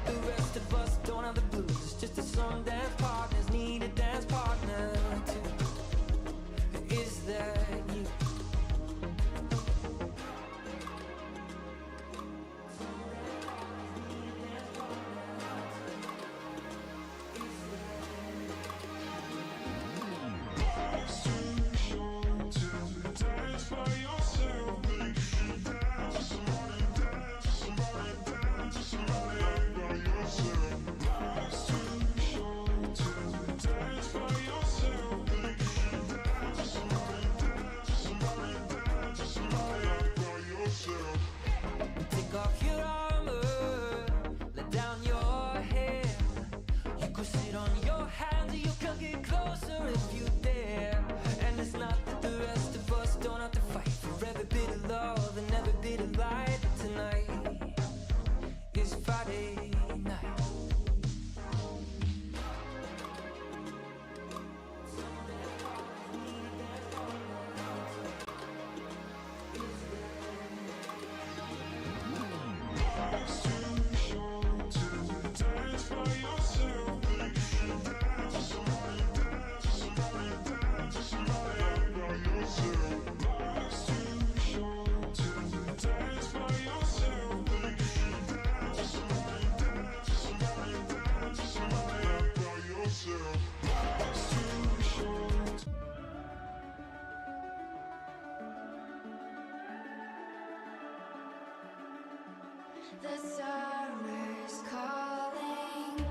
that the rest of us don't have the blues. It's just that some dance partners need a dance partner too. Is that you? Take off your armor, let down your hair. You could sit on your hands or you can get closer if you dare. And it's not that the rest of us don't have to fight for every bit of love and every bit of light. But tonight is Friday night. The summer's calling.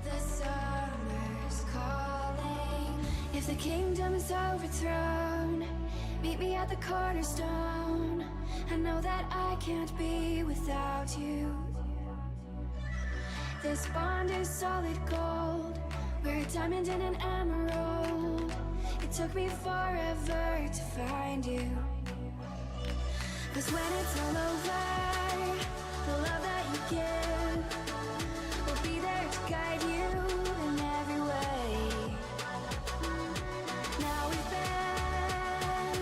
The summer's calling. If the kingdom is overthrown, meet me at the cornerstone. I know that I can't be without you. This bond is solid gold. We're a diamond and an emerald. It took me forever to find you. 'Cause when it's all over, the love that you give will be there to guide you in every way. Now we've been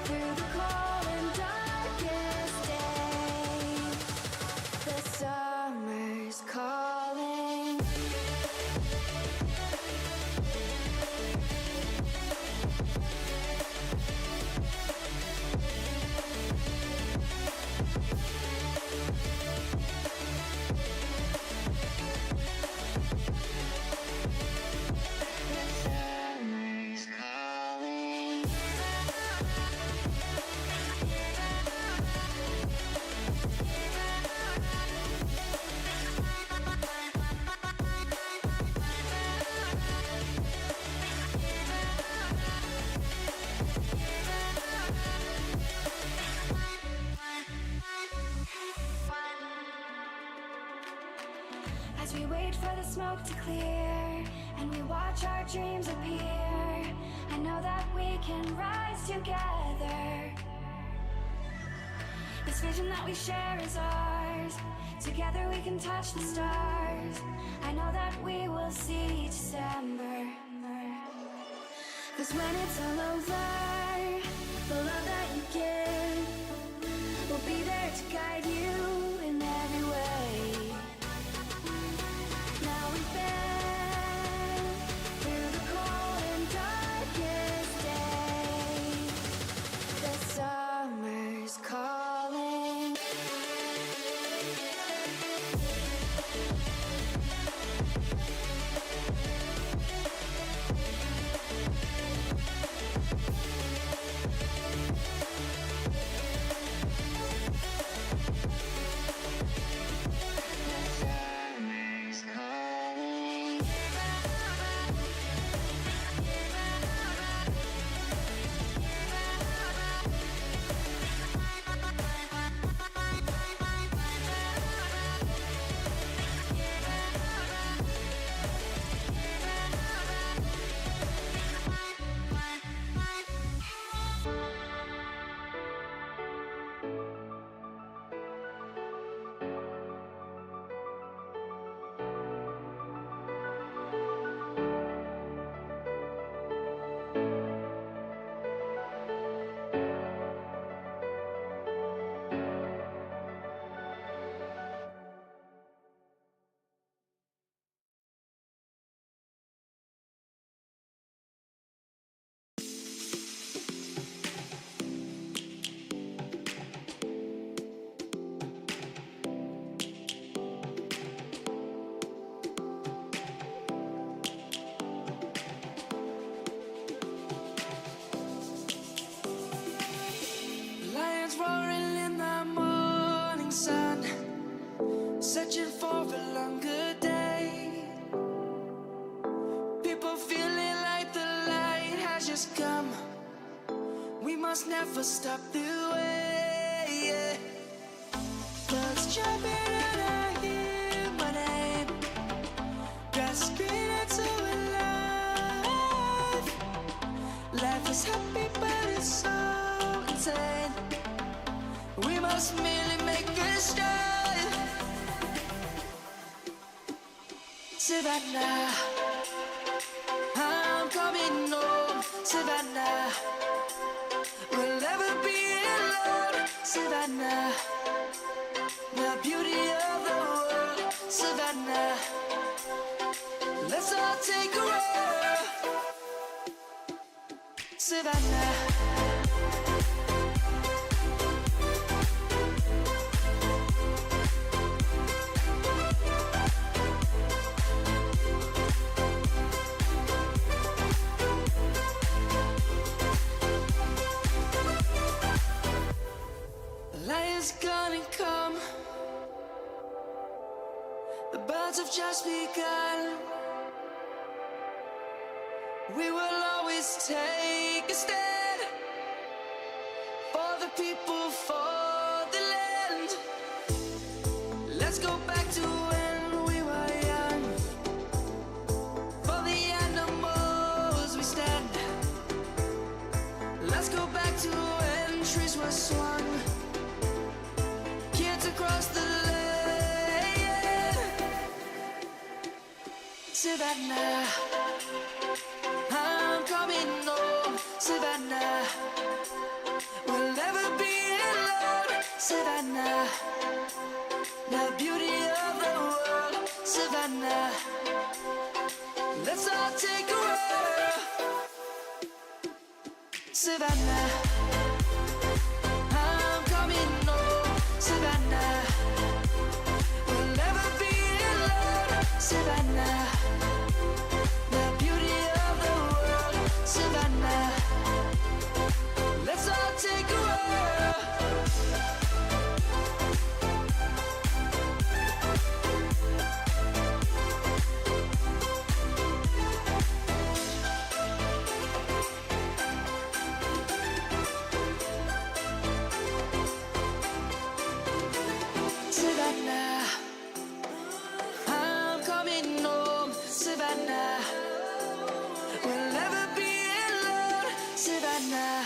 through the cold and darkest days. The summer's calling. As we wait for the smoke to clear and we watch our dreams appear, I know that we can rise together. This vision that we share is ours. Together we can touch the stars. I know that we will see December. 'Cause when it's all over, the love that you give will be there to guide you in every way. Now we've been through the cold and darkest days. The summer's calling. must never stop the way, yeah. Clouds jumping and I hear my name. Grass green and so alive. Life is happy but it's so insane. We must merely make a start. Savannah, I'm coming home. Savannah, we'll never be alone. Savannah, the beauty of the world. Savannah, let's all take a roll. Savannah, lion's gonna come. The birds have just begun. We will always take a stand for the people, for the land. Let's go back to when we were young. For the animals we stand. Let's go back to when trees were swung. Kids across the land. Savannah, I'm coming home. Savannah, we'll never be alone. Savannah, the beauty of the world. Savannah, let's all take a roll. Savannah, I'm coming home. Savannah, we'll never be alone. Savannah, the beauty of the world. Savannah, let's all take a roll. Savannah, I'm coming home. Savannah, we'll never be alone. Savannah.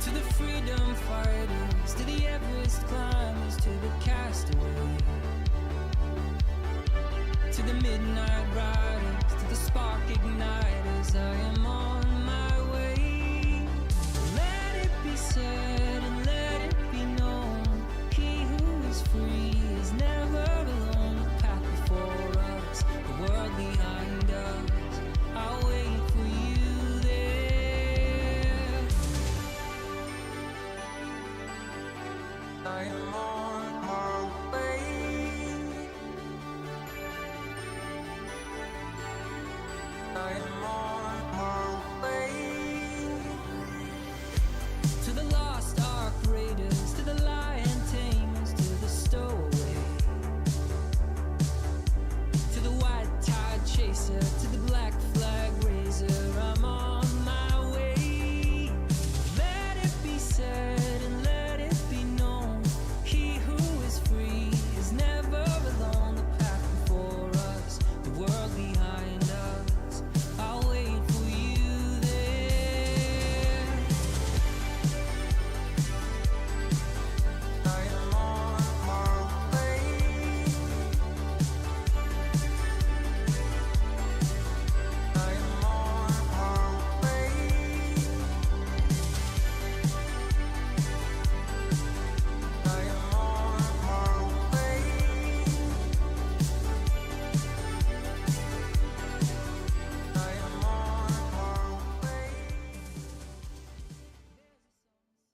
To the freedom fighters, to the Everest climbers, to the castaway, to the midnight riders, to the spark igniters, I am on my way. Let it be said and let it be known, he who is free is never alone. The path before us, the world behind us, I'll wait for you there. I am on my way. I am on my way to the lost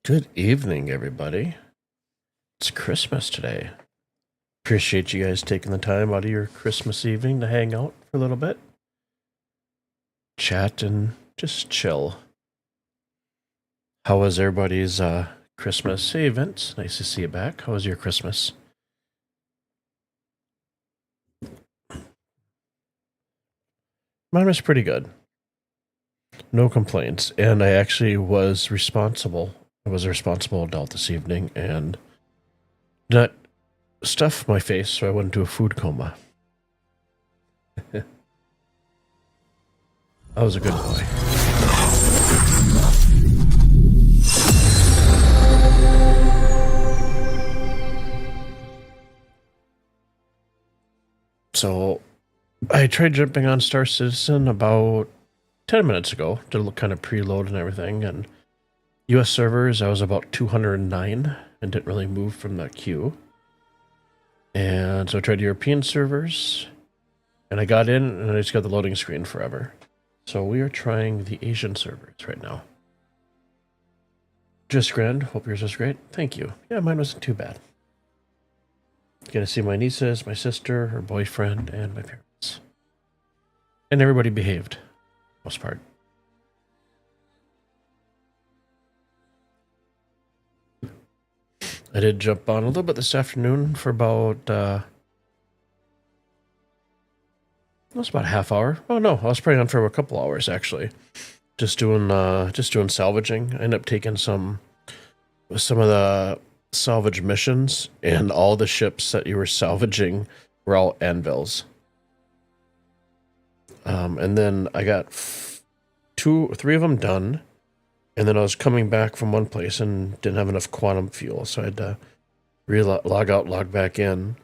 Good evening, everybody. It's Christmas today. Appreciate you guys taking the time out of your Christmas evening to hang out for a little bit, chat, and just chill. How was everybody's Christmas? Hey, Vince, nice to see you back. How was your Christmas? Mine was pretty good. No complaints. And I actually was responsible. I was a responsible adult this evening and not stuff my face so I went into a food coma. I was a good boy. So I tried jumping on Star Citizen about 10 minutes ago to kind of preload and everything, and US servers I was about 209 and didn't really move from that queue. And so I tried European servers and I got in and I just got the loading screen forever. So we are trying the Asian servers right now. Just grand. Hope yours was great. Thank you. Yeah, mine wasn't too bad. Get to see my nieces, my sister, her boyfriend, and my parents. And everybody behaved, most part. I did jump on a little bit this afternoon for about, it was about a half hour. Oh no, I was probably on for a couple hours actually. Just doing salvaging. I ended up taking some of the salvage missions, and all the ships that you were salvaging were all anvils. And then I got 2 or 3 of them done, and then I was coming back from one place and didn't have enough quantum fuel, so I had to log out, log back in.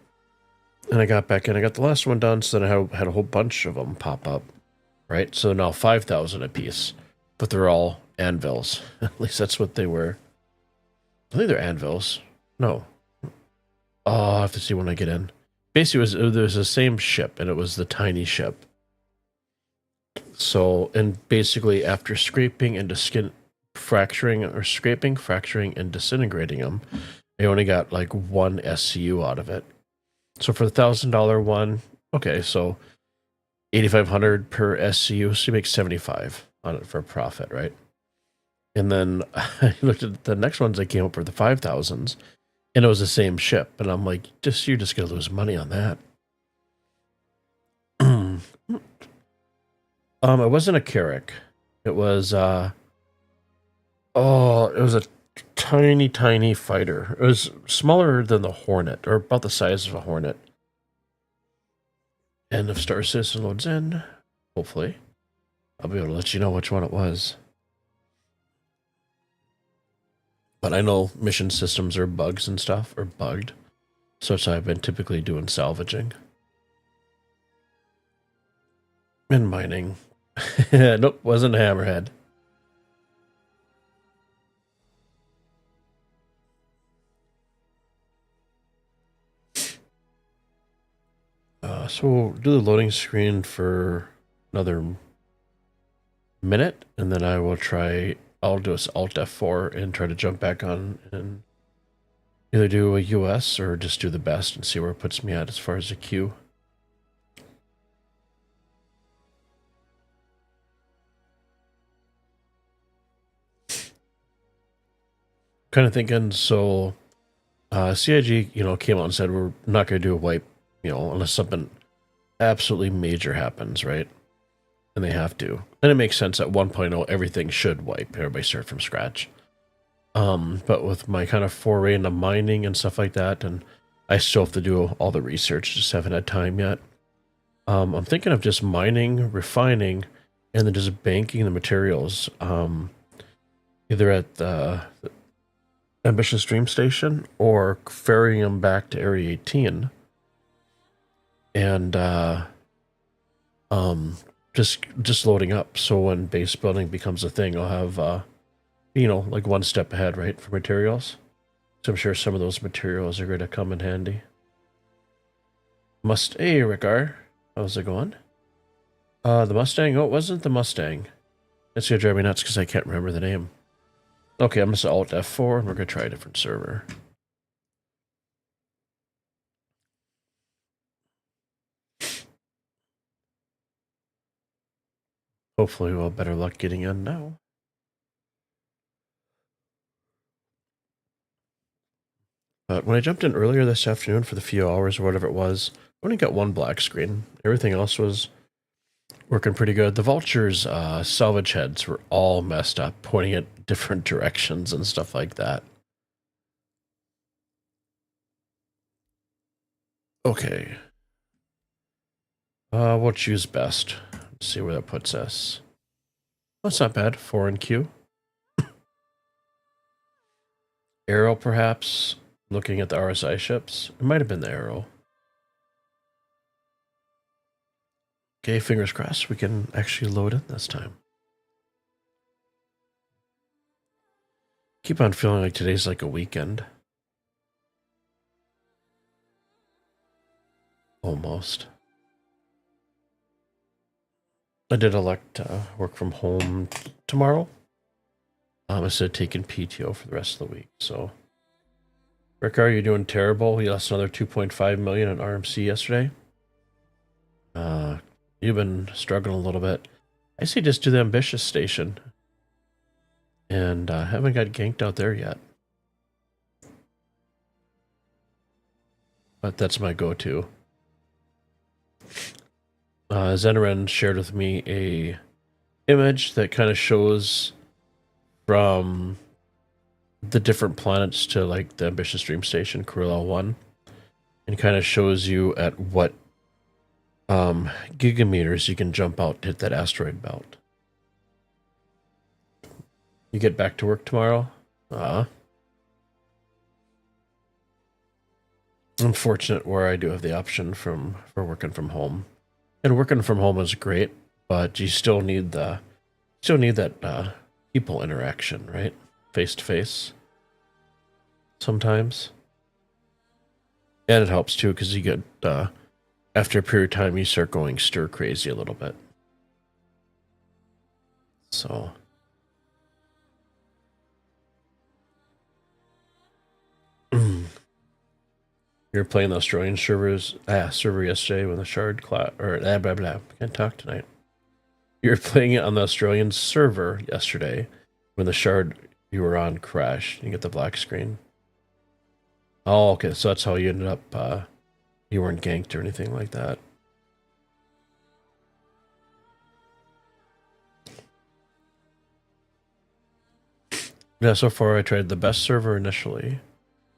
And I got back in. I got the last one done, so then I had a whole bunch of them pop up, right? So now 5,000 apiece, but they're all anvils. At least that's what they were. I think they're anvils. No. Oh, I'll have to see when I get in. Basically, it was the same ship, and it was the tiny ship. So, and basically after scraping and fracturing, and disintegrating them, I only got like 1 SCU out of it. So for the $1,000 one, okay, so 8,500 per SCU, so you make 75 on it for a profit, right? And then I looked at the next ones that came up for the 5,000s, and it was the same ship, and I'm like, you're just gonna lose money on that. It wasn't a Carrack. It was it was a tiny fighter. It was smaller than the Hornet, or about the size of a Hornet. And if Star Citizen loads in, hopefully, I'll be able to let you know which one it was. But I know mission systems are bugs and stuff, or bugged. So that's how I've been typically doing salvaging. And mining. Nope, wasn't a hammerhead. So we'll do the loading screen for another minute, and then I'll do a Alt F4 and try to jump back on and either do a US or just do the best and see where it puts me at as far as the queue. Kind of thinking, so CIG, came out and said we're not going to do a wipe, unless something absolutely major happens, right? And they have to. And it makes sense at 1.0, everything should wipe. Everybody start from scratch. But with my kind of foray into mining and stuff like that, and I still have to do all the research, just haven't had time yet. I'm thinking of just mining, refining, and then just banking the materials, either at the Ambitious Dream Station or ferrying them back to Area 18. And just loading up, so when base building becomes a thing, I'll have like one step ahead, right, for materials. So I'm sure some of those materials are going to come in handy. Hey, Rickar, how's it going? The Mustang. Oh, it wasn't the Mustang. It's gonna drive me nuts because I can't remember the name. Okay, I'm going to Alt F4 and we're going to try a different server. Hopefully we'll have better luck getting in now. But when I jumped in earlier this afternoon for the few hours or whatever it was, I only got one black screen. Everything else was working pretty good. The vultures' salvage heads were all messed up, pointing at different directions and stuff like that. Okay. We'll choose best. Let's see where that puts us. That's not bad. 4 in queue. Arrow, perhaps. Looking at the RSI ships. It might have been the arrow. Okay, fingers crossed we can actually load in this time. Keep on feeling like today's like a weekend. Almost. I did elect work from home tomorrow. Instead of taking PTO for the rest of the week. So, Rick, are you doing terrible? You lost another 2.5 million in RMC yesterday. You've been struggling a little bit. I say just do the ambitious station, and haven't got ganked out there yet. But that's my go-to. Zenaren shared with me a image that kind of shows from the different planets to like the ambitious dream station Corella 1, and kind of shows you at what gigameters you can jump out to hit that asteroid belt. You get back to work tomorrow? Unfortunate where I do have the option for working from home. And working from home is great, but you still need that people interaction, right? Face to face. Sometimes. And it helps too because you get after a period of time you start going stir crazy a little bit. So you were playing the Australian server yesterday when the shard blah blah blah. Can't talk tonight. You were playing it on the Australian server yesterday when the shard you were on crashed. You get the black screen. Oh, okay. So that's how you ended up. You weren't ganked or anything like that. Yeah. So far, I tried the best server initially.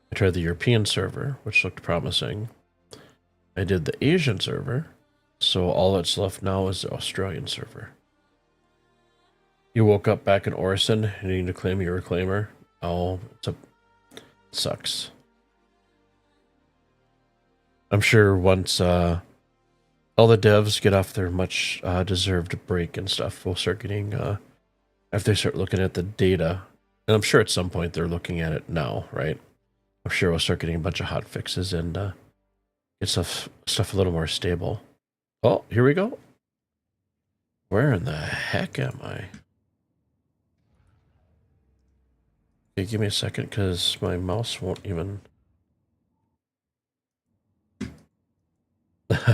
I tried the European server, which looked promising. I did the Asian server, so all that's left now is the Australian server. You woke up back in Orison and you need to claim your reclaimer. Oh, it sucks. I'm sure once all the devs get off their much deserved break and stuff, we'll start getting, after they start looking at the data, and I'm sure at some point they're looking at it now, right? I'm sure we'll start getting a bunch of hot fixes and get stuff a little more stable. Oh, here we go. Where in the heck am I? Okay, give me a second because my mouse won't even...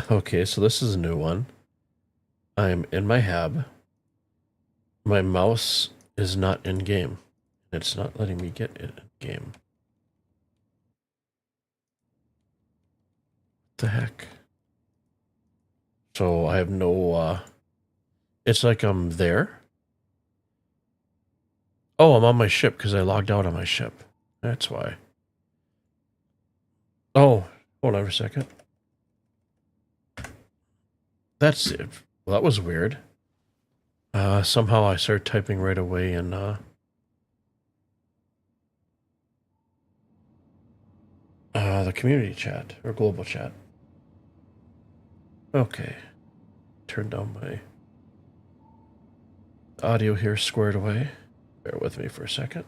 Okay, so this is a new one. I'm in my hab. My mouse is not in game. It's not letting me get it in game. What the heck? So I have no, it's like I'm there. Oh, I'm on my ship because I logged out on my ship. That's why. Oh, hold on for a second. That's it. Well, that was weird. Somehow I started typing right away in, the community chat or global chat. Okay. Turn down my audio here squared away. Bear with me for a second.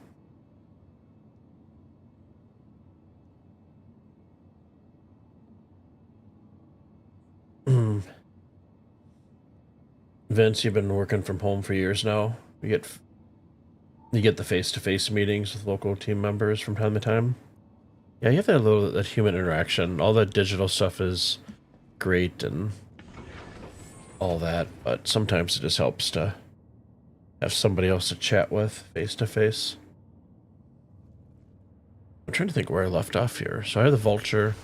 Vince, you've been working from home for years now. You You get the face-to-face meetings with local team members from time to time. Yeah, you have that human interaction. All the digital stuff is great and all that, but sometimes it just helps to have somebody else to chat with face-to-face. I'm trying to think where I left off here. So I have the vulture.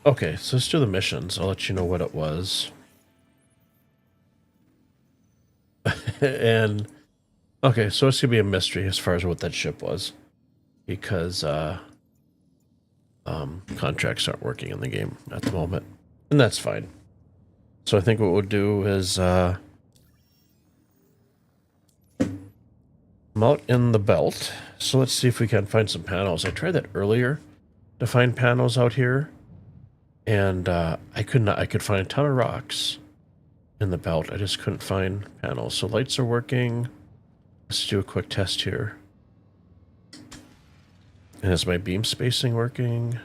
Okay, so let's do the missions. I'll let you know what it was. And okay, so it's gonna be a mystery as far as what that ship was, because contracts aren't working in the game at the moment, and that's fine. So I think what we'll do is I'm out in the belt. So let's see if we can find some panels. I tried that earlier to find panels out here, and I could not. I could find a ton of rocks in the belt. I just couldn't find panels. So lights are working. Let's do a quick test here. And is my beam spacing working?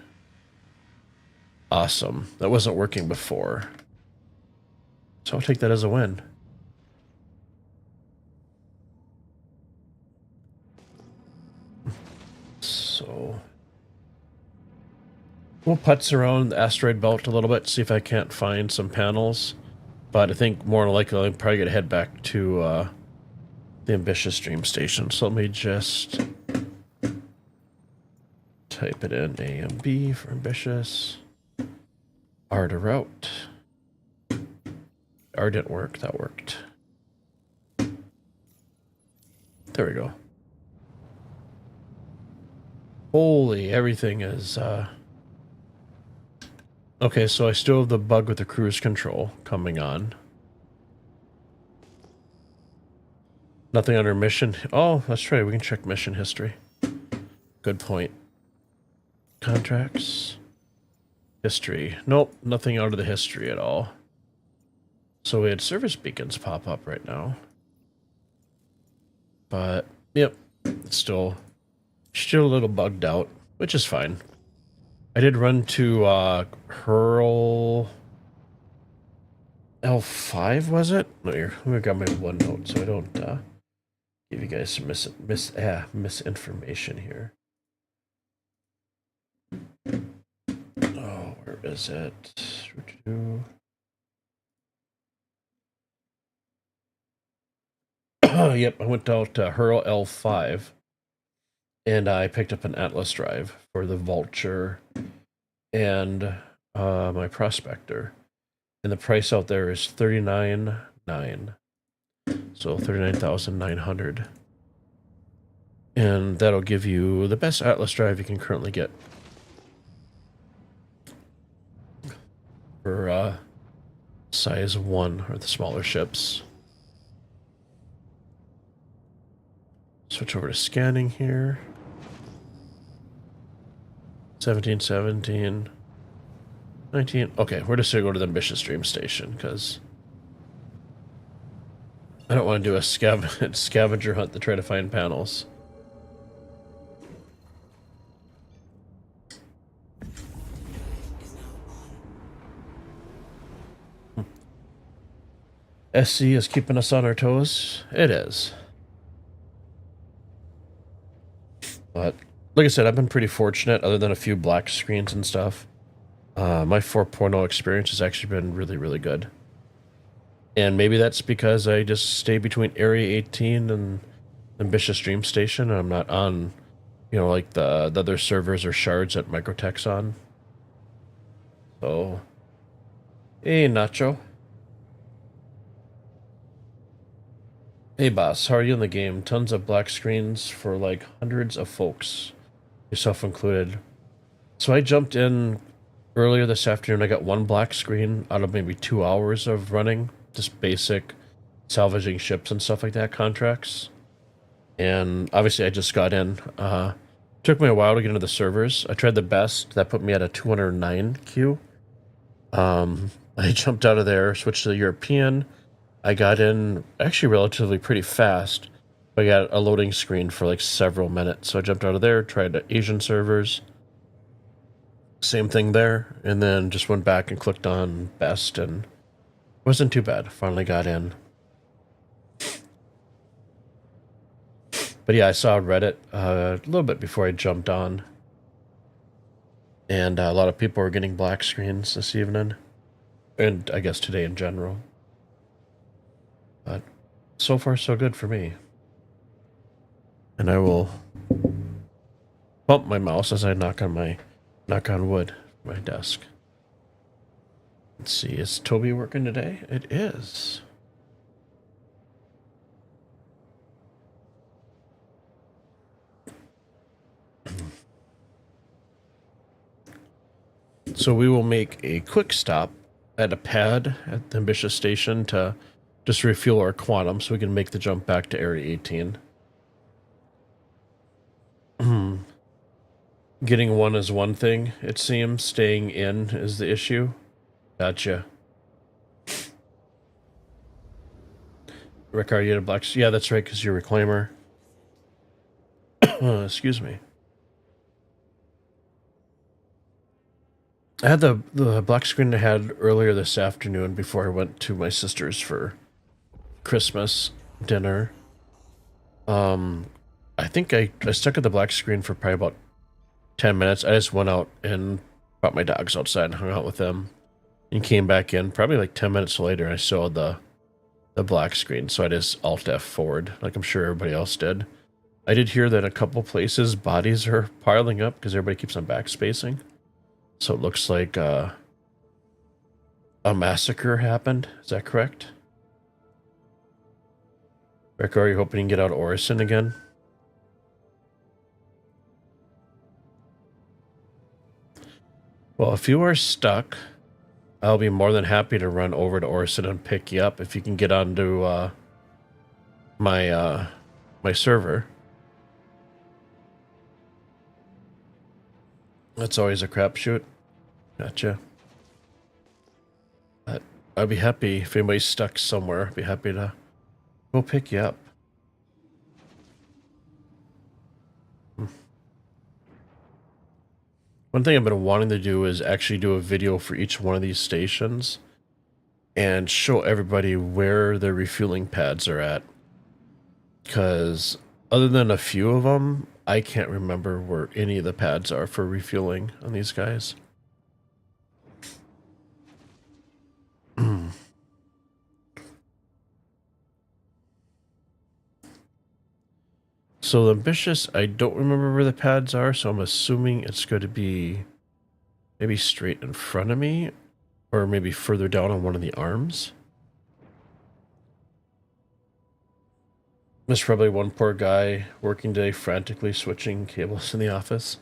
Awesome. That wasn't working before. So I'll take that as a win. So we'll putz around the asteroid belt a little bit, see if I can't find some panels. But I think more than likely I'm probably going to head back to the Ambitious Dream Station. So let me just type it in A and B for Ambitious. R to route. R didn't work, that worked. There we go. Holy, everything is okay, so I still have the bug with the cruise control coming on. Nothing under mission. Oh, that's right. We can check mission history. Good point. Contracts. History. Nope, nothing out of the history at all. So we had service beacons pop up right now. But, yep, it's still a little bugged out, which is fine. I did run to Hurl L5, was it? No, here, let me grab my OneNote so I don't give you guys some misinformation here. Oh, where is it? Yep, I went out to Hurl L5 and I picked up an Atlas drive for the Vulture and my Prospector. And the price out there is $39,900. So 39,900. And that'll give you the best Atlas drive you can currently get. For size 1 or the smaller ships. Switch over to scanning here. 17, 17, 19. Okay, we're just gonna go to the Ambitious Dream Station because I don't want to do a scavenger hunt to try to find panels. SC is keeping us on our toes. It is. But like I said, I've been pretty fortunate other than a few black screens and stuff. My 4.0 experience has actually been really, really good. And maybe that's because I just stay between Area 18 and Ambitious Dream Station, and I'm not on, you know, like the other servers or shards that Microtech's on. So, hey, Nacho. Hey, boss, how are you in the game? Tons of black screens for like hundreds of folks, yourself included. So I jumped in earlier this afternoon. I got one black screen out of maybe 2 hours of running, just basic salvaging ships and stuff like that, contracts. And obviously I just got in. Took me a while to get into the servers. I tried the best. That put me at a 209 queue. I jumped out of there, switched to the European. I got in actually relatively pretty fast. I got a loading screen for like several minutes. So I jumped out of there, tried the Asian servers. Same thing there. And then just went back and clicked on best, and it wasn't too bad. Finally got in. But yeah, I saw Reddit a little bit before I jumped on. And a lot of people were getting black screens this evening. And I guess today in general. But so far so good for me. And I will bump my mouse as I knock on wood, my desk. Let's see, is Toby working today? It is. So we will make a quick stop at a pad at the Ambitious Station to just refuel our quantum so we can make the jump back to Area 18. Getting one is one thing, it seems. Staying in is the issue. Gotcha. Rick, are you at a black... Yeah, that's right, because you're a reclaimer. Excuse me. I had the black screen I had earlier this afternoon before I went to my sister's for Christmas dinner. I think I stuck at the black screen for probably about 10 minutes. I just went out and brought my dogs outside and hung out with them and came back in probably like 10 minutes later. I saw the black screen, so I just Alt F forward like I'm sure everybody else did. I did hear that a couple places bodies are piling up because everybody keeps on backspacing. So it looks like a massacre happened. Is that correct? Rick, are you hoping you can get out of Orison again? Well, if you are stuck, I'll be more than happy to run over to Orison and pick you up if you can get onto my server. That's always a crapshoot. Gotcha. But I'd be happy if anybody's stuck somewhere. I'd be happy to go pick you up. One thing I've been wanting to do is actually do a video for each one of these stations and show everybody where their refueling pads are at. Because other than a few of them, I can't remember where any of the pads are for refueling on these guys. So the Ambitious, I don't remember where the pads are, so I'm assuming it's going to be maybe straight in front of me, or maybe further down on one of the arms. There's probably one poor guy working today frantically switching cables in the office.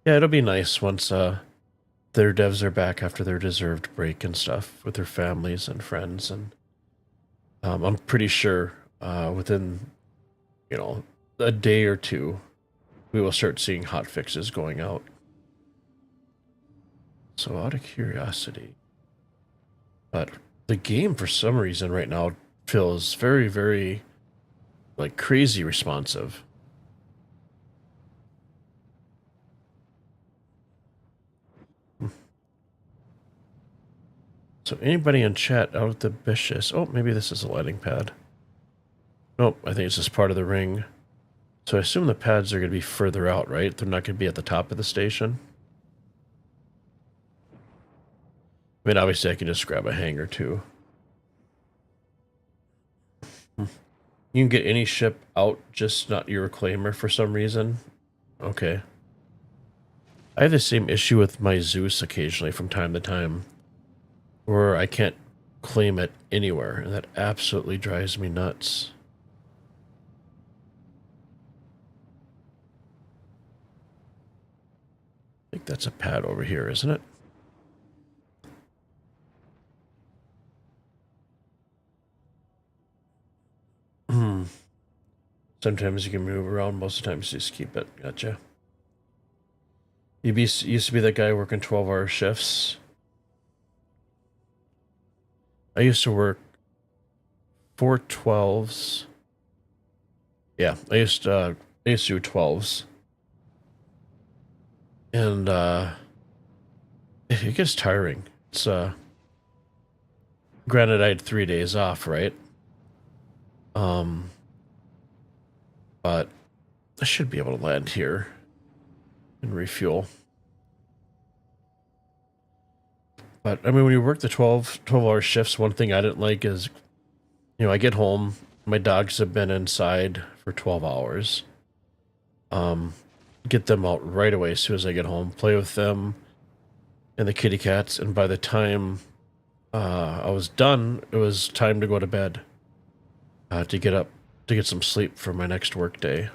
Yeah, it'll be nice once their devs are back after their deserved break and stuff with their families and friends, and I'm pretty sure within a day or two we will start seeing hot fixes going out. So out of curiosity, but the game for some reason right now feels very, very like crazy responsive. So anybody in chat out at the Ambitious? Oh, maybe this is a lighting pad. Nope, I think it's just part of the ring. So I assume the pads are going to be further out, right? They're not going to be at the top of the station. I mean, obviously I can just grab a hanger too. You can get any ship out, just not your reclaimer for some reason. Okay. I have the same issue with my Zeus occasionally from time to time, where I can't claim it anywhere, and that absolutely drives me nuts. I think that's a pad over here, isn't it? Sometimes you can move around, most of the times you just keep it. Gotcha. You used to be that guy working 12-hour shifts. I used to work 412s. Yeah, I used to do 12s. And it gets tiring. It's granted I had 3 days off, right? But I should be able to land here and refuel. But I mean, when you work the 12-hour shifts, one thing I didn't like is, I get home, my dogs have been inside for 12 hours. Get them out right away as soon as I get home, play with them and the kitty cats, and by the time I was done, it was time to go to bed, to get up, to get some sleep for my next work day.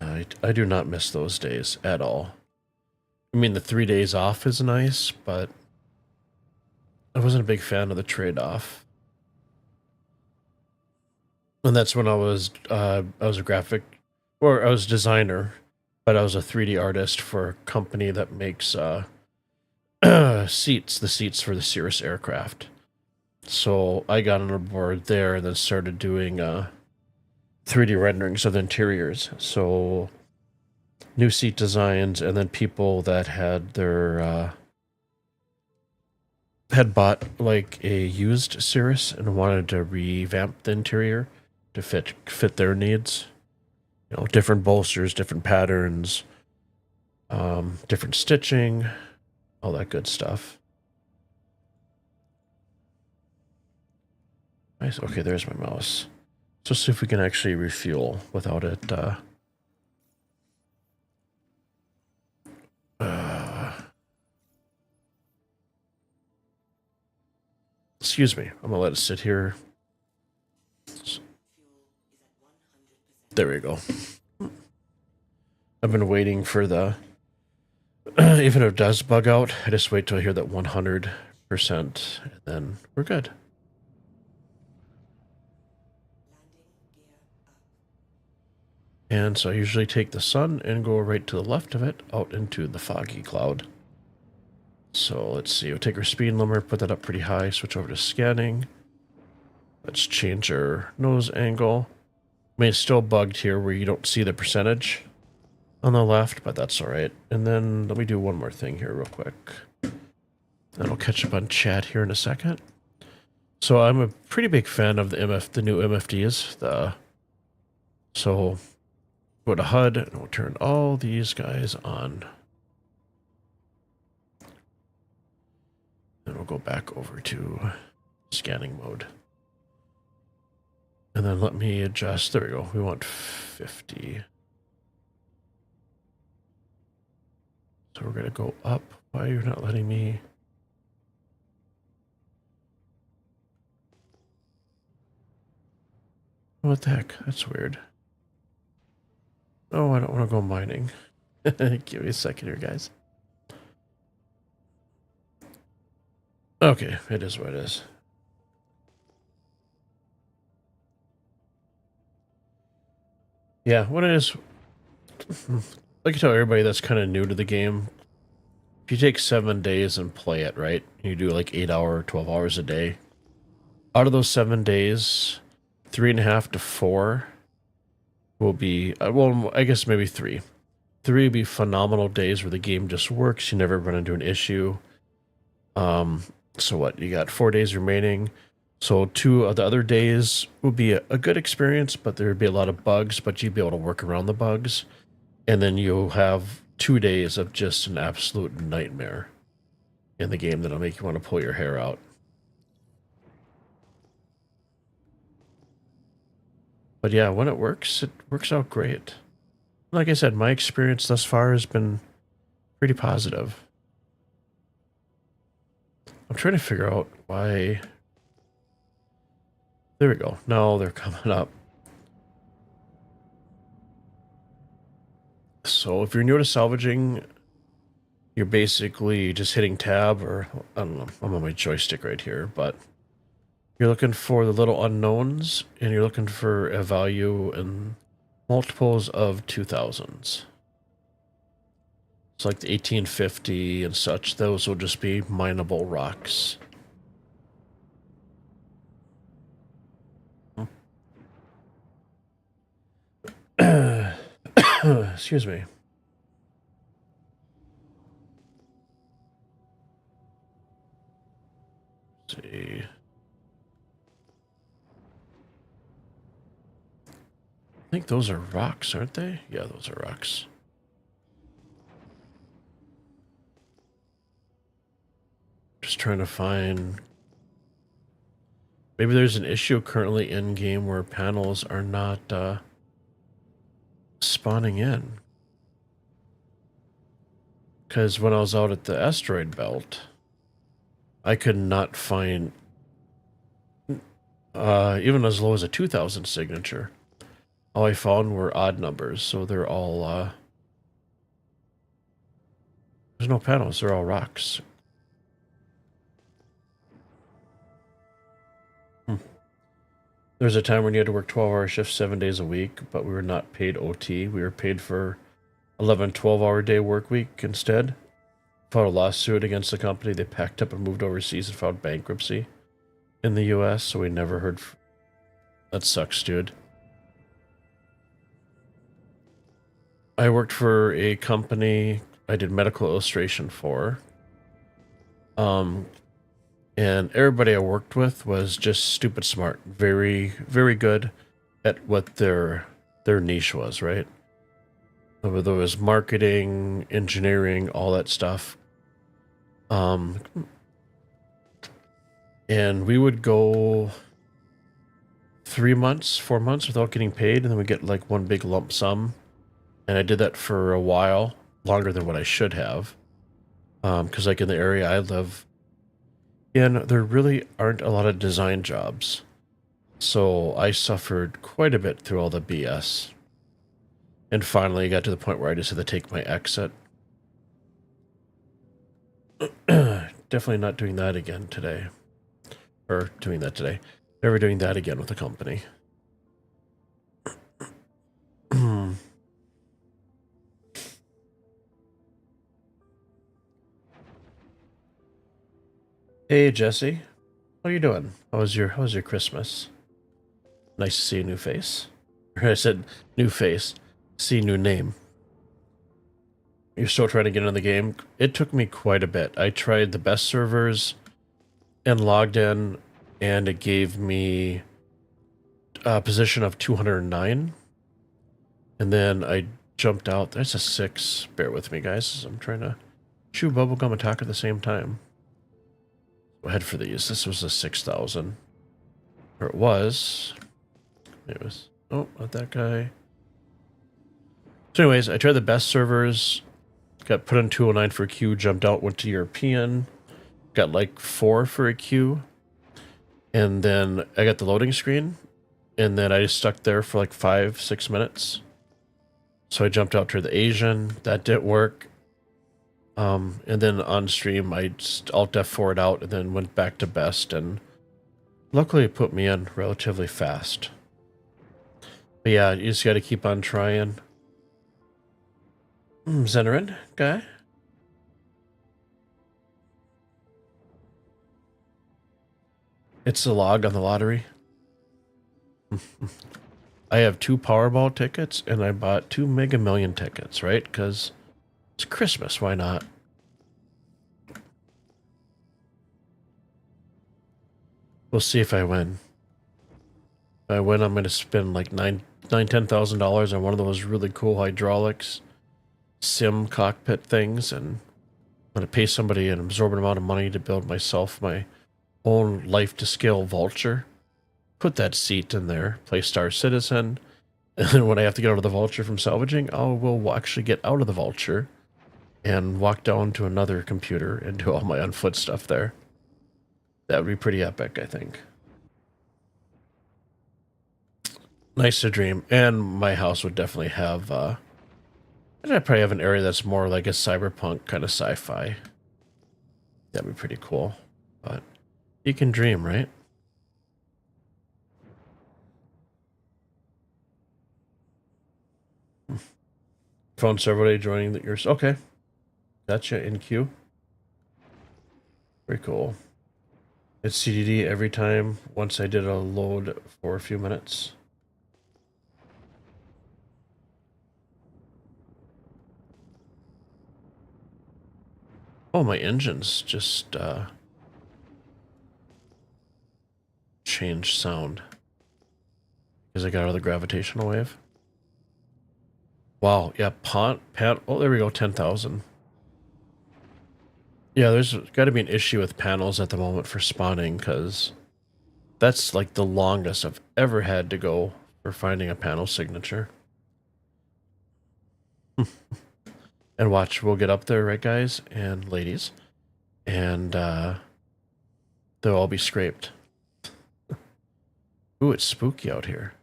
I do not miss those days at all. I mean, the 3 days off is nice, but I wasn't a big fan of the trade-off. And that's when I was a graphic, or I was a designer, but I was a 3D artist for a company that makes the seats for the Cirrus aircraft. So I got on board there and then started doing 3D renderings of the interiors. So new seat designs, and then people that had their had bought like a used Cirrus and wanted to revamp the interior to fit their needs. Different bolsters, different patterns, different stitching, all that good stuff. Nice. Okay, there's my mouse. So see if we can actually refuel without it. Excuse me. I'm gonna let it sit here. There we go. I've been waiting for the. Even if it does bug out, I just wait till I hear that 100%, and then we're good. And so I usually take the sun and go right to the left of it, out into the foggy cloud. So let's see, we'll take our speed limiter, put that up pretty high, switch over to scanning. Let's change our nose angle. I mean, it's still bugged here where you don't see the percentage on the left, but that's all right. And then let me do one more thing here real quick. Then I'll catch up on chat here in a second. So I'm a pretty big fan of the new MFDs. So go to HUD and we'll turn all these guys on. Then we'll go back over to scanning mode. And then let me adjust. There we go. We want 50. So we're going to go up. Why are you not letting me? What the heck? That's weird. Oh, I don't want to go mining. Give me a second here, guys. Okay, it is what it is. Yeah, what it is, like I tell everybody that's kind of new to the game, if you take 7 days and play it, right, you do like 8 hour, 12 hours a day, out of those 7 days, 3.5 to 4 will be, well, I guess maybe 3. 3 will be phenomenal days where the game just works, you never run into an issue. So what, you got 4 days remaining. So 2 of the other days will be a good experience, but there would be a lot of bugs, but you'd be able to work around the bugs. And then you'll have 2 days of just an absolute nightmare in the game that'll make you want to pull your hair out. But yeah, when it works out great. Like I said, my experience thus far has been pretty positive. I'm trying to figure out why... There we go. Now they're coming up. So if you're new to salvaging, you're basically just hitting tab, or I don't know, I'm on my joystick right here, but you're looking for the little unknowns and you're looking for a value in multiples of 2000s. It's like the 1850 and such. Those will just be mineable rocks. Excuse me. Let's see. I think those are rocks, aren't they? Yeah, those are rocks. Just trying to find... Maybe there's an issue currently in-game where panels are not spawning in. Because when I was out at the asteroid belt, I could not find even as low as a 2,000 signature. All I found were odd numbers, so they're all there's no panels, they're all rocks. There's a time when you had to work 12-hour shifts 7 days a week, but we were not paid OT. We were paid for 11, 12-hour day work week instead. Filed a lawsuit against the company. They packed up and moved overseas and filed bankruptcy in the US, so we never heard. That sucks, dude. I worked for a company I did medical illustration for. And everybody I worked with was just stupid smart. Very, very good at what their niche was, right? There was marketing, engineering, all that stuff. And we would go 3 months, 4 months without getting paid, and then we get like one big lump sum. And I did that for a while, longer than what I should have. Because like in the area I live in, there really aren't a lot of design jobs. So I suffered quite a bit through all the BS. And finally got to the point where I just had to take my exit. Definitely not doing that again today. Or doing that today. Never doing that again with the company. Hey Jesse, how you doing? How was your Christmas? Nice to see a new face. I said new face, see new name. You're still trying to get into the game? It took me quite a bit. I tried the best servers and logged in, and it gave me a position of 209. And then I jumped out. That's a 6. Bear with me, guys. I'm trying to chew bubblegum and talk at the same time. Go ahead for these. This was a 6,000. Or it was. It was. Oh, not that guy. So anyways, I tried the best servers. Got put in 209 for a queue. Jumped out. Went to European. Got like 4 for a queue. And then I got the loading screen. And then I just stuck there for like 5-6 minutes. So I jumped out to the Asian. That didn't work. And then on stream, I just Alt F4'd out and then went back to best. And luckily it put me in relatively fast. But yeah, you just got to keep on trying. Zenerin guy. It's the log on the lottery. I have 2 Powerball tickets and I bought 2 Mega Million tickets, right? Because it's Christmas, why not? We'll see if I win. If I win, I'm going to spend like $10,000 on one of those really cool hydraulics sim cockpit things, and I'm going to pay somebody an absorbent amount of money to build myself my own life to scale vulture. Put that seat in there, play Star Citizen, and then when I have to get out of the vulture from salvaging, I will actually get out of the vulture and walk down to another computer and do all my on-foot stuff there. That would be pretty epic, I think. Nice to dream. And my house would definitely have, I'd probably have an area that's more like a cyberpunk kind of sci-fi. That'd be pretty cool. But you can dream, right? Phone server day joining yours. Okay. Gotcha, in queue. Very cool. It's CDD every time once I did a load for a few minutes. Oh, my engine's just changed sound because I got out of the gravitational wave. Wow, yeah, oh, there we go, 10,000. Yeah, there's got to be an issue with panels at the moment for spawning, because that's like the longest I've ever had to go for finding a panel signature. And watch, we'll get up there, right, guys and ladies, and they'll all be scraped. Ooh, it's spooky out here.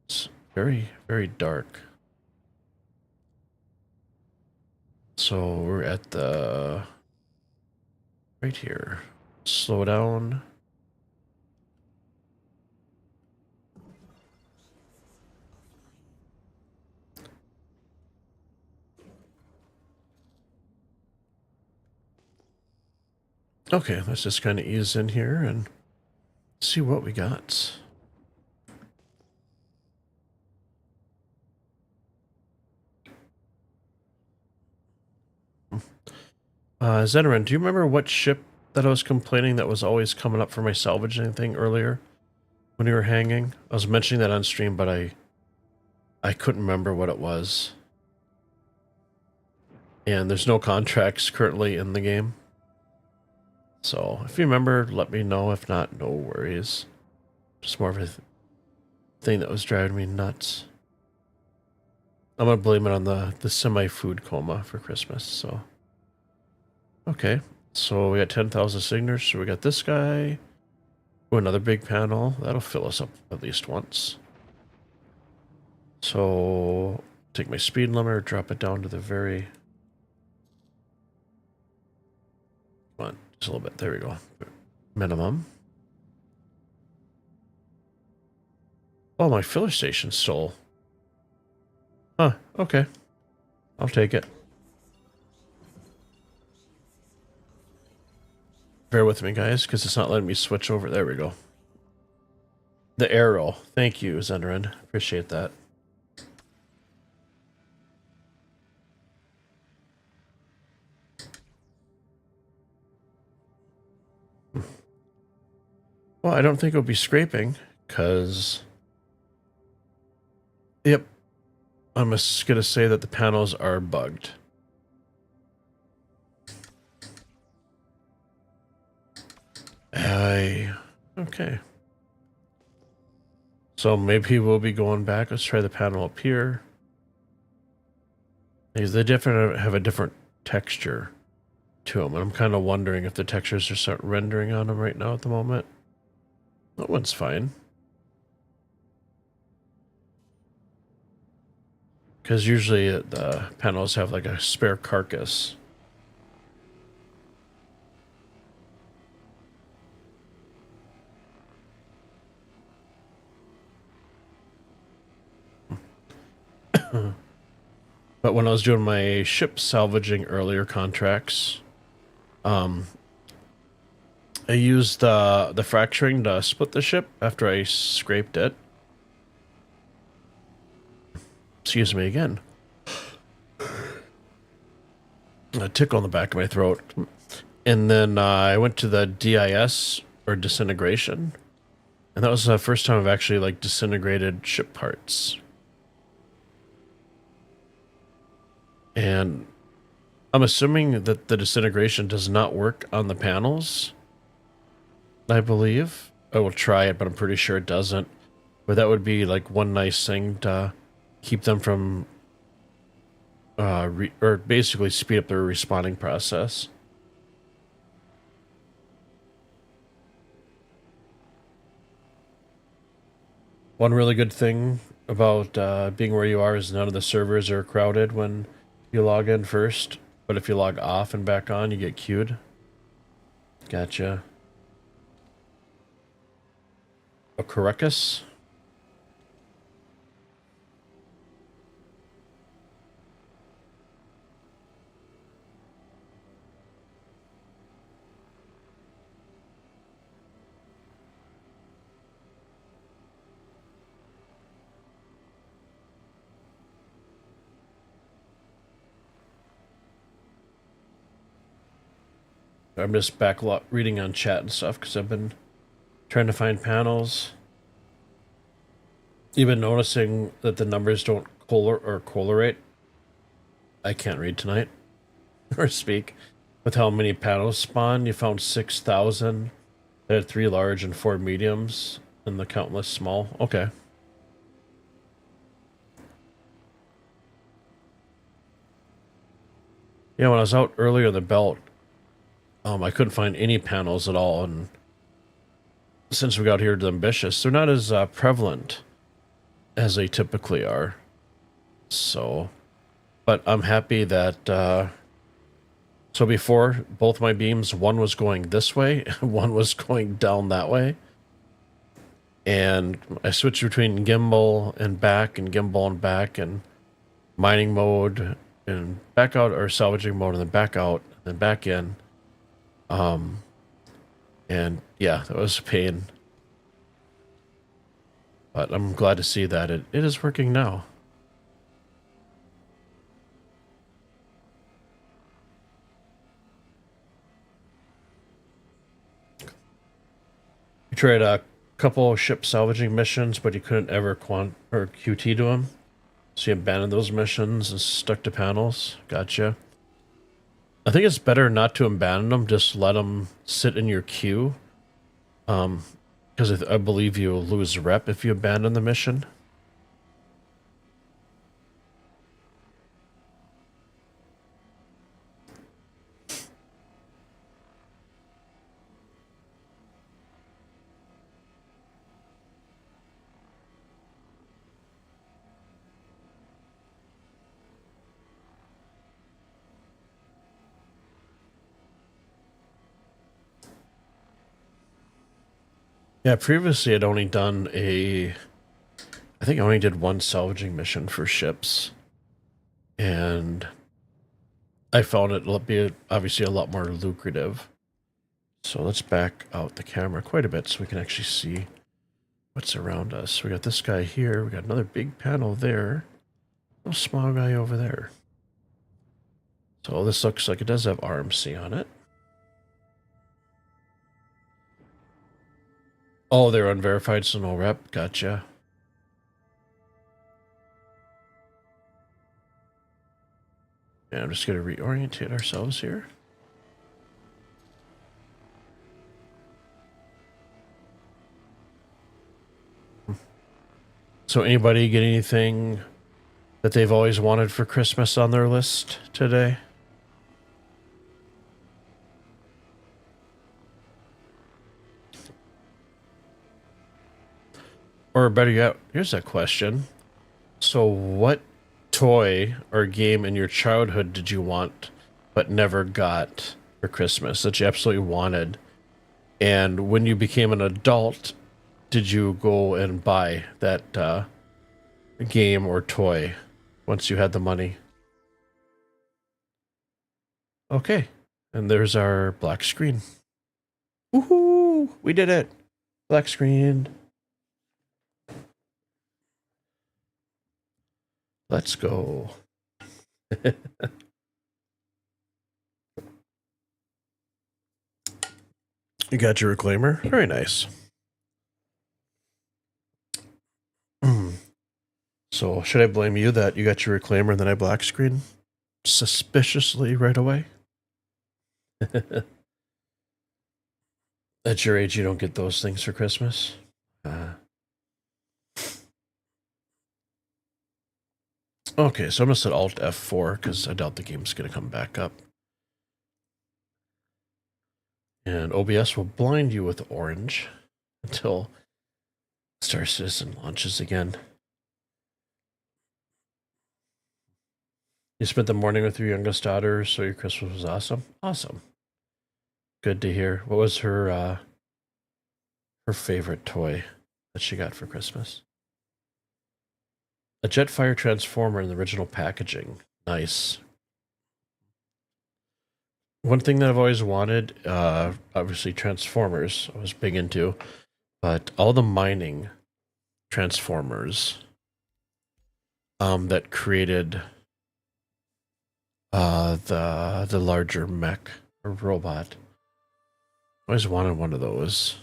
It's very, very dark. So we're at the... right here. Slow down. Okay, let's just kind of ease in here and see what we got. Zenerin, do you remember what ship that I was complaining that was always coming up for my salvage anything earlier when you were hanging? I was mentioning that on stream, but I couldn't remember what it was. And there's no contracts currently in the game. So if you remember, let me know. If not, no worries. Just more of a thing that was driving me nuts. I'm going to blame it on the semi-food coma for Christmas, so... Okay, so we got 10,000 signatures, so we got this guy. Ooh, another big panel. That'll fill us up at least once. So, take my speed limiter, drop it down to the very... Come on, just a little bit. There we go. Minimum. Oh, my filler station's still... Huh, okay. I'll take it. Bear with me, guys, because it's not letting me switch over. There we go. The arrow. Thank you, Zenderin. Appreciate that. Well, I don't think it'll be scraping, because... Yep. I'm just going to say that the panels are bugged. Okay. So maybe we'll be going back. Let's try the panel up here. Because they definitely have a different texture to them. And I'm kind of wondering if the textures are start rendering on them right now at the moment. That one's fine. Because usually the panels have like a spare carcass. But when I was doing my ship salvaging earlier contracts, I used the fracturing to split the ship after I scraped it. Excuse me again. A tickle in the back of my throat. And then I went to the DIS, or disintegration. And that was the first time I've actually like disintegrated ship parts. And I'm assuming that the disintegration does not work on the panels. I believe. I will try it, but I'm pretty sure it doesn't. But that would be like one nice thing to keep them from or basically speed up their respawning process. One really good thing about being where you are is none of the servers are crowded when you log in first, but if you log off and back on, you get queued. Gotcha. A Caracas? I'm just back reading on chat and stuff because I've been trying to find panels. Even noticing that the numbers don't correlate. I can't read tonight or speak. With how many panels spawned, you found 6,000. They had 3 large and 4 mediums, and the countless small. Okay. Yeah, when I was out earlier in the belt, I couldn't find any panels at all, and since we got here to Ambitious, they're not as prevalent as they typically are. So, but I'm happy that, so before, both my beams, one was going this way, one was going down that way. And I switched between gimbal and back, and gimbal and back, and mining mode, and back out, or salvaging mode, and then back out, and then back in. And yeah, that was a pain. But I'm glad to see that it is working now. You tried a couple ship salvaging missions, but you couldn't ever QT to them. So you abandoned those missions and stuck to panels. Gotcha. I think it's better not to abandon them, just let them sit in your queue. Because I believe you'll lose rep if you abandon the mission. Yeah, previously I'd only done I think I only did one salvaging mission for ships. And I found it to be obviously a lot more lucrative. So let's back out the camera quite a bit so we can actually see what's around us. We got this guy here. We got another big panel there. A little small guy over there. So this looks like it does have RMC on it. Oh, they're unverified, so no rep. Gotcha. And I'm just going to reorientate ourselves here. So anybody get anything that they've always wanted for Christmas on their list today? Or better yet, here's a question. So what toy or game in your childhood did you want but never got for Christmas that you absolutely wanted? And when you became an adult, did you go and buy that game or toy once you had the money? Okay. And there's our black screen. Woohoo! We did it! Black screen. Let's go. You got your reclaimer? Very nice. So, should I blame you that you got your reclaimer and then I black screen suspiciously right away? At your age, you don't get those things for Christmas? Okay, so I'm going to set Alt F4 because I doubt the game's going to come back up. And OBS will blind you with orange until Star Citizen launches again. You spent the morning with your youngest daughter, so your Christmas was awesome? Awesome. Good to hear. What was her favorite toy that she got for Christmas? A Jetfire Transformer in the original packaging. Nice. One thing that I've always wanted, obviously Transformers, I was big into, but all the mining Transformers that created the larger mech or robot. I always wanted one of those.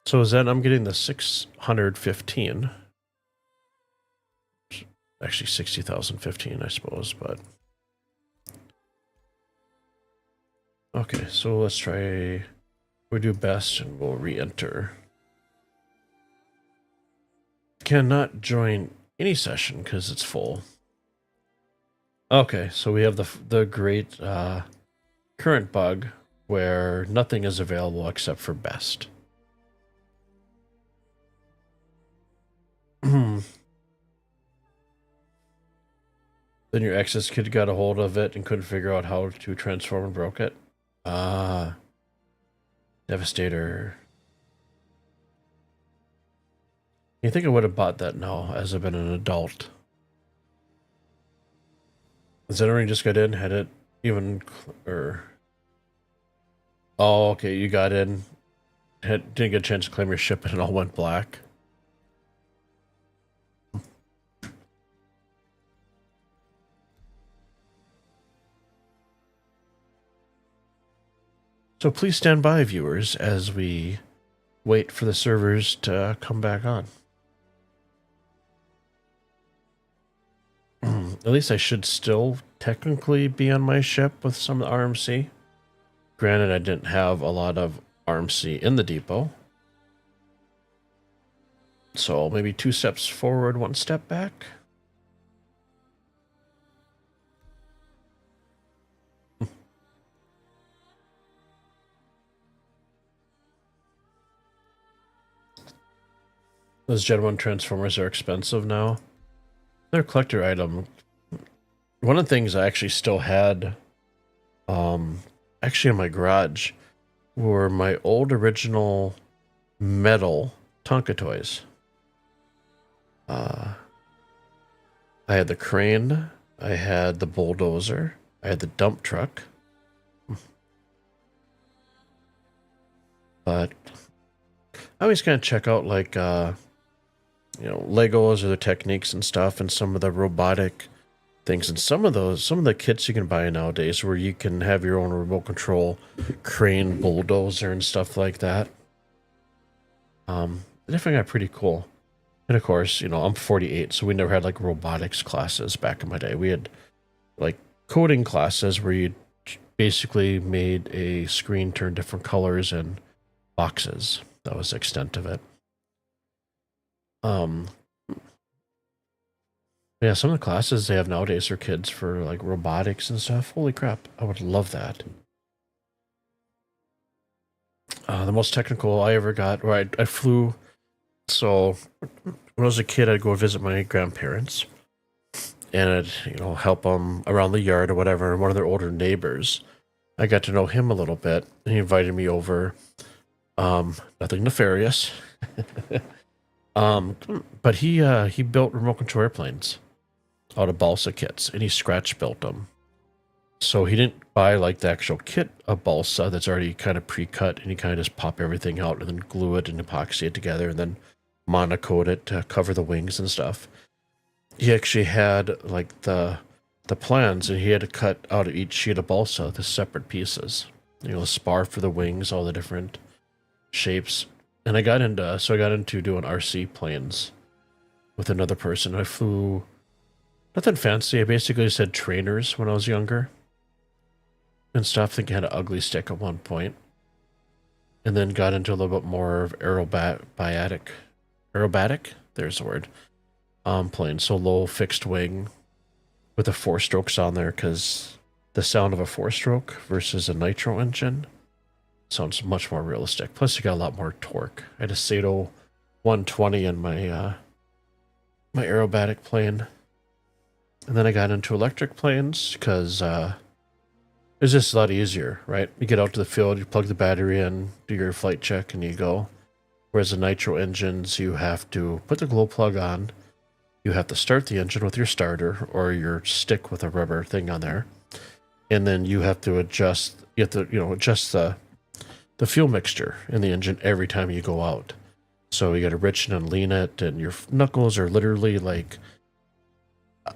So then I'm getting the 615. Actually 60,015, I suppose, but okay, so let's try, we do best and we'll re-enter. Cannot join any session because it's full. Okay, so we have the great current bug where nothing is available except for best. Then your ex's kid got a hold of it and couldn't figure out how to transform and broke it. Ah. Devastator. You think I would have bought that now as I've been an adult? Zenering just got in, had it even, or... Oh, okay, you got in, didn't get a chance to claim your ship and it all went black. So please stand by, viewers, as we wait for the servers to come back on. At least I should still technically be on my ship with some of the RMC. Granted, I didn't have a lot of RMC in the depot. So maybe 2 steps forward, 1 step back. Those Gen 1 Transformers are expensive now. They're a collector item. One of the things I actually still had, actually in my garage, were my old original metal Tonka toys. I had the crane, I had the bulldozer, I had the dump truck. But I always kind of check out like, you know, Legos or the techniques and stuff and some of the robotic things. And some of the kits you can buy nowadays where you can have your own remote control crane bulldozer and stuff like that. They definitely got pretty cool. And of course, you know, I'm 48, so we never had like robotics classes back in my day. We had like coding classes where you basically made a screen turn different colors and boxes. That was the extent of it. Yeah, some of the classes they have nowadays for kids for like robotics and stuff. Holy crap, I would love that. The most technical I ever got, or I flew. So when I was a kid, I'd go visit my grandparents, and I'd, you know, help them around the yard or whatever. And one of their older neighbors, I got to know him a little bit, and he invited me over. Nothing nefarious. But he built remote control airplanes out of balsa kits, and he scratch built them. So he didn't buy like the actual kit of balsa that's already kind of pre-cut, and he kind of just pop everything out and then glue it and epoxy it together and then monocoat it to cover the wings and stuff. He actually had like the plans, and he had to cut out of each sheet of balsa the separate pieces. You know, the spar for the wings, all the different shapes. And I got into doing RC planes with another person. I flew nothing fancy. I basically just had trainers when I was younger and stuff. I think I had an ugly stick at one point. And then got into a little bit more of aerobatic, there's the word, plane. So low fixed wing with the 4 strokes on there, because the sound of a 4-stroke versus a nitro engine sounds much more realistic. Plus, you got a lot more torque. I had a Sato 120 in my my aerobatic plane, and then I got into electric planes because it's just a lot easier, right? You get out to the field, you plug the battery in, do your flight check, and you go. Whereas the nitro engines, you have to put the glow plug on, you have to start the engine with your starter or your stick with a rubber thing on there, and then you have to adjust. You have to, you know, adjust the fuel mixture in the engine every time you go out. So you got to richen and lean it, and your knuckles are literally like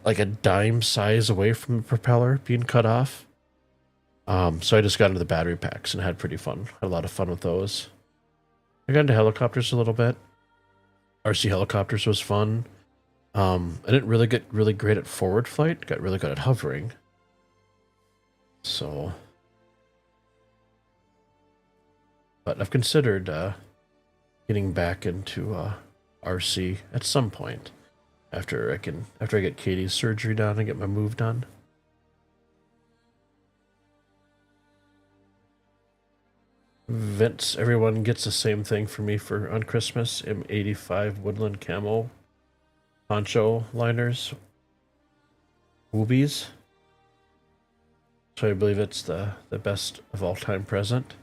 a dime size away from the propeller being cut off. So I just got into the battery packs and had pretty fun. Had a lot of fun with those. I got into helicopters a little bit. RC helicopters was fun. I didn't really get really great at forward flight. Got really good at hovering. So, but I've considered getting back into RC at some point after I get Katie's surgery done and get my move done. Vince, everyone gets the same thing for me for on Christmas. M85 woodland camo poncho liners, woobies. So I believe it's the best of all time present.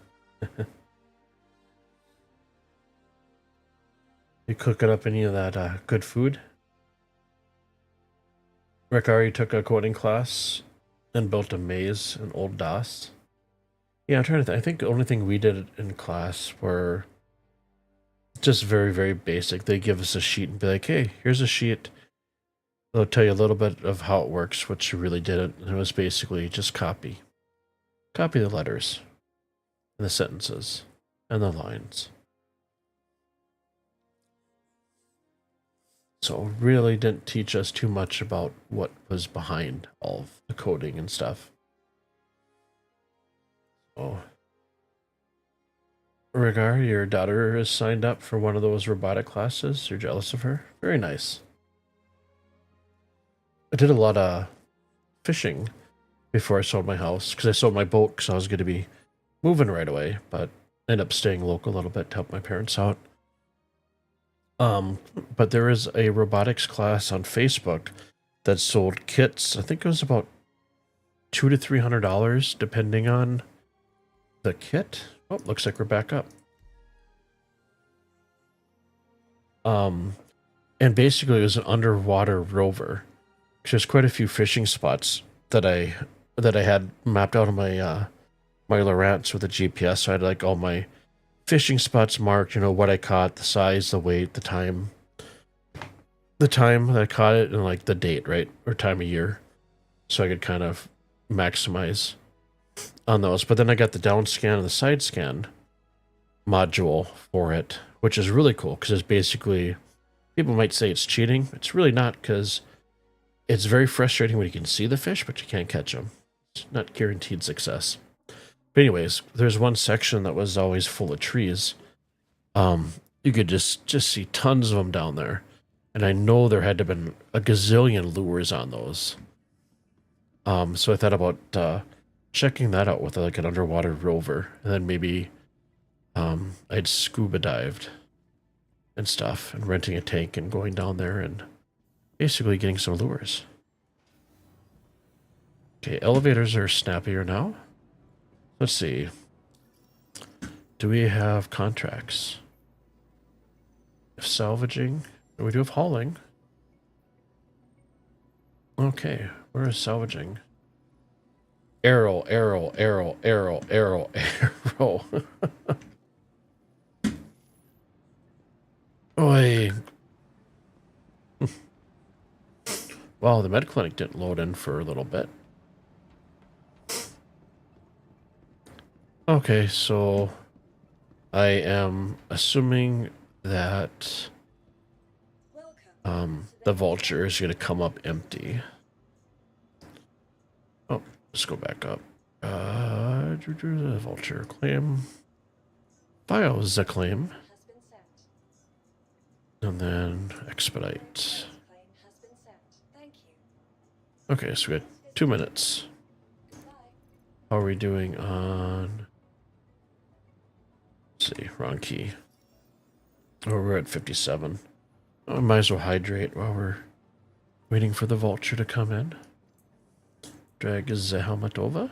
You cooking up any of that good food? Rick already took a coding class and built a maze in Old DOS. Yeah, I'm trying to think. I think the only thing we did in class were just very, very basic. They give us a sheet and be like, hey, here's a sheet. They'll tell you a little bit of how it works, which you really didn't. And it was basically just copy. Copy the letters and the sentences and the lines. So really didn't teach us too much about what was behind all of the coding and stuff. Oh. Regar, your daughter is signed up for one of those robotic classes. You're jealous of her? Very nice. I did a lot of fishing before I sold my house, because I sold my boat because I was going to be moving right away, but I ended up staying local a little bit to help my parents out. But there is a robotics class on Facebook that sold kits. I think it was about $200 to $300 depending on the kit. Oh, looks like we're back up. And basically it was an underwater rover. There's quite a few fishing spots that I had mapped out on my my Lowrance with a GPS. So I had like all my fishing spots marked, you know, what I caught, the size, the weight, the time that I caught it, and like the date, right? Or time of year. So I could kind of maximize on those. But then I got the down scan and the side scan module for it, which is really cool because it's basically, people might say it's cheating. It's really not, because it's very frustrating when you can see the fish, but you can't catch them. It's not guaranteed success. But anyways, there's one section that was always full of trees. You could just see tons of them down there. And I know there had to have been a gazillion lures on those. So I thought about checking that out with like an underwater rover. And then maybe I'd scuba dived and stuff and renting a tank and going down there and basically getting some lures. Okay, elevators are snappier now. Let's see. Do we have contracts? If salvaging. We do have hauling. Okay, where is salvaging? Arrow, arrow, arrow, arrow, arrow, arrow. Oi. Wow, the med clinic didn't load in for a little bit. Okay, so I am assuming that the vulture is going to come up empty. Oh, let's go back up. The vulture claim. Files the claim. And then expedite. Okay, so we got 2 minutes. How are we doing on... Let's see, wrong key. Oh, we're at 57. Oh, might as well hydrate while we're waiting for the vulture to come in. Drag the helmet over.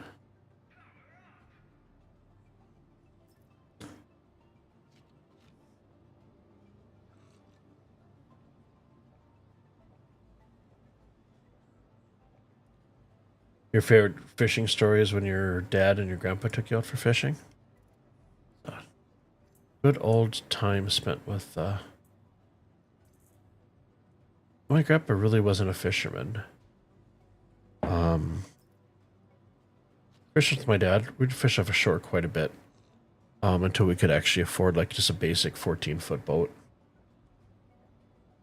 Your favorite fishing story is when your dad and your grandpa took you out for fishing? Good old time spent with... My grandpa really wasn't a fisherman. Fish with my dad. We'd fish off a shore quite a bit. Until we could actually afford like just a basic 14-foot boat.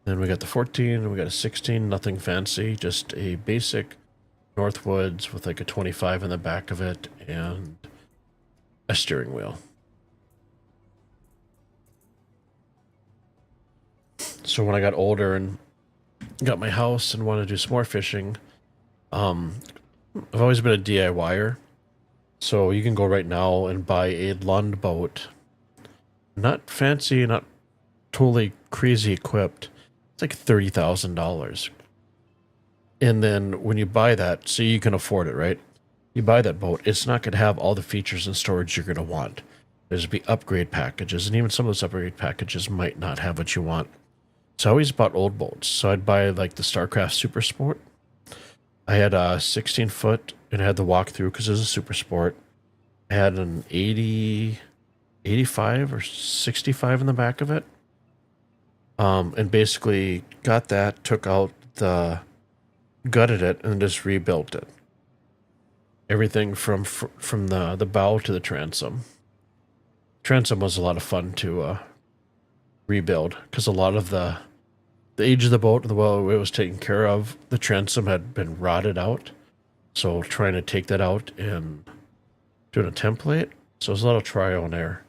Then we got the 14 and we got a 16, nothing fancy, just a basic Northwoods with like a 25 in the back of it and a steering wheel. So when I got older and got my house and wanted to do some more fishing, I've always been a DIYer. So you can go right now and buy a Lund boat. Not fancy, not totally crazy equipped. It's like $30,000. And then when you buy that, so you can afford it, right? You buy that boat, it's not going to have all the features and storage you're going to want. There's going to be upgrade packages, and even some of those upgrade packages might not have what you want. So I always bought old boats. So I'd buy like the StarCraft Super Sport. I had a 16-foot, and I had the walkthrough because it was a Super Sport. I had an 80, 85 or 65 in the back of it. And basically got that, took out gutted it, and just rebuilt it. Everything from the bow to the transom. Transom was a lot of fun to rebuild because a lot of the age of the boat and the way it was taken care of, the transom had been rotted out. So trying to take that out and doing a template, so it was a lot of trial and error.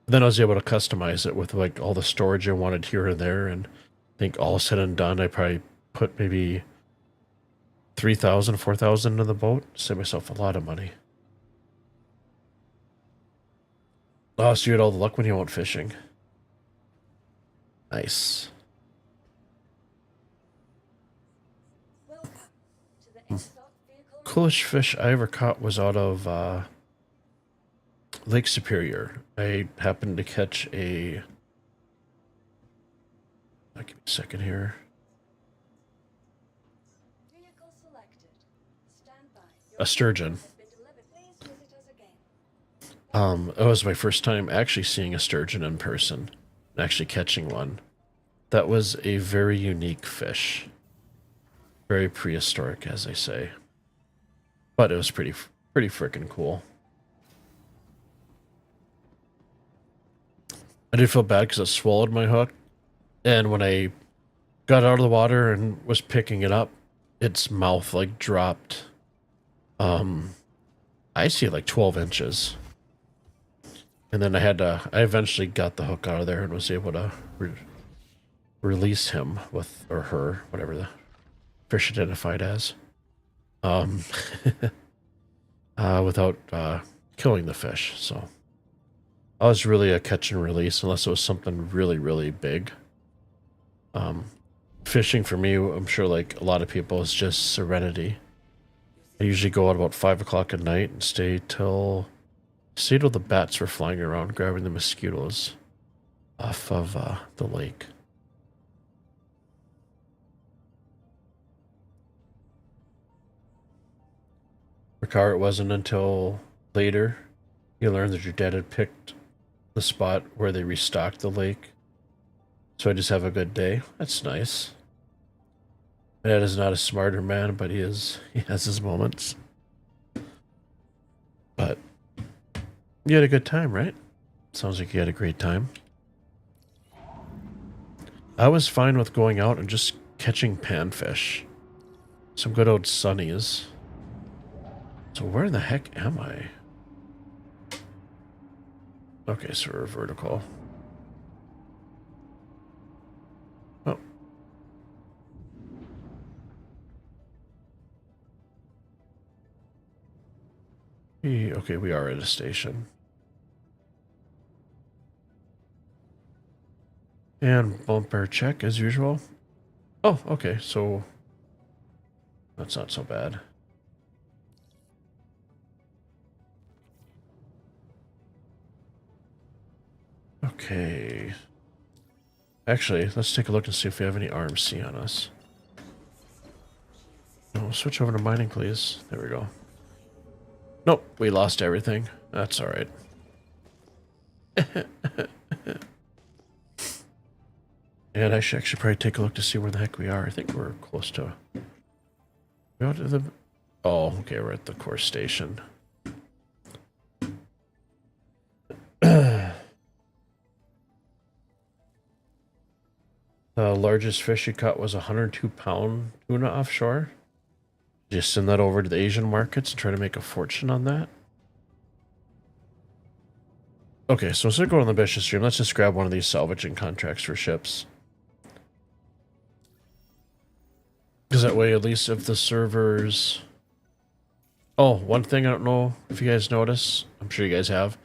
Then I was able to customize it with like all the storage I wanted here and there, and I think all said and done, I probably put maybe 3,000, 4,000 into the boat. Saved myself a lot of money. Oh, so you had all the luck when you went fishing. Nice. Coolest fish I ever caught was out of Lake Superior. I happened to catch a... Give me a second here. A sturgeon. It was my first time actually seeing a sturgeon in person, and actually catching one. That was a very unique fish. Very prehistoric, as they say. But it was pretty freaking cool. I did feel bad because it swallowed my hook, and when I got out of the water and was picking it up, its mouth like dropped. I see like 12 inches. And then I eventually got the hook out of there and was able to release him with, or her, whatever the fish identified as, without killing the fish. So I was really a catch and release unless it was something really, really big. Fishing for me, I'm sure like a lot of people, is just serenity. I usually go out about 5 o'clock at night and stay till the bats were flying around, grabbing the mosquitoes off of the lake. Ricard, it wasn't until later you learned that your dad had picked the spot where they restocked the lake. So I just have a good day. That's nice. My dad is not a smarter man, but he has his moments. But you had a good time, right? Sounds like you had a great time. I was fine with going out and just catching panfish. Some good old sunnies. So where in the heck am I? Okay, so we're vertical. Oh. Okay, we are at a station. And bumper check as usual. Oh, okay, so that's not so bad. Okay. Actually, let's take a look and see if we have any RMC on us. No, switch over to mining, please. There we go. Nope, we lost everything. That's alright. And I should actually probably take a look to see where the heck we are. I think we're close to... We out to the... Oh, okay, we're at the core station. The largest fish you caught was a 102-pound tuna offshore. Just send that over to the Asian markets and try to make a fortune on that. Okay, so instead of going on the Ambitious stream, let's just grab one of these salvaging contracts for ships. Because that way, at least if the servers... Oh, one thing I don't know if you guys notice, I'm sure you guys have.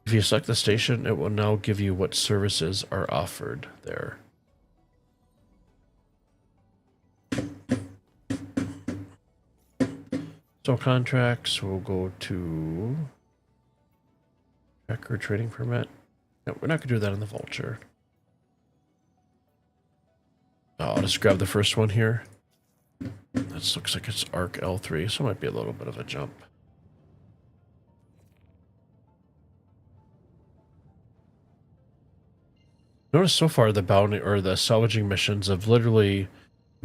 If you select the station, it will now give you what services are offered there. So contracts, we'll go to tracker trading permit. No, we're not going to do that in the Vulture. I'll just grab the first one here. This looks like it's ARC L3, so it might be a little bit of a jump. Notice so far the bounty or the salvaging missions have literally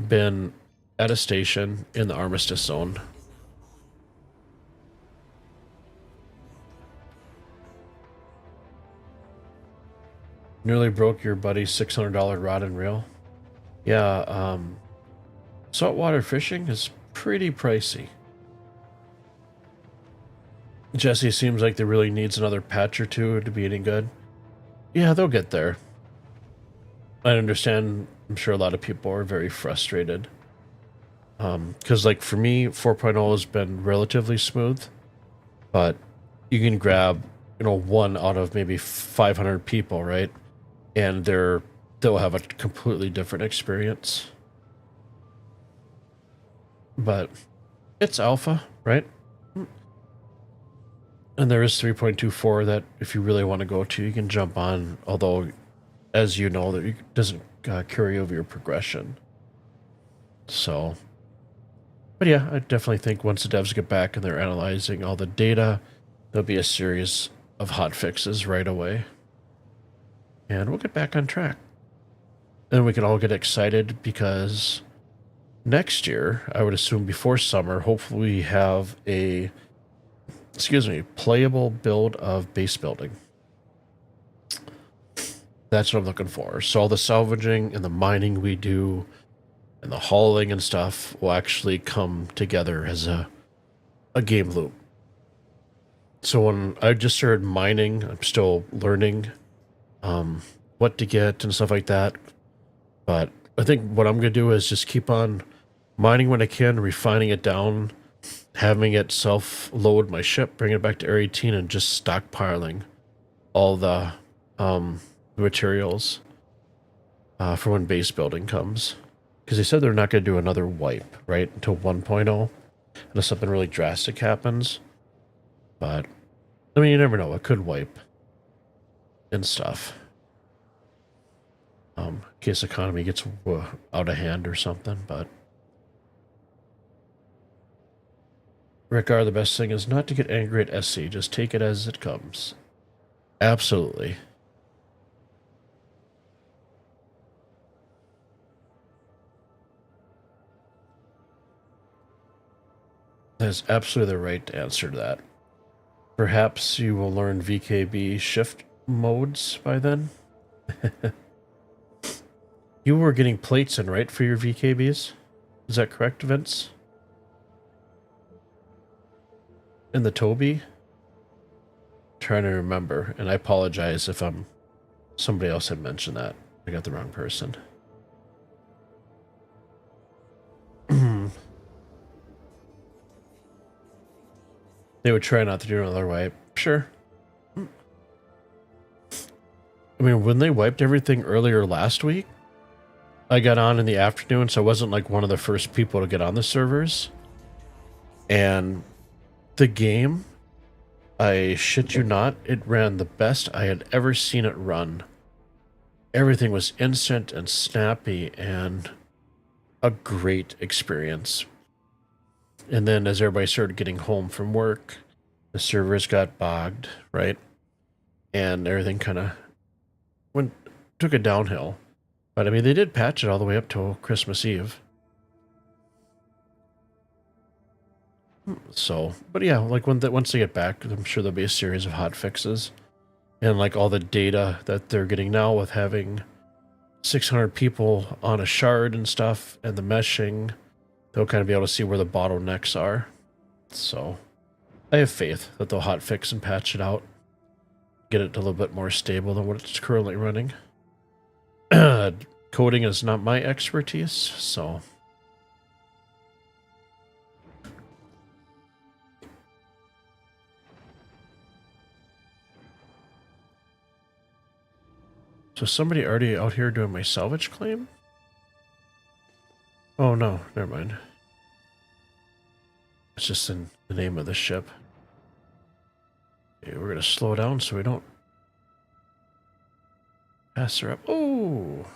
been at a station in the Armistice Zone. Nearly broke your buddy's $600 rod and reel. Yeah, saltwater fishing is pretty pricey. Jesse seems like there really needs another patch or two to be any good. Yeah, they'll get there. I understand, I'm sure a lot of people are very frustrated. Because like for me, 4.0 has been relatively smooth, but you can grab, one out of maybe 500 people, right? And they'll have a completely different experience. But it's alpha, right? And there is 3.24 that if you really want to go to, you can jump on, although, as you know, that it doesn't carry over your progression. So, but yeah, I definitely think once the devs get back and they're analyzing all the data, there'll be a series of hot fixes right away. And we'll get back on track. And we can all get excited because next year, I would assume before summer, hopefully we have a, playable build of base building. That's what I'm looking for. So all the salvaging and the mining we do and the hauling and stuff will actually come together as a game loop. So when I just started mining, I'm still learning what to get and stuff like that. But I think what I'm going to do is just keep on mining when I can, refining it down, having it self-load my ship, bring it back to Area 18, and just stockpiling all the materials for when base building comes. Because they said they're not going to do another wipe, right, until 1.0, unless something really drastic happens. But, I mean, you never know. It could wipe and stuff. In case the economy gets out of hand or something, but... Rickar, the best thing is not to get angry at SC. Just take it as it comes. Absolutely. That's absolutely the right answer to that. Perhaps you will learn VKB shift modes by then. You were getting plates in, right, for your VKBs? Is that correct, Vince? In the Toby? Trying to remember, and I apologize if somebody else had mentioned that. I got the wrong person. They would try not to do it another way. Sure. I mean, when they wiped everything earlier last week, I got on in the afternoon, so I wasn't like one of the first people to get on the servers. And the game, I shit you not, it ran the best I had ever seen it run. Everything was instant and snappy and a great experience. And then as everybody started getting home from work, the servers got bogged, right? And everything kind of took a downhill. But I mean, they did patch it all the way up till Christmas Eve. So, but yeah, like once they get back, I'm sure there'll be a series of hot fixes. And like all the data that they're getting now with having 600 people on a shard and stuff, and the meshing, they'll kind of be able to see where the bottlenecks are. So I have faith that they'll hotfix and patch it out, get it a little bit more stable than what it's currently running. Coding is not my expertise, so... So somebody already out here doing my salvage claim? Oh no, never mind. It's just in the name of the ship. Okay, we're gonna slow down so we don't pass her up. Oh!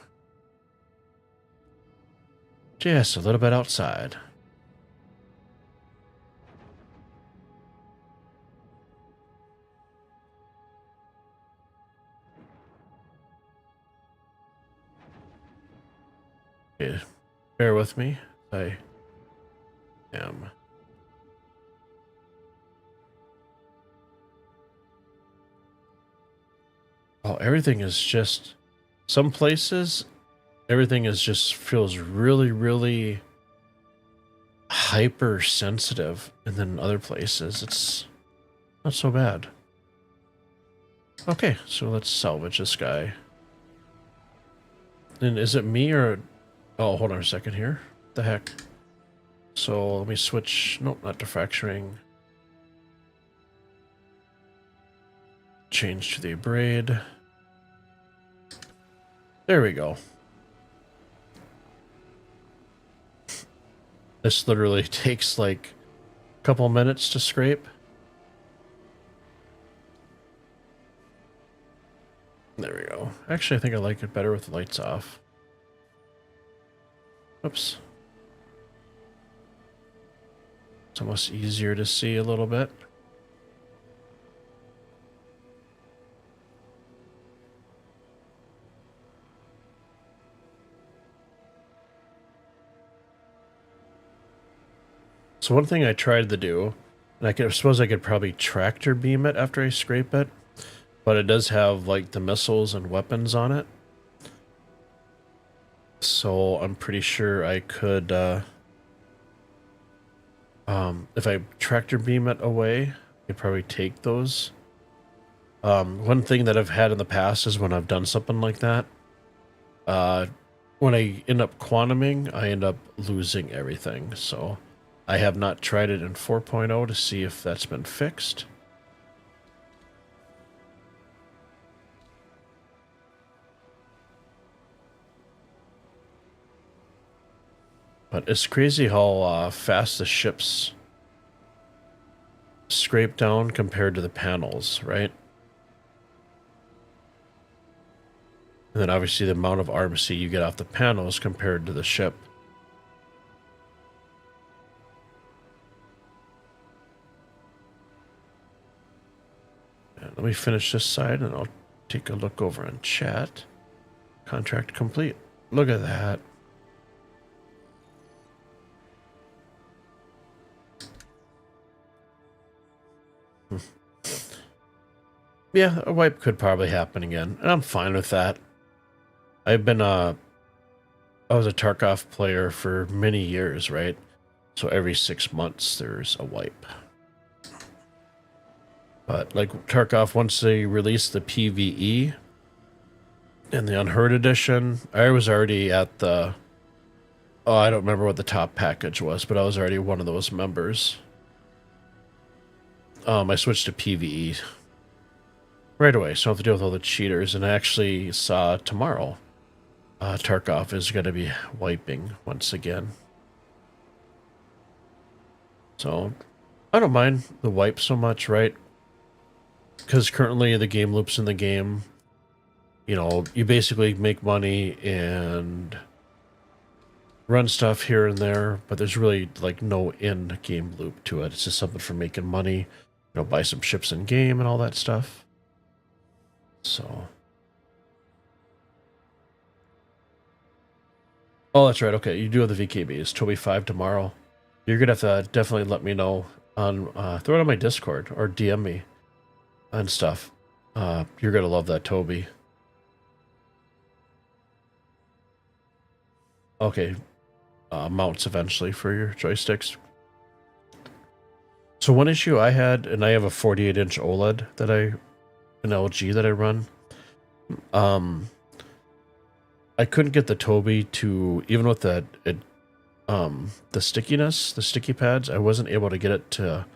Just a little bit outside. Okay, bear with me. I am. Oh, everything is just... Some places, everything is just feels really, really hypersensitive. And then other places, it's not so bad. Okay, so let's salvage this guy. And is it me or... Oh, hold on a second here. What the heck? So let me switch... Nope, not defracturing. Change to the braid. There we go. This literally takes like a couple minutes to scrape. There we go. Actually, I think I like it better with the lights off. Oops. It's almost easier to see a little bit. So one thing I tried to do, and I suppose I could probably tractor beam it after I scrape it, but it does have like the missiles and weapons on it. So I'm pretty sure I could, if I tractor beam it away, I could probably take those. One thing that I've had in the past is when I've done something like that, when I end up quantuming, I end up losing everything. So I have not tried it in 4.0 to see if that's been fixed. But it's crazy how fast the ships scrape down compared to the panels, right? And then obviously the amount of RMC you get off the panels compared to the ship. And let me finish this side and I'll take a look over on chat. Contract complete. Look at that. Yeah, a wipe could probably happen again, and I'm fine with that. I've been I was a Tarkov player for many years, right? So every 6 months there's a wipe. But like Tarkov, once they released the PvE and the Unheard Edition, I was already at the... Oh, I don't remember what the top package was, but I was already one of those members. I switched to PvE right away, so I don't have to deal with all the cheaters. And I actually saw tomorrow Tarkov is going to be wiping once again. So I don't mind the wipe so much, right? Because currently the game loops in the game, you know, you basically make money and run stuff here and there, but there's really like no in-game loop to it. It's just something for making money, you know, buy some ships in game and all that stuff. So, oh, that's right. Okay, you do have the VKBs. Toby 5 tomorrow. You're gonna have to definitely let me know on throw it on my Discord or DM me and stuff. You're gonna love that, Toby. Okay, mounts eventually for your joysticks. So one issue I had, and I have a 48-inch OLED that an LG that I run. I couldn't get the Tobii to, even with the stickiness, the sticky pads, I wasn't able to get it to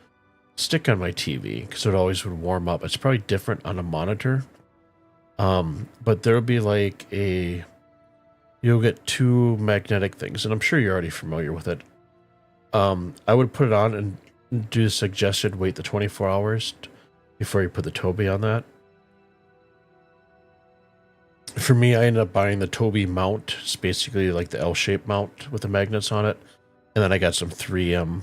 stick on my TV because it always would warm up. It's probably different on a monitor. But there'll be like you'll get two magnetic things, and I'm sure you're already familiar with it. I would put it on and do the suggested wait the 24 hours before you put the Tobii on that. For me, I ended up buying the Tobii mount. It's basically like the L-shaped mount with the magnets on it. And then I got some 3M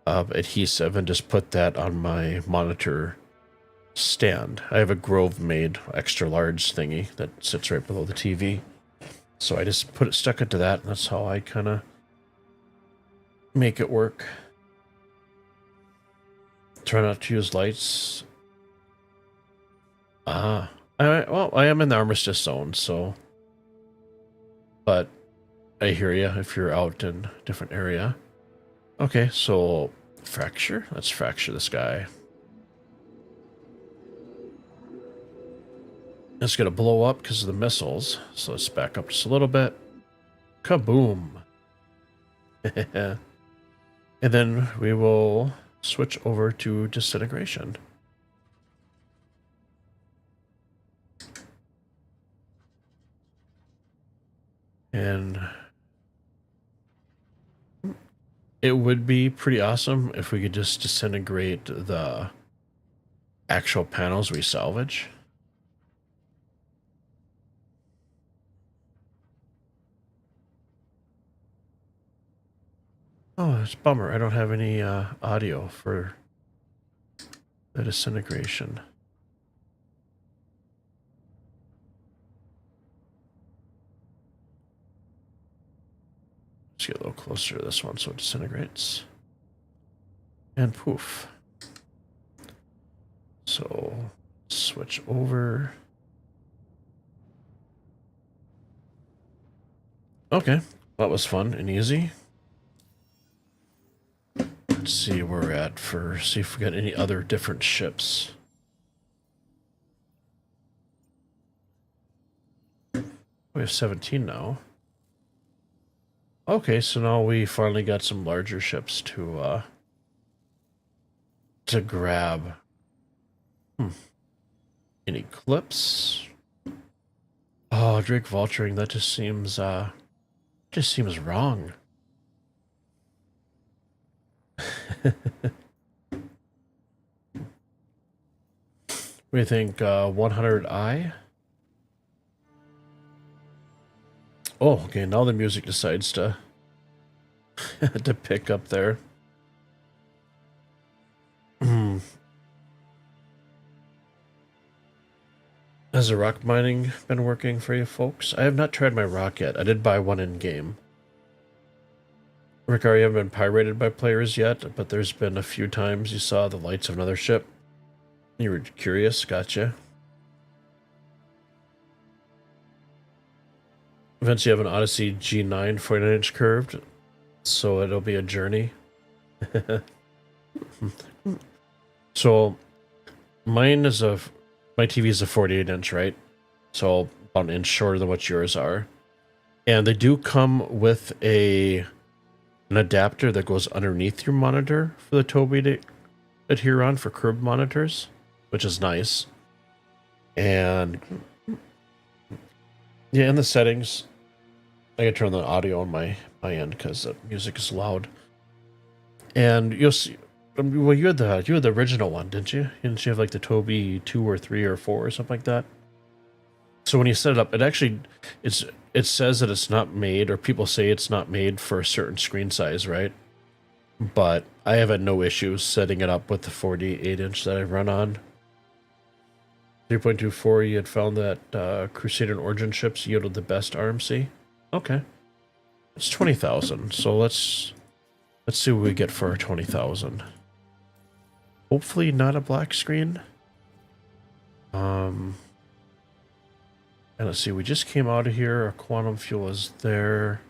adhesive and just put that on my monitor stand. I have a Grove made extra large thingy that sits right below the TV. So I just stuck it to that, and that's how I kind of make it work. Try not to use lights. Well, I am in the armistice zone, so. But I hear you if you're out in a different area. Okay, so fracture. Let's fracture this guy. It's going to blow up because of the missiles. So let's back up just a little bit. Kaboom. And then we will switch over to disintegration. And it would be pretty awesome if we could just disintegrate the actual panels we salvage. Oh, it's a bummer. I don't have any audio for the disintegration. Let's get a little closer to this one so it disintegrates. And poof. So switch over. Okay, that was fun and easy. Let's see where we're at see if we got any other different ships. We have 17 now. Okay, so now we finally got some larger ships to grab. Any clips? Oh, Drake vulturing, that just seems wrong. What do you think, 100i? Oh, okay, now the music decides to to pick up there. Has the rock mining been working for you folks? I have not tried my rock yet. I did buy one in game. Rick, you haven't been pirated by players yet, but there's been a few times you saw the lights of another ship. You were curious, gotcha. Eventually you have an Odyssey G9 49-inch curved, so it'll be a journey. So my TV is a 48-inch, right? So about an inch shorter than what yours are. And they do come with an adapter that goes underneath your monitor for the Tobii to adhere on for curved monitors, which is nice. And yeah, in the settings, I can turn the audio on my end because the music is loud. And you'll see. Well, you had the original one, didn't you? Didn't you have like the Tobii 2 or 3 or 4 or something like that? So when you set it up, it says that it's not made, or people say it's not made for a certain screen size, right? But I have had no issues setting it up with the 48-inch that I run on. 3.24, you had found that Crusader and Origin ships yielded the best RMC. Okay, it's 20,000. So let's see what we get for our 20,000. Hopefully not a black screen. And let's see, we just came out of here. Our quantum fuel is there.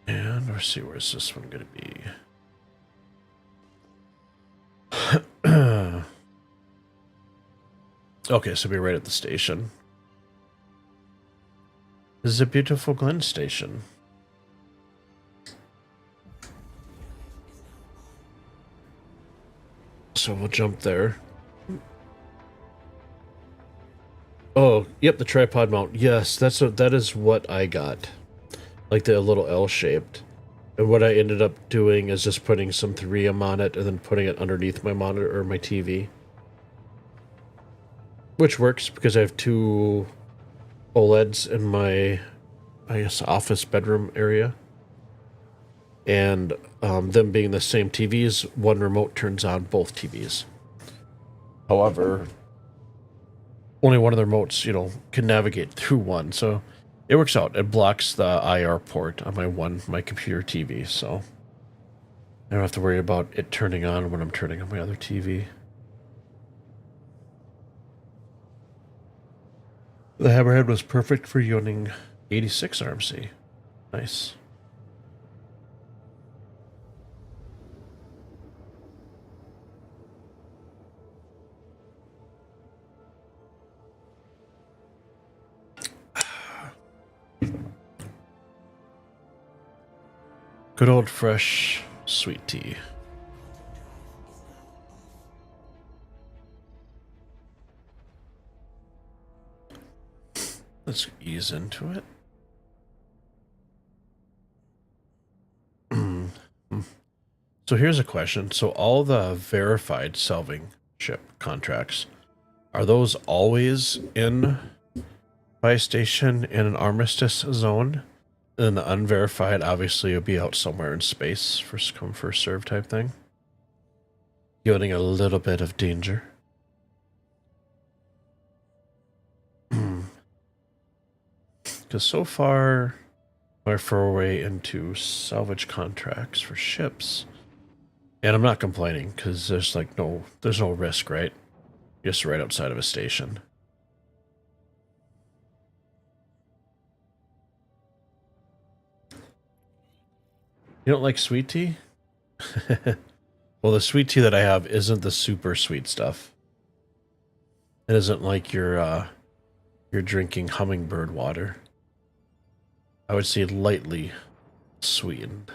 And let's see, where's this one going to be? Okay, so we're right at the station. This is a beautiful Glen station. So we'll jump there. Oh, yep, the tripod mount. Yes, that is what I got. Like the little L-shaped. And what I ended up doing is just putting some 3M on it and then putting it underneath my monitor or my TV. Which works because I have two OLEDs in my, I guess, office bedroom area. And them being the same TVs, one remote turns on both TVs. However, only one of the remotes, can navigate through one. So it works out. It blocks the IR port on my computer TV. So I don't have to worry about it turning on when I'm turning on my other TV. The Hammerhead was perfect for running 86 RMC. Nice. Good old fresh sweet tea. Let's ease into it. So here's a question. So all the verified salving ship contracts, are those always in buy station in an armistice zone? And then the unverified obviously will be out somewhere in space, first come, first serve type thing. Getting a little bit of danger. Because so far, my foray into salvage contracts for ships, and I'm not complaining because there's there's no risk, right? Just right outside of a station. You don't like sweet tea? Well, the sweet tea that I have isn't the super sweet stuff. It isn't like you're drinking hummingbird water. I would say lightly sweetened.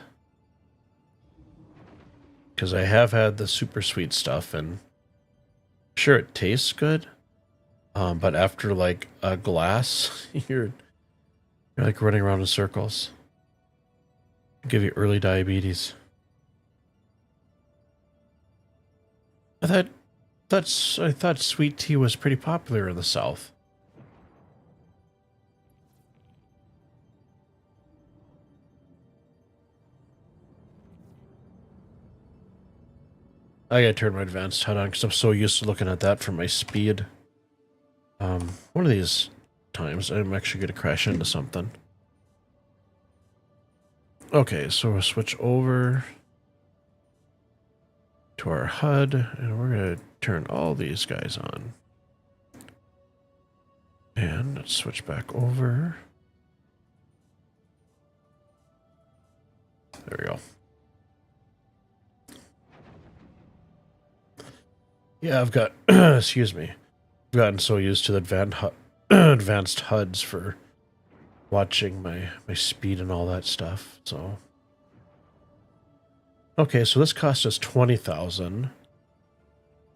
Because I have had the super sweet stuff, and sure, it tastes good. But after like a glass, you're like running around in circles. It'll give you early diabetes. I thought sweet tea was pretty popular in the South. I gotta turn my advanced HUD on because I'm so used to looking at that for my speed. One of these times I'm actually gonna crash into something. Okay, so we'll switch over to our HUD and we're gonna turn all these guys on. And let's switch back over. There we go. Yeah, I've got, excuse me, I've gotten so used to the advanced HUDs for watching my speed and all that stuff, so. Okay, so this cost us 20,000.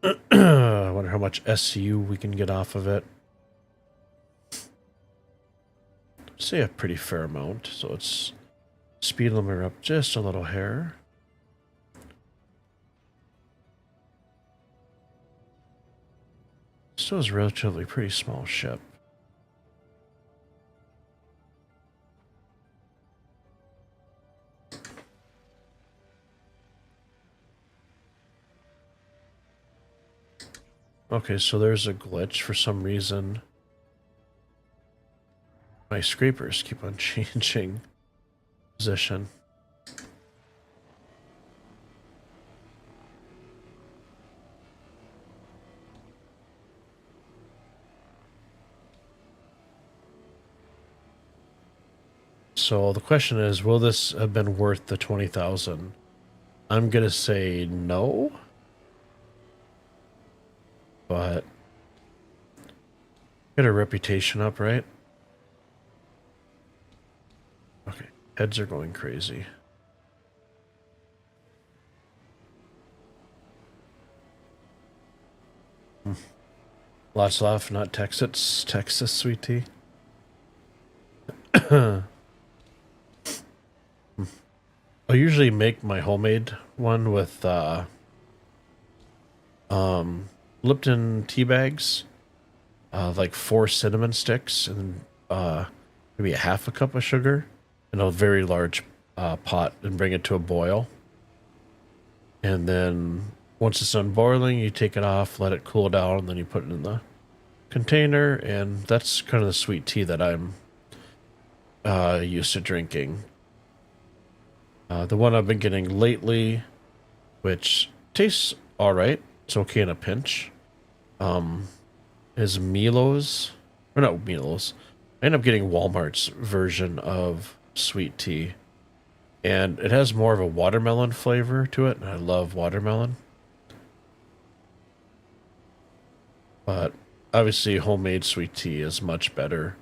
I wonder how much SCU we can get off of it. Say a pretty fair amount, so let's speed limiter up just a little hair. Still is a relatively pretty small ship. Okay, so there's a glitch for some reason. My scrapers keep on changing position. So the question is, will this have been worth the 20,000? I'm gonna say no. But get a reputation up, right? Okay, heads are going crazy. Lots left, not Texas. Texas, sweet tea. I usually make my homemade one with Lipton tea bags, like 4 cinnamon sticks, and maybe a half a cup of sugar in a very large pot, and bring it to a boil. And then once it's done boiling, you take it off, let it cool down, and then you put it in the container, and that's kind of the sweet tea that I'm used to drinking. The one I've been getting lately, which tastes all right, it's okay in a pinch, is Milo's, or not Milo's. I end up getting Walmart's version of sweet tea, and it has more of a watermelon flavor to it, and I love watermelon. But obviously, homemade sweet tea is much better.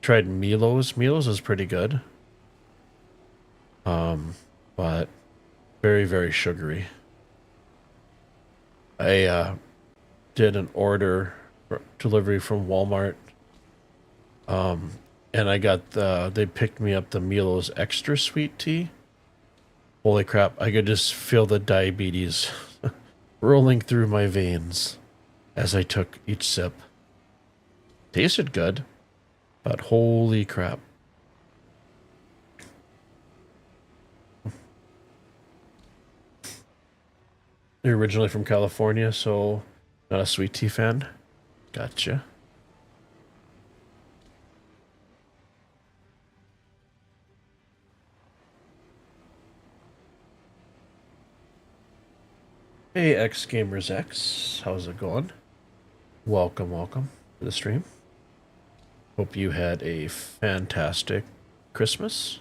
Tried Milo's. Milo's is pretty good. But very, very sugary. I did an order for delivery from Walmart. And I got they picked me up the Milo's extra sweet tea. Holy crap, I could just feel the diabetes rolling through my veins as I took each sip. Tasted good, but holy crap. You're originally from California, so not a sweet tea fan? Gotcha. Hey, X Gamers X, how's it going? Welcome, welcome to the stream. Hope you had a fantastic Christmas.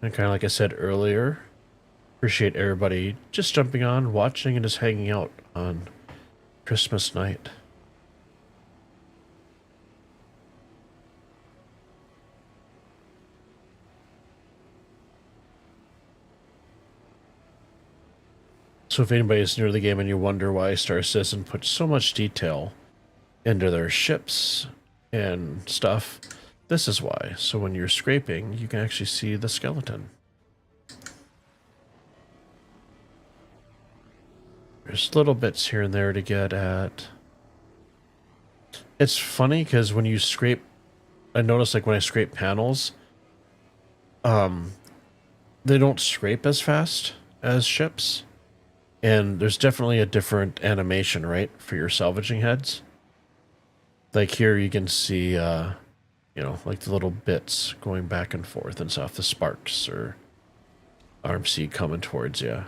And kind of like I said earlier, appreciate everybody just jumping on, watching, and just hanging out on Christmas night. So if anybody's new to the game and you wonder why Star Citizen puts so much detail into their ships and stuff, this is why. So when you're scraping, you can actually see the skeleton. There's little bits here and there to get at. It's funny because when you scrape, I notice like when I scrape panels, they don't scrape as fast as ships. And there's definitely a different animation, right, for your salvaging heads. Like here you can see, you know, like the little bits going back and forth and stuff, the sparks or RMC coming towards you.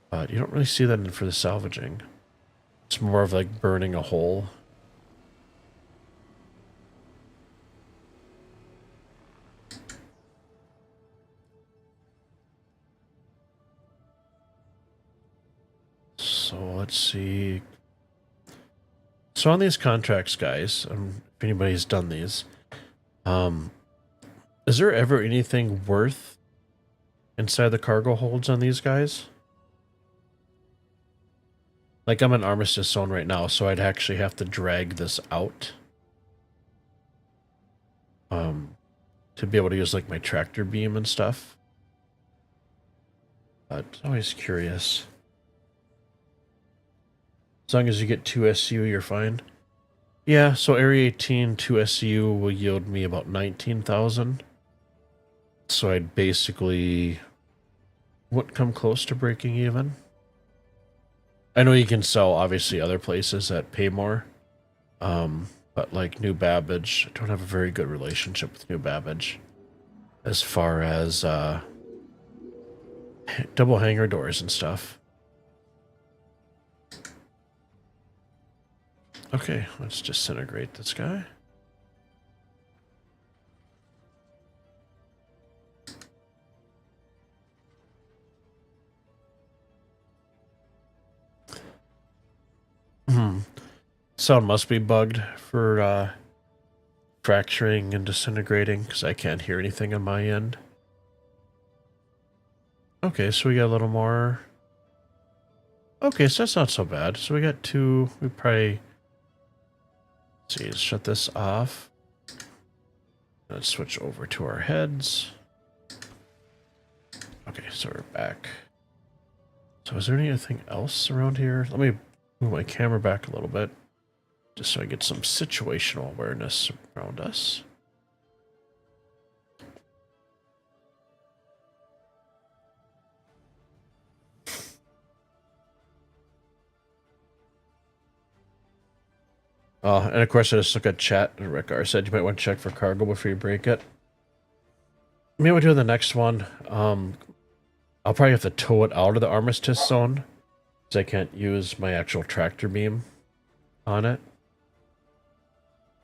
But you don't really see that for the salvaging. It's more of like burning a hole. So let's see. So on these contracts, guys, if anybody's done these, is there ever anything worth inside the cargo holds on these guys? Like I'm in Armistice Zone right now, so I'd actually have to drag this out. To be able to use like my tractor beam and stuff. But always curious. As long as you get 2 SU, you're fine. Yeah, so Area 18, 2 SU will yield me about 19,000. So I'd basically wouldn't come close to breaking even. I know you can sell, obviously, other places that pay more. But like New Babbage, I don't have a very good relationship with New Babbage. As far as double hanger doors and stuff. Okay, let's disintegrate this guy. Sound must be bugged for fracturing and disintegrating because I can't hear anything on my end. Okay, so we got a little more. Okay, so that's not so bad. So we got two. We probably. Let's see, let's shut this off. Let's switch over to our heads. Okay, so we're back. So is there anything else around here? Let me move my camera back a little bit, just so I get some situational awareness around us. And of course I just look at chat, and Rickar said you might want to check for cargo before you break it. Maybe we'll do the next one. I'll probably have to tow it out of the armistice zone, because I can't use my actual tractor beam on it.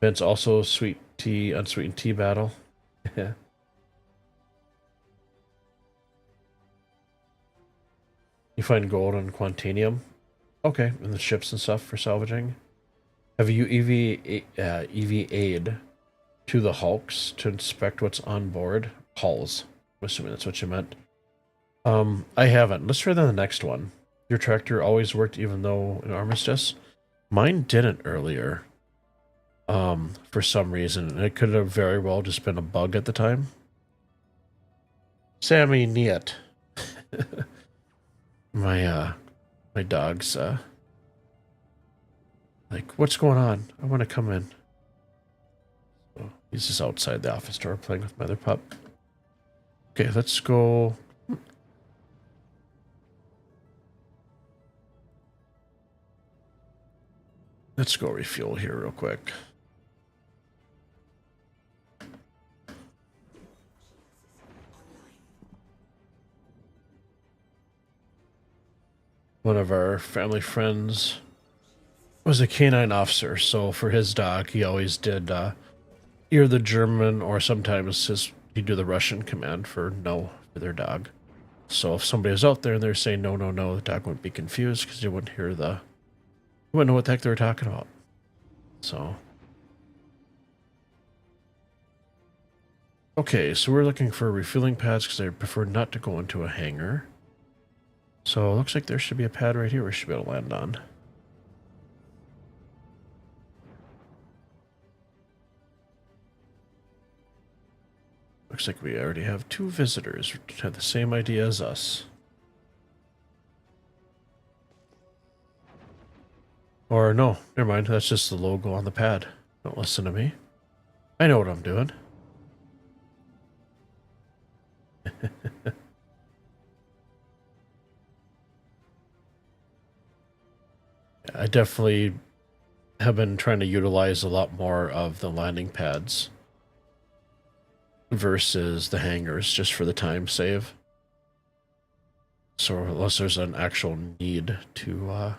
Vince also sweet tea, unsweetened tea battle. Yeah. You find gold and quantanium. Okay, and the ships and stuff for salvaging. Have you EVA'd to the hulks to inspect what's on board? Hulls. I'm assuming that's what you meant. I haven't. Let's try the next one. Your tractor always worked even though in armistice? Mine didn't earlier. For some reason. It could have very well just been a bug at the time. Sammy Niet. My dog's like, what's going on? I want to come in. So he's just outside the office door playing with my other pup. Okay, let's go. Let's go refuel here real quick. One of our family friends was a canine officer, so for his dog, he always did either the German or sometimes he'd do the Russian command for no for their dog. So if somebody was out there and they're saying no, no, no, the dog wouldn't be confused because he wouldn't hear he wouldn't know what the heck they were talking about. So. Okay, so we're looking for refueling pads because I prefer not to go into a hangar. So it looks like there should be a pad right here we should be able to land on. Looks like we already have two visitors who have the same idea as us. Or no, never mind, that's just the logo on the pad. Don't listen to me. I know what I'm doing. I definitely have been trying to utilize a lot more of the landing pads versus the hangars just for the time save. So unless there's an actual need to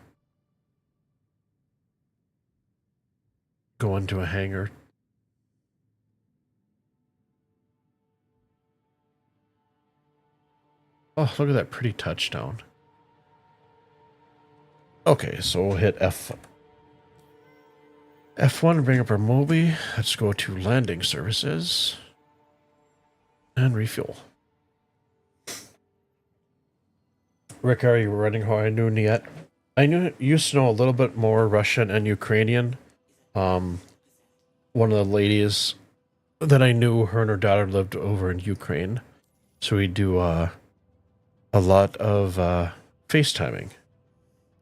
go into a hangar. Oh, look at that pretty touchdown. Okay, so we'll hit F1 to bring up our Moby. Let's go to landing services and refuel. Rick, are you running how I knew yet? I used to know a little bit more Russian and Ukrainian. One of the ladies that I knew, her and her daughter lived over in Ukraine. So we do a lot of FaceTiming.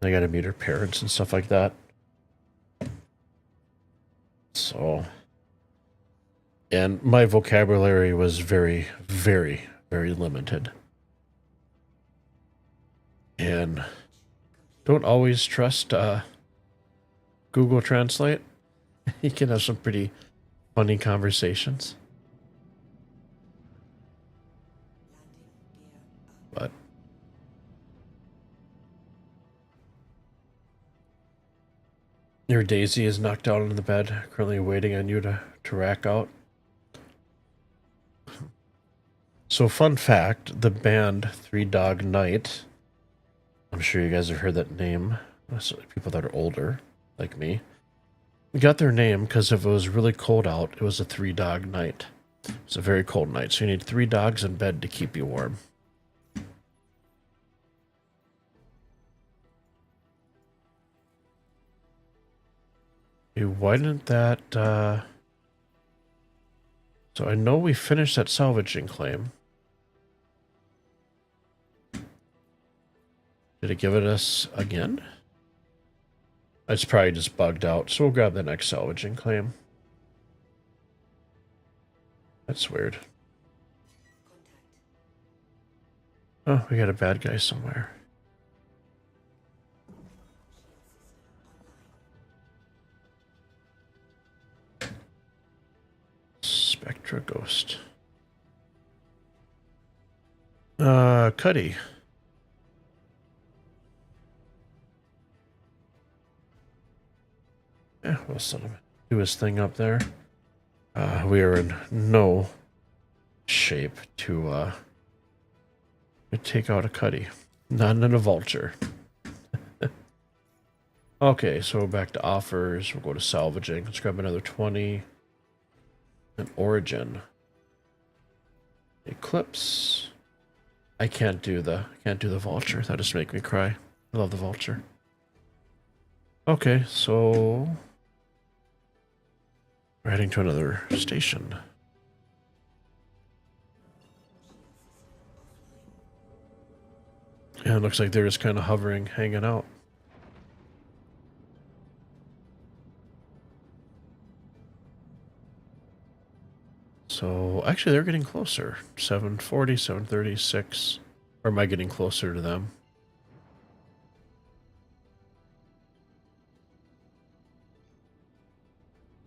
I got to meet her parents and stuff like that. So, and my vocabulary was very, very, very limited. And don't always trust Google Translate. You can have some pretty funny conversations. But your Daisy is knocked out on the bed, currently waiting on you to rack out. So fun fact, the band Three Dog Night, I'm sure you guys have heard that name, people that are older, like me. We got their name because if it was really cold out, it was a 3-dog night. It's a very cold night, so you need 3 dogs in bed to keep you warm. Why didn't that, So I know we finished that salvaging claim. Did it give it us again? It's probably just bugged out, so we'll grab the next salvaging claim. That's weird. Oh, we got a bad guy somewhere. Spectra Ghost. Cuddy. Yeah, we'll send him do his thing up there. We are in no shape to take out a Cuddy. Not in a vulture. Okay, so back to offers. We'll go to salvaging. Let's grab another 20. An origin. Eclipse. I can't do the vulture. That just make me cry. I love the vulture. Okay, so we're heading to another station. Yeah, it looks like they're just kind of hovering, hanging out. So, actually, they're getting closer. 740, 736. Or am I getting closer to them?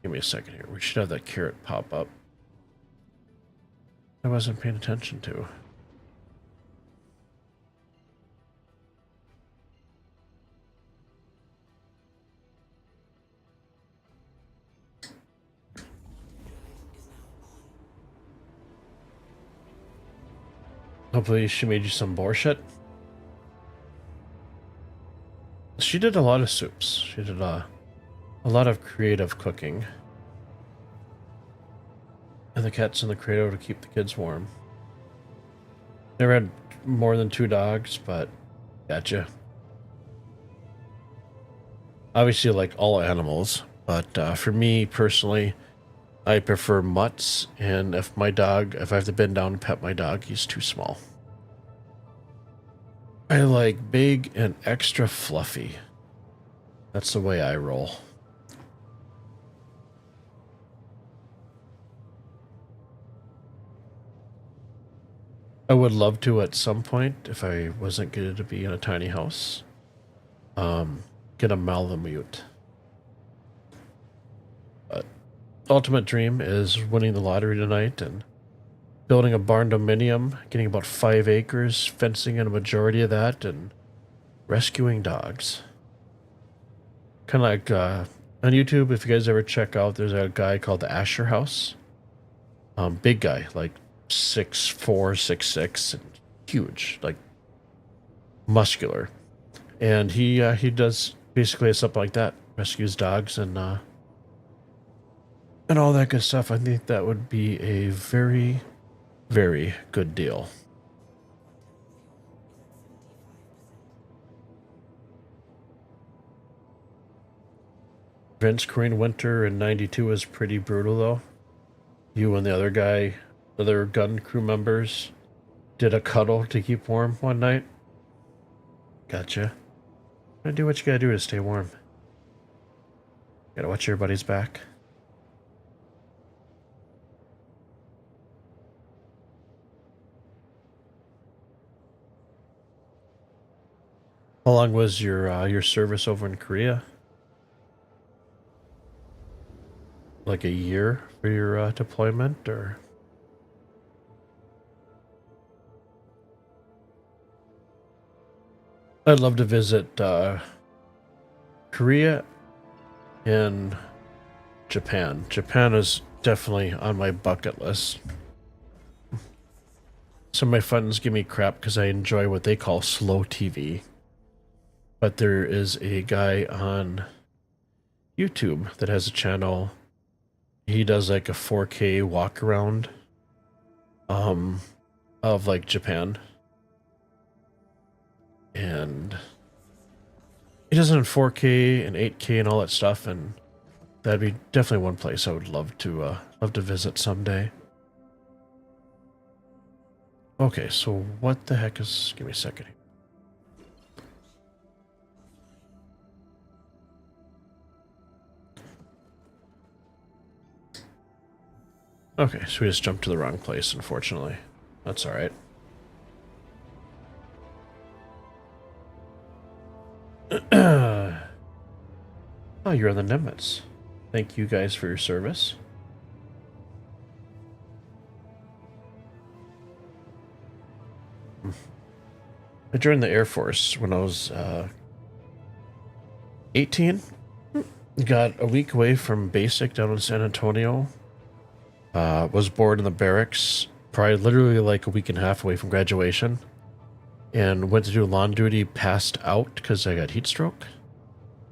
Give me a second here. We should have that carrot pop up. I wasn't paying attention to. Hopefully she made you some borscht. She did a lot of soups. She did a lot of creative cooking. And the cat's in the cradle to keep the kids warm. Never had more than 2 dogs, but gotcha. Obviously, like all animals, but for me personally, I prefer mutts, and if I have to bend down and pet my dog, he's too small. I like big and extra fluffy. That's the way I roll. I would love to at some point, if I wasn't going to be in a tiny house, get a Malamute. But ultimate dream is winning the lottery tonight and building a barn dominium, getting about 5 acres, fencing in a majority of that, and rescuing dogs. Kind of like on YouTube, if you guys ever check out, there's a guy called the Asher House. Big guy, like 6'4", 6'6", and huge, like muscular. And he does basically something like that, rescues dogs and all that good stuff. I think that would be a very, very good deal. Vince Korean Winter in 92 is pretty brutal though. You and the other guy, other gun crew members, did a cuddle to keep warm one night. Gotcha. Gotta do what you gotta do to stay warm. Gotta watch everybody's back. How long was your service over in Korea? Like a year for your deployment, or? I'd love to visit Korea and Japan. Japan is definitely on my bucket list. Some of my friends give me crap because I enjoy what they call slow TV. But there is a guy on YouTube that has a channel. He does like a 4K walk around of like Japan. And he does it in 4K and 8K and all that stuff, and that'd be definitely one place I would love to visit someday. Okay, so what the heck is... Give me a second here. Okay, so we just jumped to the wrong place, unfortunately. That's alright. Oh, you're on the Nimitz. Thank you guys for your service. I joined the Air Force when I was 18. Got a week away from basic down in San Antonio. Was bored in the barracks, probably literally like a week and a half away from graduation. And went to do lawn duty, passed out because I got heat stroke.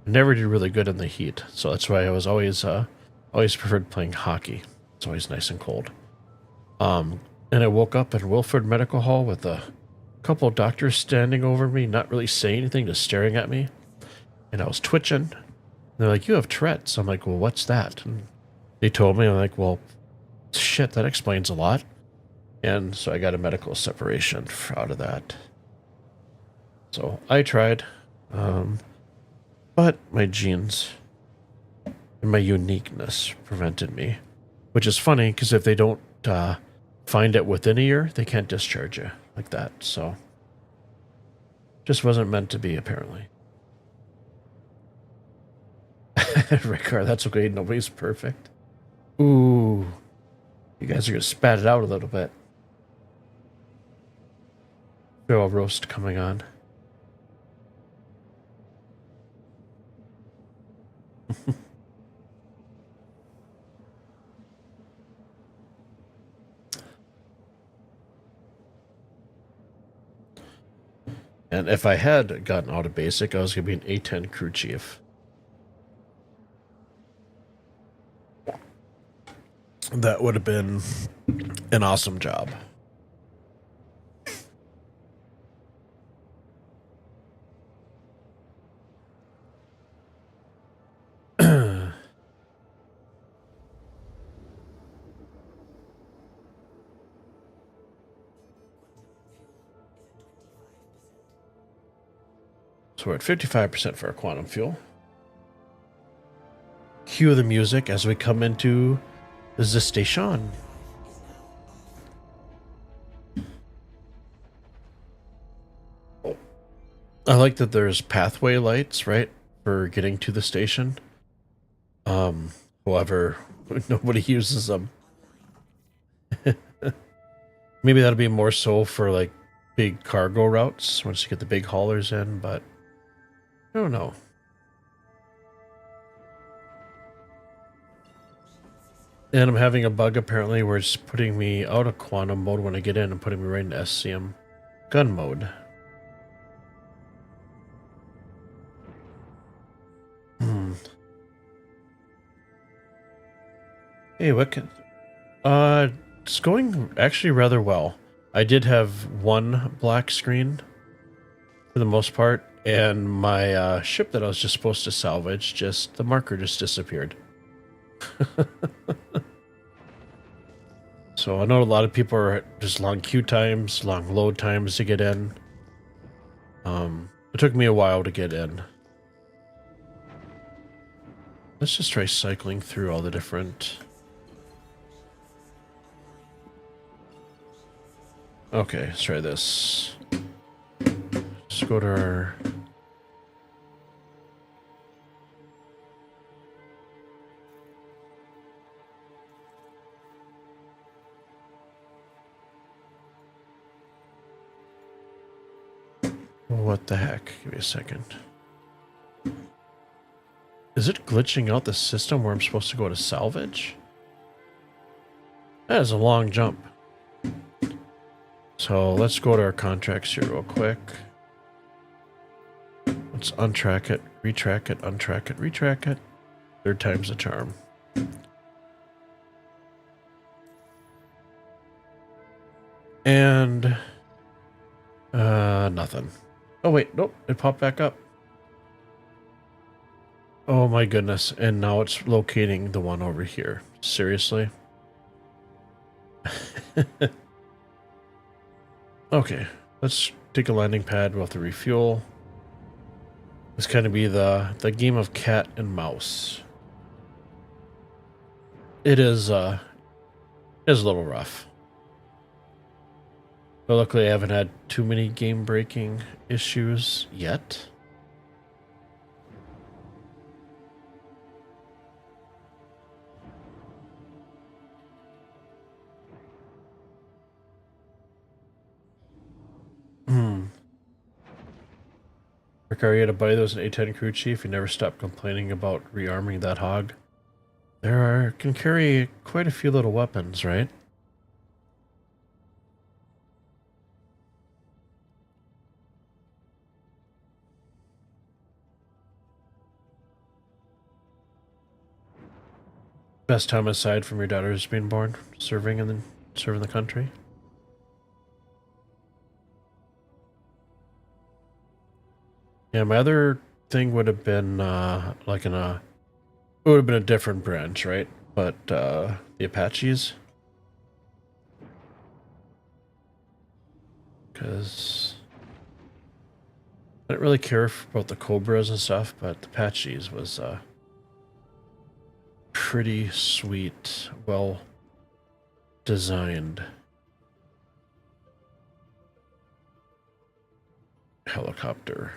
Never did really good in the heat, so that's why I was always preferred playing hockey. It's always nice and cold. And I woke up in Wilford Medical Hall with a couple of doctors standing over me, not really saying anything, just staring at me. And I was twitching. And they're like, "You have Tourette's." I'm like, "Well, what's that?" And they told me. I'm like, "Well, shit, that explains a lot." And so I got a medical separation out of that. So I tried, but my genes and my uniqueness prevented me, which is funny because if they don't find it within a year, they can't discharge you like that. So just wasn't meant to be, apparently. Ricard, that's okay. Nobody's perfect. Ooh, you guys are gonna spat it out a little bit. Feel a roast coming on. And if I had gotten out of basic, I was going to be an A10 crew chief. That would have been an awesome job. So we're at 55% for our quantum fuel. Cue the music as we come into the station. I like that there's pathway lights, right, for getting to the station. However, nobody uses them. Maybe that'll be more so for like big cargo routes once you get the big haulers in, but I don't know. And I'm having a bug apparently where it's putting me out of quantum mode when I get in and putting me right into SCM gun mode. Hey, Wicked. It's going actually rather well. I did have one black screen for the most part, and my ship that I was just supposed to salvage, the marker just disappeared. So I know a lot of people are just long queue times, long load times to get in. It took me a while to get in. Let's just try cycling through all the different... Okay, let's try this. Just go to our... What the heck? Give me a second. Is it glitching out the system where I'm supposed to go to salvage? That is a long jump. So let's go to our contracts here real quick. Let's untrack it, retrack it, untrack it, retrack it. Third time's a charm. And nothing. Oh wait, nope, it popped back up. Oh my goodness, and now it's locating the one over here. Seriously? Okay, let's take a landing pad. We'll have to refuel. It's kind of be the game of cat and mouse. It is a little rough. But luckily I haven't had too many game breaking issues yet. Ricard, you had a buddy that was an A10 crew chief. He never stopped complaining about rearming that hog. Can carry quite a few little weapons, right? Best time aside from your daughter's being born, serving the country. Yeah, my other thing would have been it would have been a different branch, right? But the Apaches, because I didn't really care about the Cobras and stuff, but the Apaches was pretty sweet, well designed helicopter.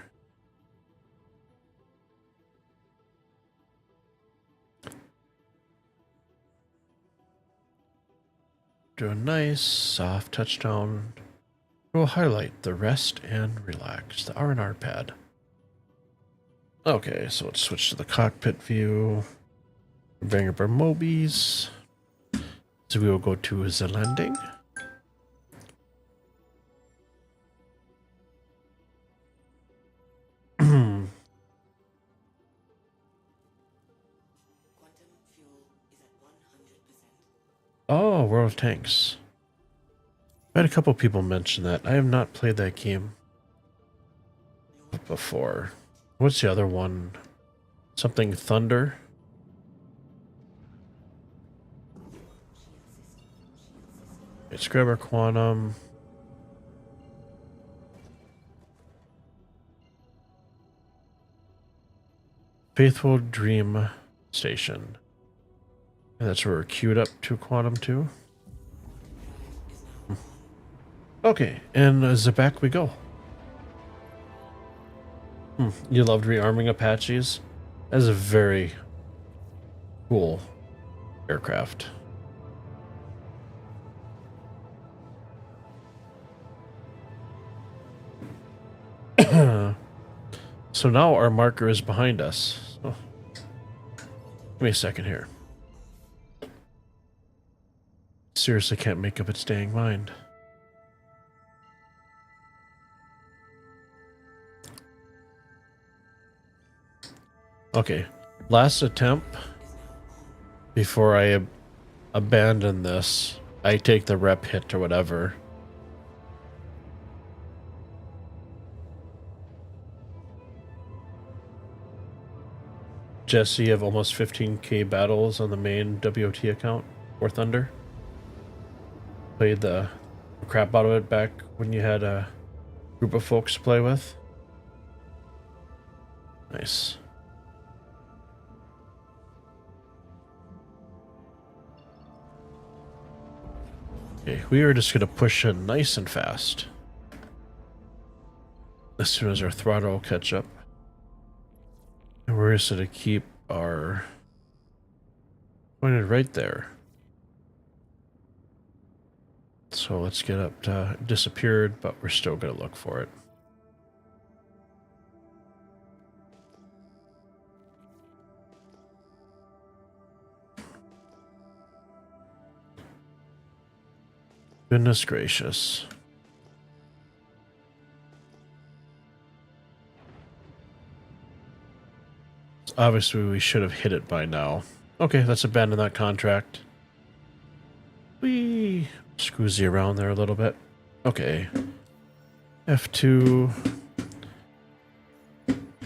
Do a nice soft touchdown. We'll highlight the rest and relax, the R&R pad. Okay, so let's switch to the cockpit view. Bring up our Mobies. So we will go to the landing. Oh, World of Tanks. I had a couple people mention that. I have not played that game before. What's the other one? Something Thunder? Let's grab our Quantum. Faithful Dream Station. And that's where we're queued up to Quantum 2. Okay, and back we go. You loved rearming Apaches? That is a very cool aircraft. So now our marker is behind us. Oh. Give me a second here. Seriously can't make up its dang mind. Okay, last attempt before I abandon this. I take the rep hit or whatever. Jesse, you have almost 15k battles on the main WOT account, War Thunder. Played the crap out of it back when you had a group of folks to play with. Nice. Okay, we are just going to push in nice and fast. As soon as our throttle will catch up. And we're just going to keep our pointed right there. So let's get up to disappeared, but we're still going to look for it. Goodness gracious. obviously we should have hit it by now. Okay, let's abandon that contract. We screws you around there a little bit. Okay. F2.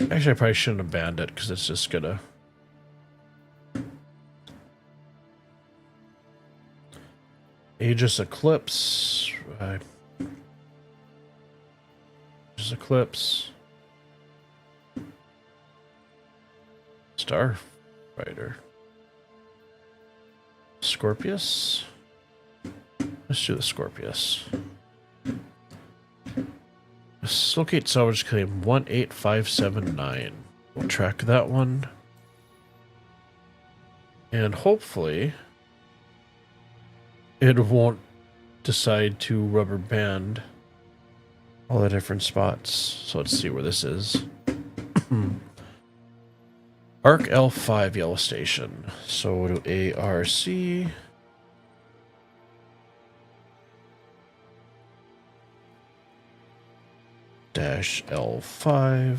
Actually, I probably shouldn't abandon it because it's just gonna... Aegis Eclipse. Aegis Eclipse. Starfighter. Scorpius. Let's do the Scorpius. Locate salvage claim 18579. We'll track that one. And hopefully it won't decide to rubber band all the different spots. So let's see where this is. ARC L5 Yellow Station. So we'll do ARC. Dash L5.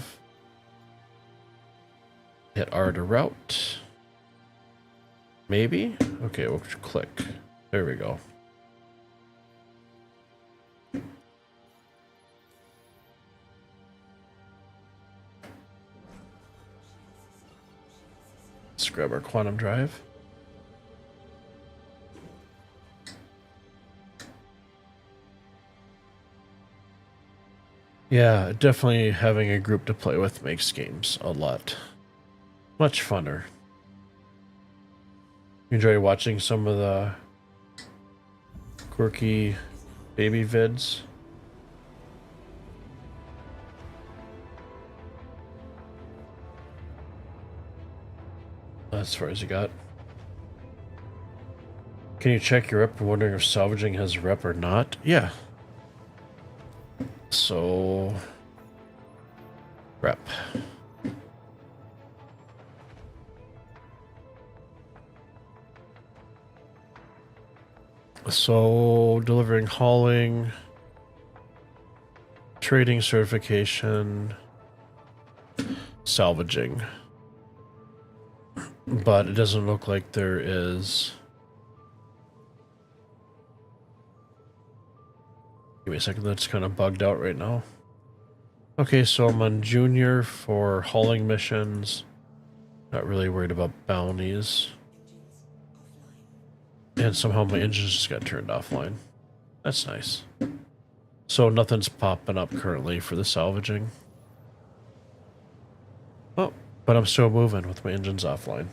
Hit R to route. Maybe? Okay, we'll click. There we go. Let's grab our quantum drive. Yeah, definitely having a group to play with makes games a lot much funner. Enjoy watching some of the quirky baby vids. As far as you got. Can you check your rep? I'm wondering if salvaging has rep or not. Yeah. So, rep. So, delivering, hauling, trading certification, salvaging. But it doesn't look like there is. Give me a second, that's kind of bugged out right now. Okay, so I'm on junior for hauling missions. Not really worried about bounties. And somehow my engines just got turned offline. That's nice. So nothing's popping up currently for the salvaging. Oh, but I'm still moving with my engines offline.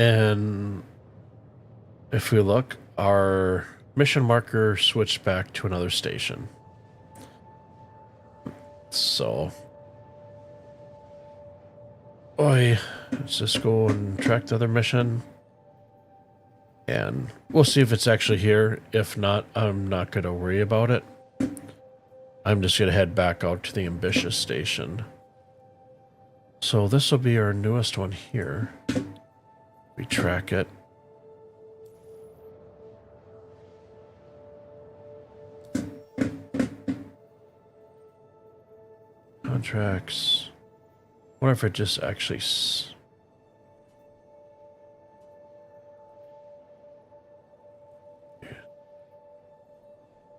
And if we look, our mission marker switched back to another station. So, let's just go and track the other mission. And we'll see if it's actually here. If not, I'm not going to worry about it. I'm just going to head back out to the ambitious station. So this will be our newest one here. We track it. Contracts. I wonder if it just actually...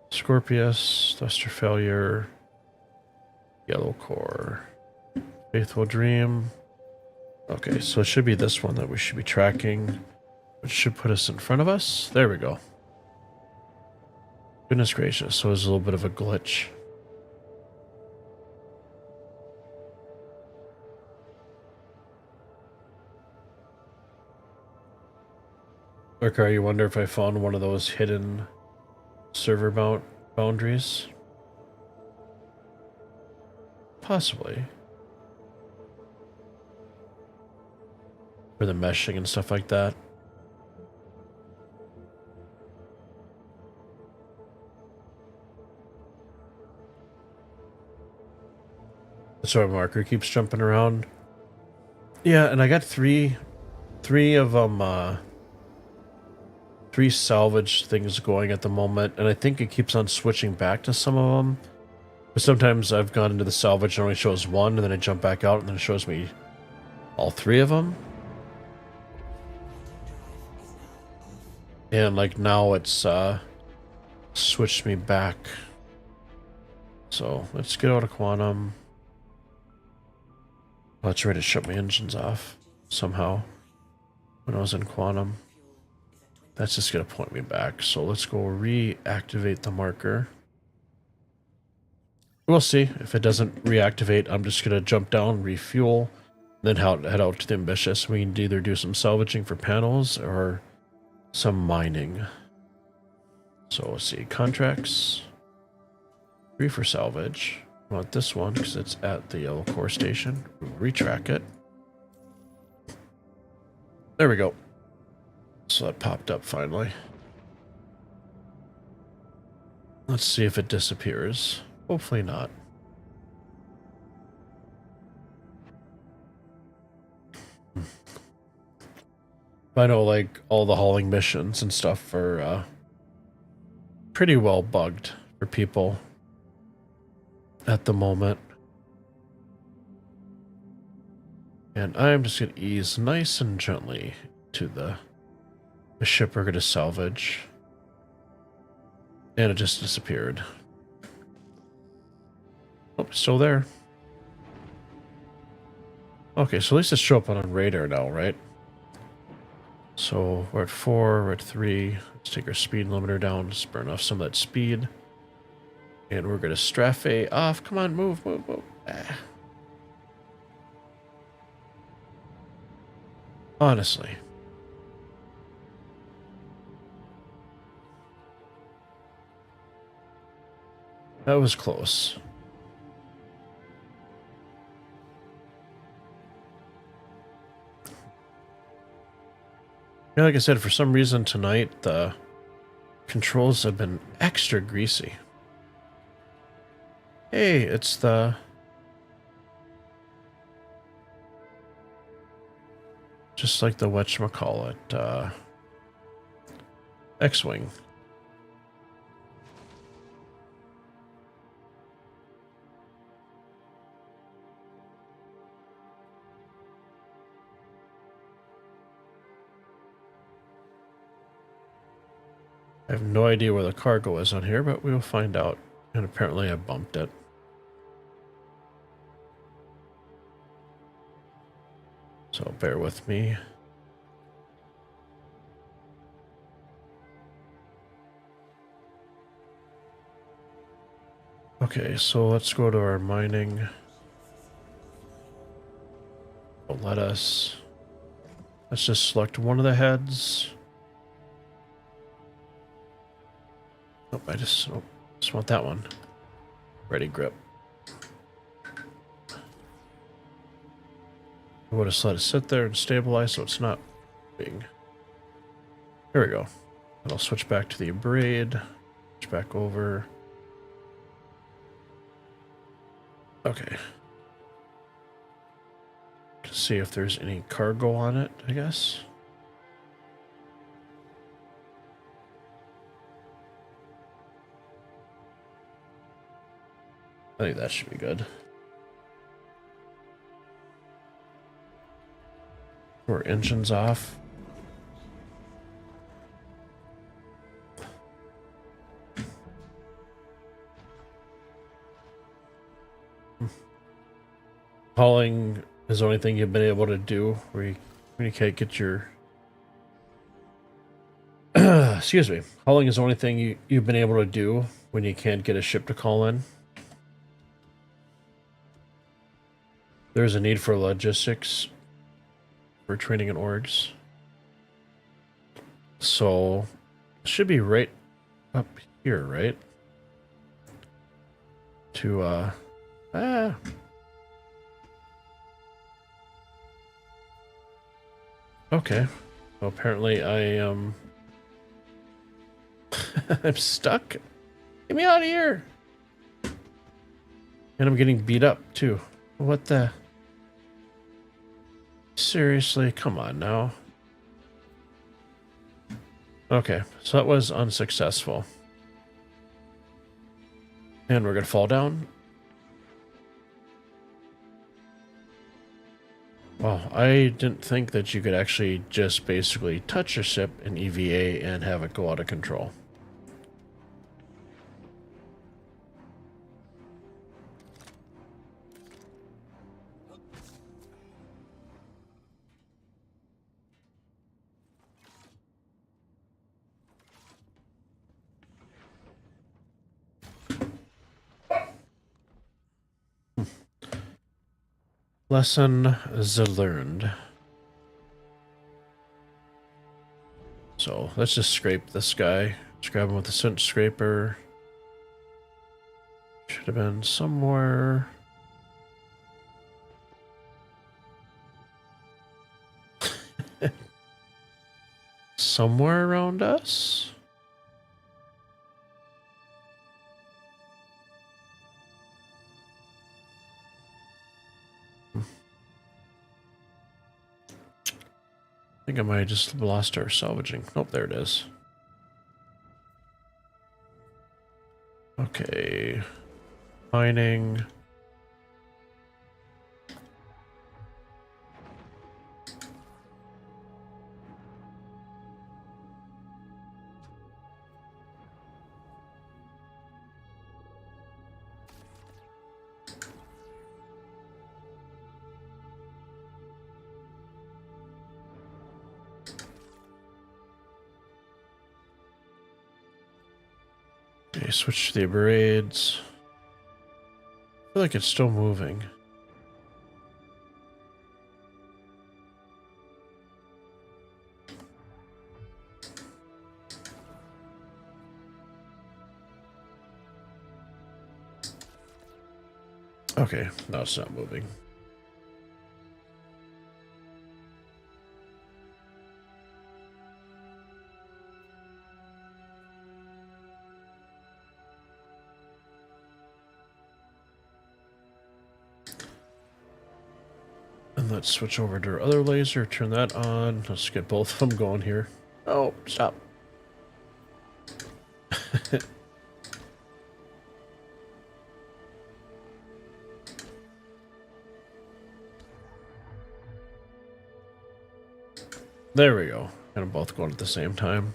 Scorpius, Thruster Failure, Yellow Core, Faithful Dream. Okay, so it should be this one that we should be tracking, which should put us in front of us. There we go. Goodness gracious, so there's a little bit of a glitch. Okay, you wonder if I found one of those hidden server boundaries? Possibly. For the meshing and stuff like that. That's why my marker keeps jumping around. Yeah, and I got three of them 3 salvage things going at the moment, and I think it keeps on switching back to some of them. But sometimes I've gone into the salvage and it only shows 1, and then I jump back out and then it shows me all 3 of them. And like now it's switched me back. So let's get out of quantum. Oh, it's ready to shut my engines off somehow when I was in quantum. That's just going to point me back. So let's go reactivate the marker. We'll see. If it doesn't reactivate, I'm just going to jump down, refuel, then head out to the Ambitious. We can either do some salvaging for panels or some mining. So let's see. Contracts. 3 for salvage. I want this one because it's at the yellow core station. We'll retrack it. There we go. So that popped up finally. Let's see if it disappears. Hopefully not. I know like all the hauling missions and stuff are pretty well bugged for people at the moment. And I'm just going to ease nice and gently to the ship we're going to salvage. And it just disappeared. Oh, still there. Okay, so at least it's show up on radar now, right? So we're at 4, we're at 3. Let's take our speed limiter down, just burn off some of that speed. And we're going to strafe off. Come on, move, move, move. Ah. Honestly. That was close. Yeah, like I said, for some reason tonight, the controls have been extra greasy. Hey, it's the... just like the whatchamacallit, X-Wing. I have no idea where the cargo is on here, but we will find out. And apparently I bumped it. So bear with me. Okay, so let's go to our mining. Let's just select one of the heads. Oh, I just want that one. Ready grip. We'll just let it sit there and stabilize so it's not being... There we go. And I'll switch back to the braid. Switch back over. Okay. To see if there's any cargo on it, I guess. I think that should be good. Our engine's off. Hauling is the only thing you've been able to do where you can't get your... Excuse me. Hauling is the only thing you've been able to do when you can't get a ship to call in. There's a need for logistics for training and orgs. So, it should be right up here, right? To, Okay. Well, apparently I am... I'm stuck. Get me out of here. And I'm getting beat up, too. What the... Seriously, come on now. Okay, so that was unsuccessful. And we're going to fall down. Well, I didn't think that you could actually just basically touch your ship in EVA and have it go out of control. Lesson learned. So let's just scrape this guy. Let's grab him with the scent scraper. Should have been somewhere. Somewhere around us? I think I might have just lost our salvaging. Oh, there it is. Okay. Mining. Okay, switch to the braids. I feel like it's still moving. Okay, no, it's not moving. And let's switch over to our other laser, turn that on. Let's get both of them going here. Oh, stop. There we go. Got them both going at the same time.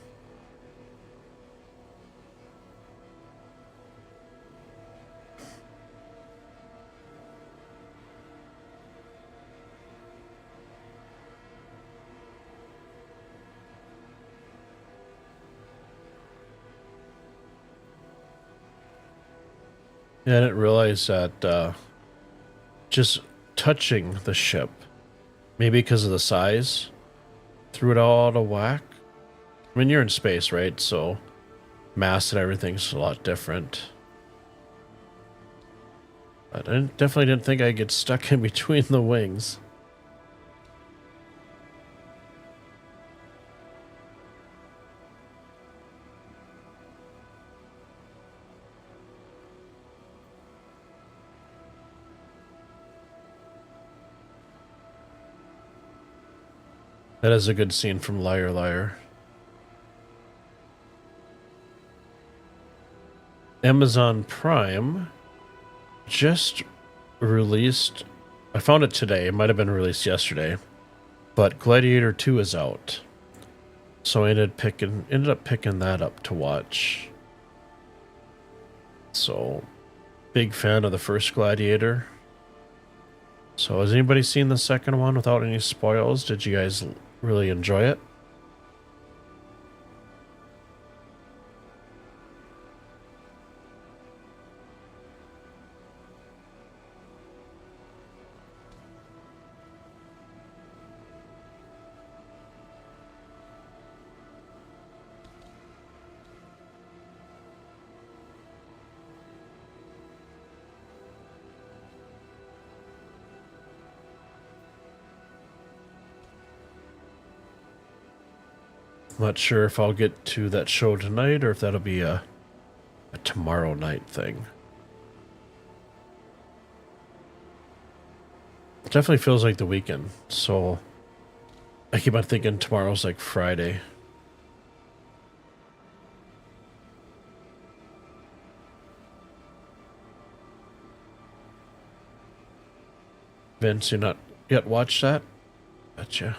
Yeah, I didn't realize that just touching the ship, maybe because of the size, threw it all out of whack. I mean, you're in space, right? So mass and everything's a lot different. But I definitely didn't think I'd get stuck in between the wings. That is a good scene from Liar Liar. Amazon Prime just released, I found it today, it might have been released yesterday, but Gladiator 2 is out. So I ended up picking that up to watch. So, big fan of the first Gladiator. So has anybody seen the second one without any spoils? Did you guys really enjoy it? I'm not sure if I'll get to that show tonight or if that'll be a tomorrow night thing. It definitely feels like the weekend, so I keep on thinking tomorrow's like Friday. Vince, you not yet watched that? Gotcha.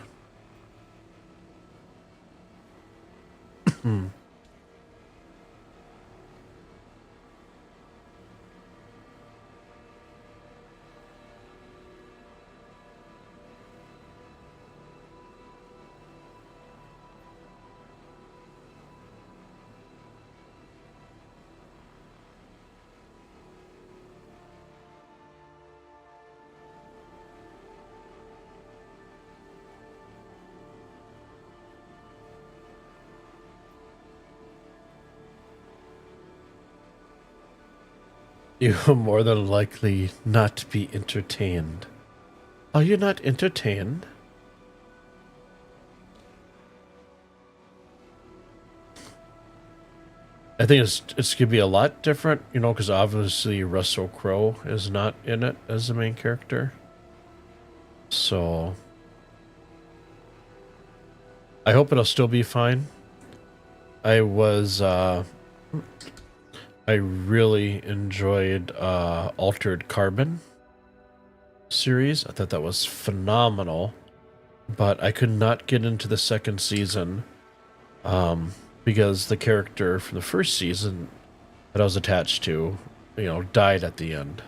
You will more than likely not be entertained. Are you not entertained? I think it's gonna be a lot different, you know, because obviously Russell Crowe is not in it as the main character. So I hope it'll still be fine. I really enjoyed Altered Carbon series. I thought that was phenomenal, but I could not get into the second season because the character from the first season that I was attached to, you know, died at the end.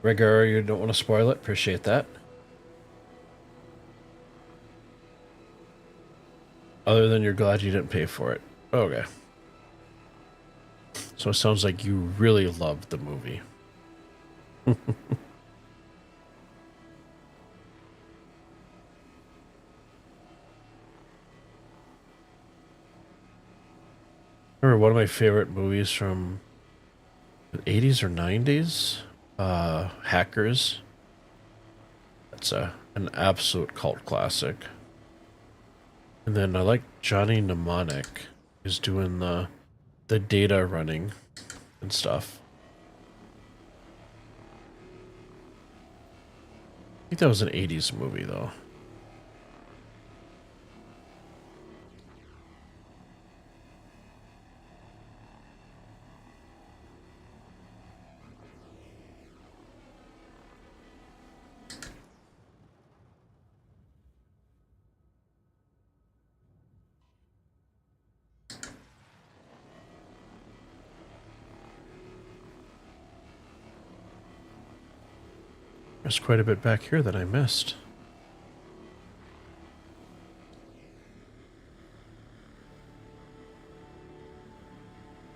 Regar, you don't want to spoil it? Appreciate that. Other than you're glad you didn't pay for it. Okay. So it sounds like you really loved the movie. Remember one of my favorite movies from the 80s or 90s? Hackers. That's an absolute cult classic. And then I like Johnny Mnemonic. He's doing the data running and stuff. I think that was an 80s movie though. There's quite a bit back here that I missed.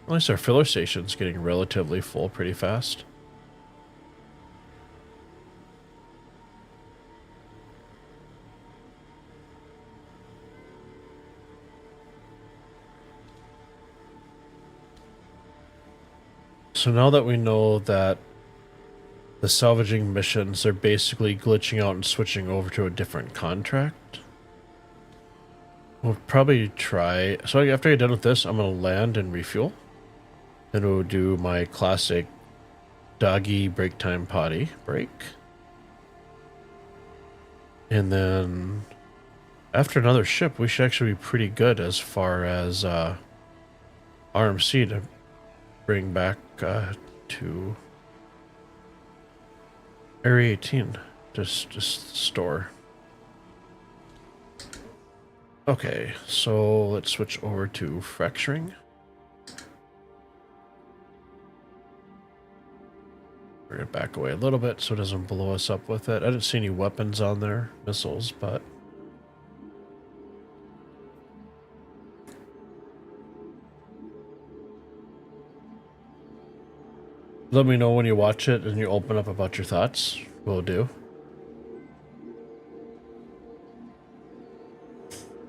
At least our filler station's getting relatively full pretty fast. So now that we know that the salvaging missions are basically glitching out and switching over to a different contract, we'll probably try... So after I get done with this, I'm going to land and refuel. Then we'll do my classic doggy break time potty break. And then after another ship, we should actually be pretty good as far as RMC to bring back to Area 18. Just store. Okay, so let's switch over to fracturing. We're gonna back away a little bit so it doesn't blow us up with it. I didn't see any weapons on there, missiles, but let me know when you watch it and you open up about your thoughts. Will do.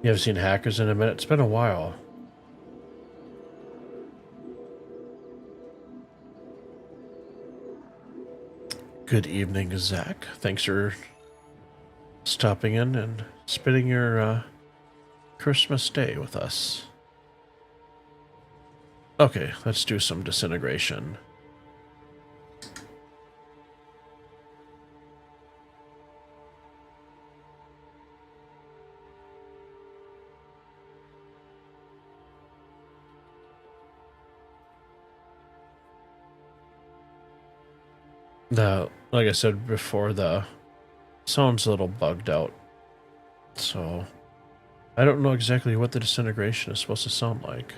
You haven't seen Hackers in a minute? It's been a while. Good evening, Zach. Thanks for stopping in and spending your Christmas day with us. Okay, let's do some disintegration. Like I said before, the sound's a little bugged out. So I don't know exactly what the disintegration is supposed to sound like.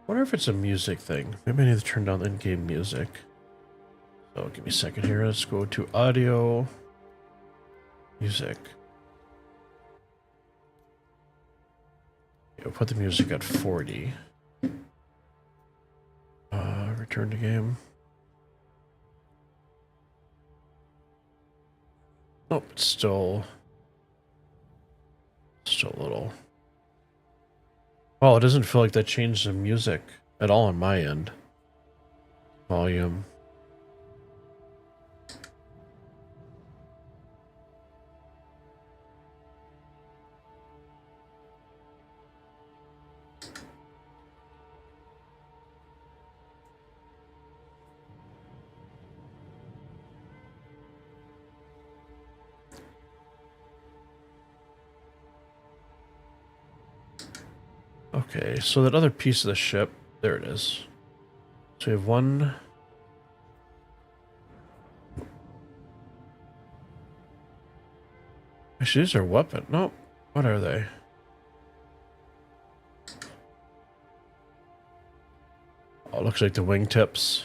I wonder if it's a music thing. Maybe I need to turn down the in-game music. So give me a second here. Let's go to audio, music. We'll put the music at 40. Return to game. Nope, it's still a little. Well, it doesn't feel like that changed the music at all on my end. Volume. Okay, so that other piece of the ship, there it is. So we have one. Actually, these are weapon. Nope. What are they? Oh, it looks like the wingtips.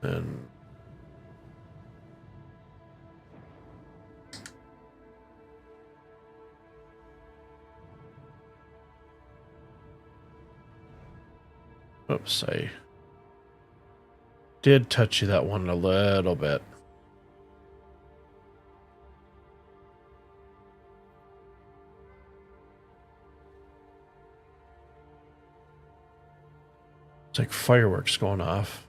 And oops, I did touch you that one a little bit. It's like fireworks going off.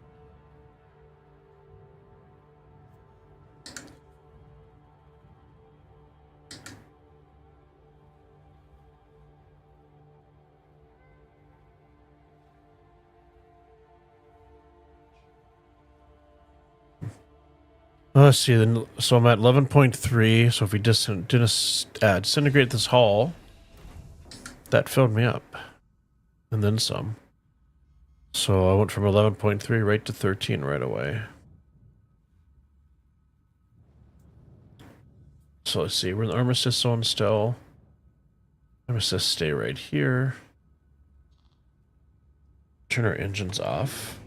Let's see. Then, so I'm at 11.3. So if we disintegrate this hull, that filled me up, and then some. So I went from 11.3 right to 13 right away. So let's see. We're in the armistice zone still. Armistice stay right here. Turn our engines off.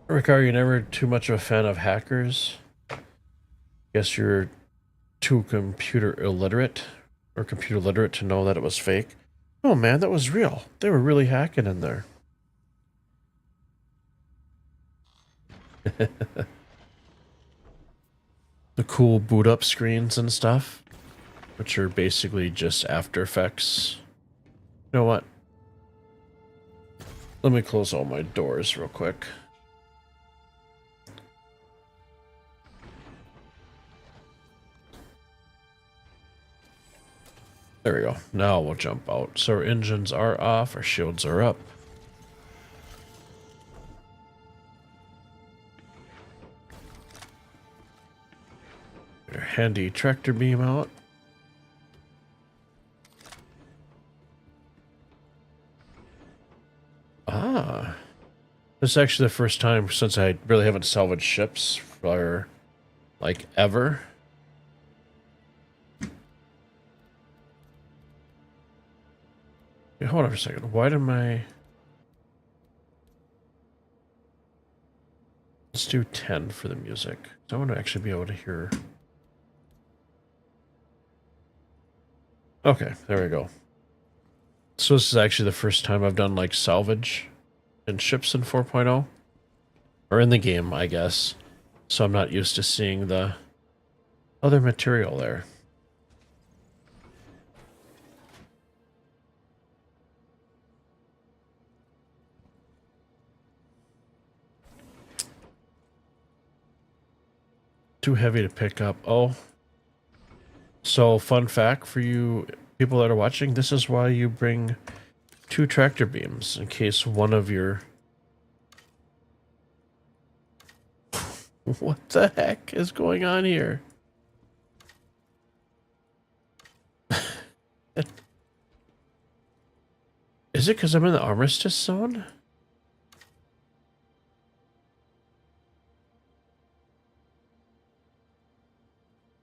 Rick, are you never too much of a fan of hackers? Guess you're too computer illiterate or computer literate to know that it was fake. Oh man, that was real. They were really hacking in there. The cool boot up screens and stuff, which are basically just After Effects. You know what? Let me close all my doors real quick. There we go. Now we'll jump out. So our engines are off, our shields are up. Our handy tractor beam out. Ah. This is actually the first time since I really haven't salvaged ships for, like, ever. Wait, hold on for a second. Why did my... Let's do 10 for the music. I want to actually be able to hear... Okay, there we go. So this is actually the first time I've done, like, salvage in ships in 4.0. Or in the game, I guess. So I'm not used to seeing the other material there. Too heavy to pick up. Oh. So, fun fact for you people that are watching, this is why you bring 2 tractor beams in case one of your... What the heck is going on here? Is it because I'm in the armistice zone?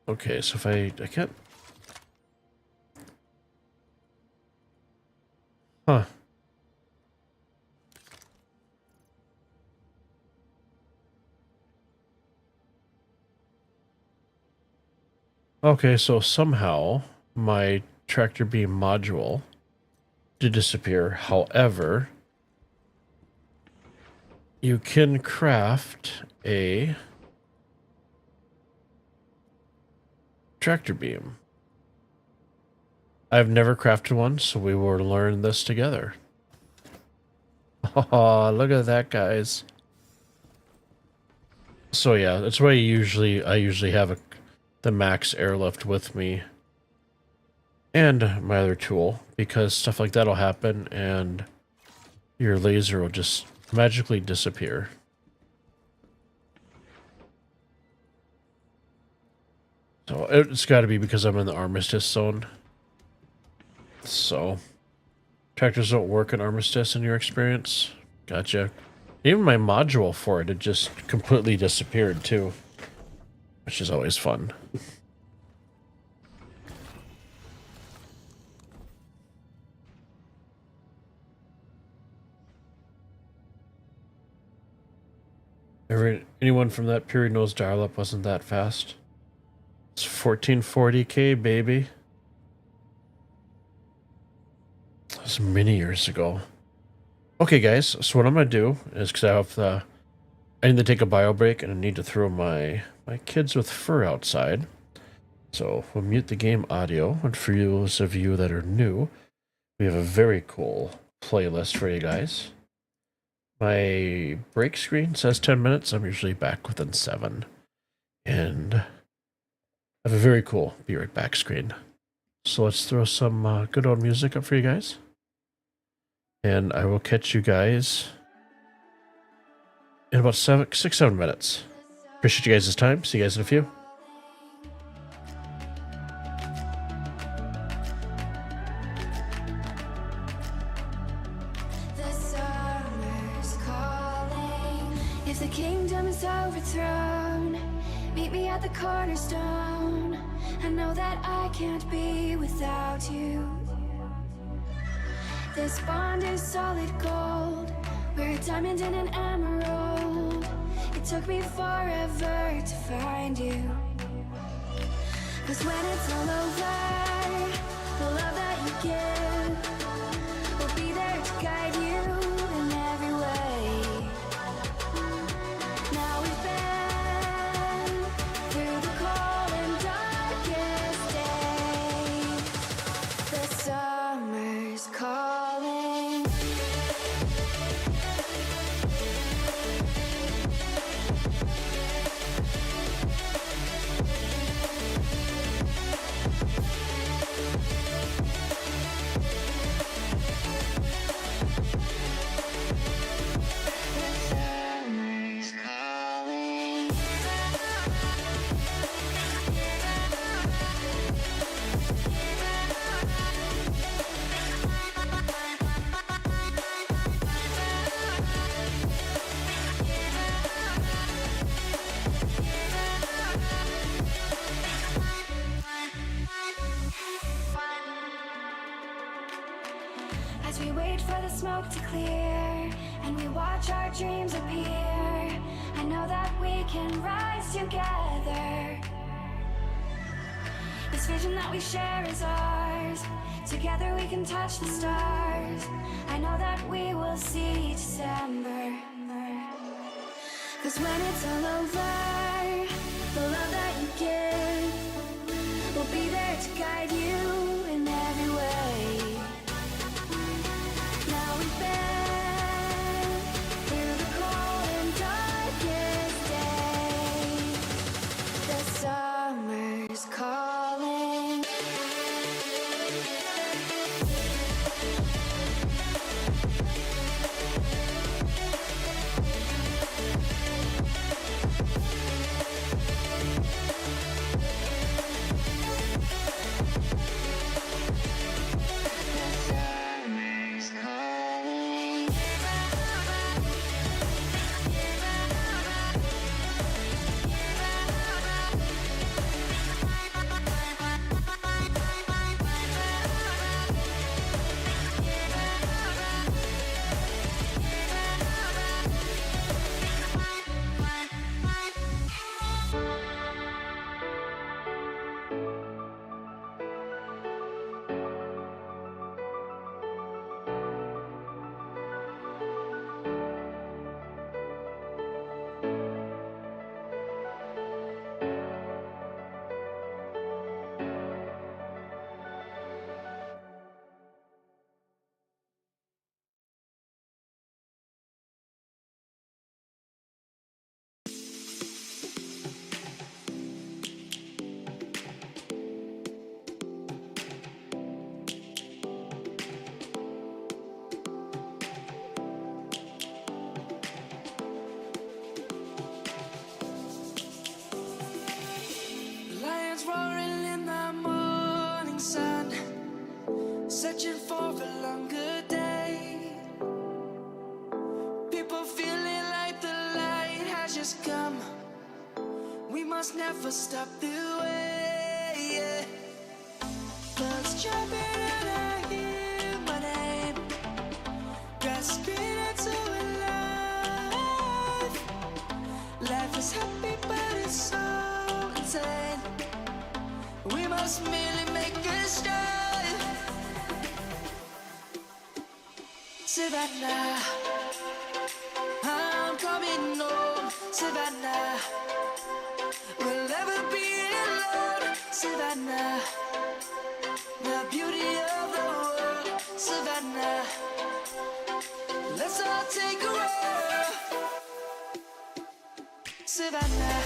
Okay, so if I can't... Huh. Okay, so somehow my tractor beam module did disappear. However, you can craft a tractor beam. I've never crafted one, so we will learn this together. Oh, look at that, guys. So yeah, that's why I usually have the max airlift with me and my other tool, because stuff like that'll happen and your laser will just magically disappear. So it's got to be because I'm in the armistice zone. So tractors don't work in armistice in your experience? Gotcha. Even my module for it just completely disappeared too, which is always fun. Anyone from that period knows dial-up wasn't that fast. It's 1440k, baby. That was many years ago. Okay, guys, so what I'm going to do is, because I need to take a bio break and I need to throw my kids with fur outside. So we'll mute the game audio. And for those of you that are new, we have a very cool playlist for you guys. My break screen says 10 minutes. I'm usually back within 7. And I have a very cool be right back screen. So let's throw some good old music up for you guys. And I will catch you guys in about 6-7 minutes. Appreciate you guys' time. See you guys in a few. The summer's calling. If the kingdom is overthrown, meet me at the cornerstone. I know that I can't be without you. This bond is solid gold. We're a diamond and an emerald. It took me forever to find you. 'Cause when it's all over, the love that you give will be there to guide you in every way. Now we've been through the cold and darkest day. The summer's calling. As we wait for the smoke to clear and we watch our dreams appear, I know that we can rise together. This vision that we share is ours. Together we can touch the stars. I know that we will see December. 'Cause when it's all over, the love that you give will be there to guide you in every way. Now we've been through the cold and darkest day. The summer's calling. has come. We must never stop the way, yeah. Birds jumping and I hear my name, grasping into life. Life is happy but it's so insane. We must merely make a start. Savannah, I'm coming home. Savannah, we'll never be alone. Savannah, the beauty of the world. Savannah, let's all take a walk. Savannah,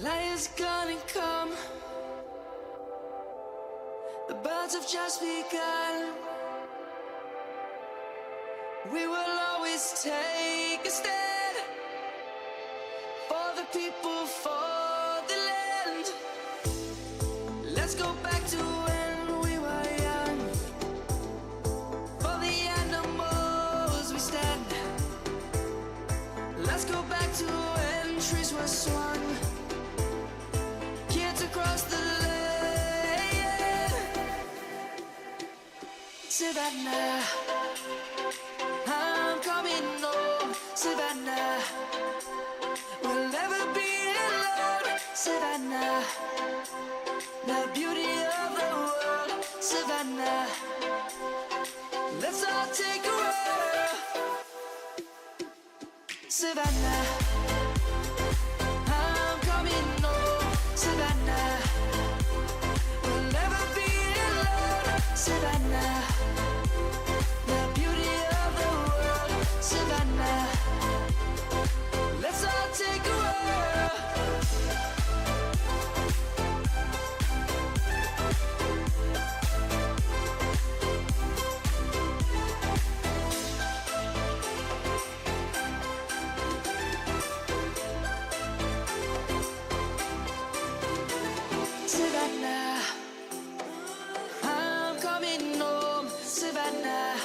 light is gonna come. The birds have just begun. We will always take a stand for the people, for the land. Let's go back to when we were young. For the animals we stand. Let's go back to when trees were swung. Kids across the land. Savannah, I'm coming home. Savannah, we'll never be alone. Savannah, the beauty of the world. Savannah, let's all take a walk. Savannah, I'm coming home. Savannah, we'll never be alone. Savannah, the beauty of the world. Savannah, let's all take a walk. Savannah, I'm coming home. Savannah,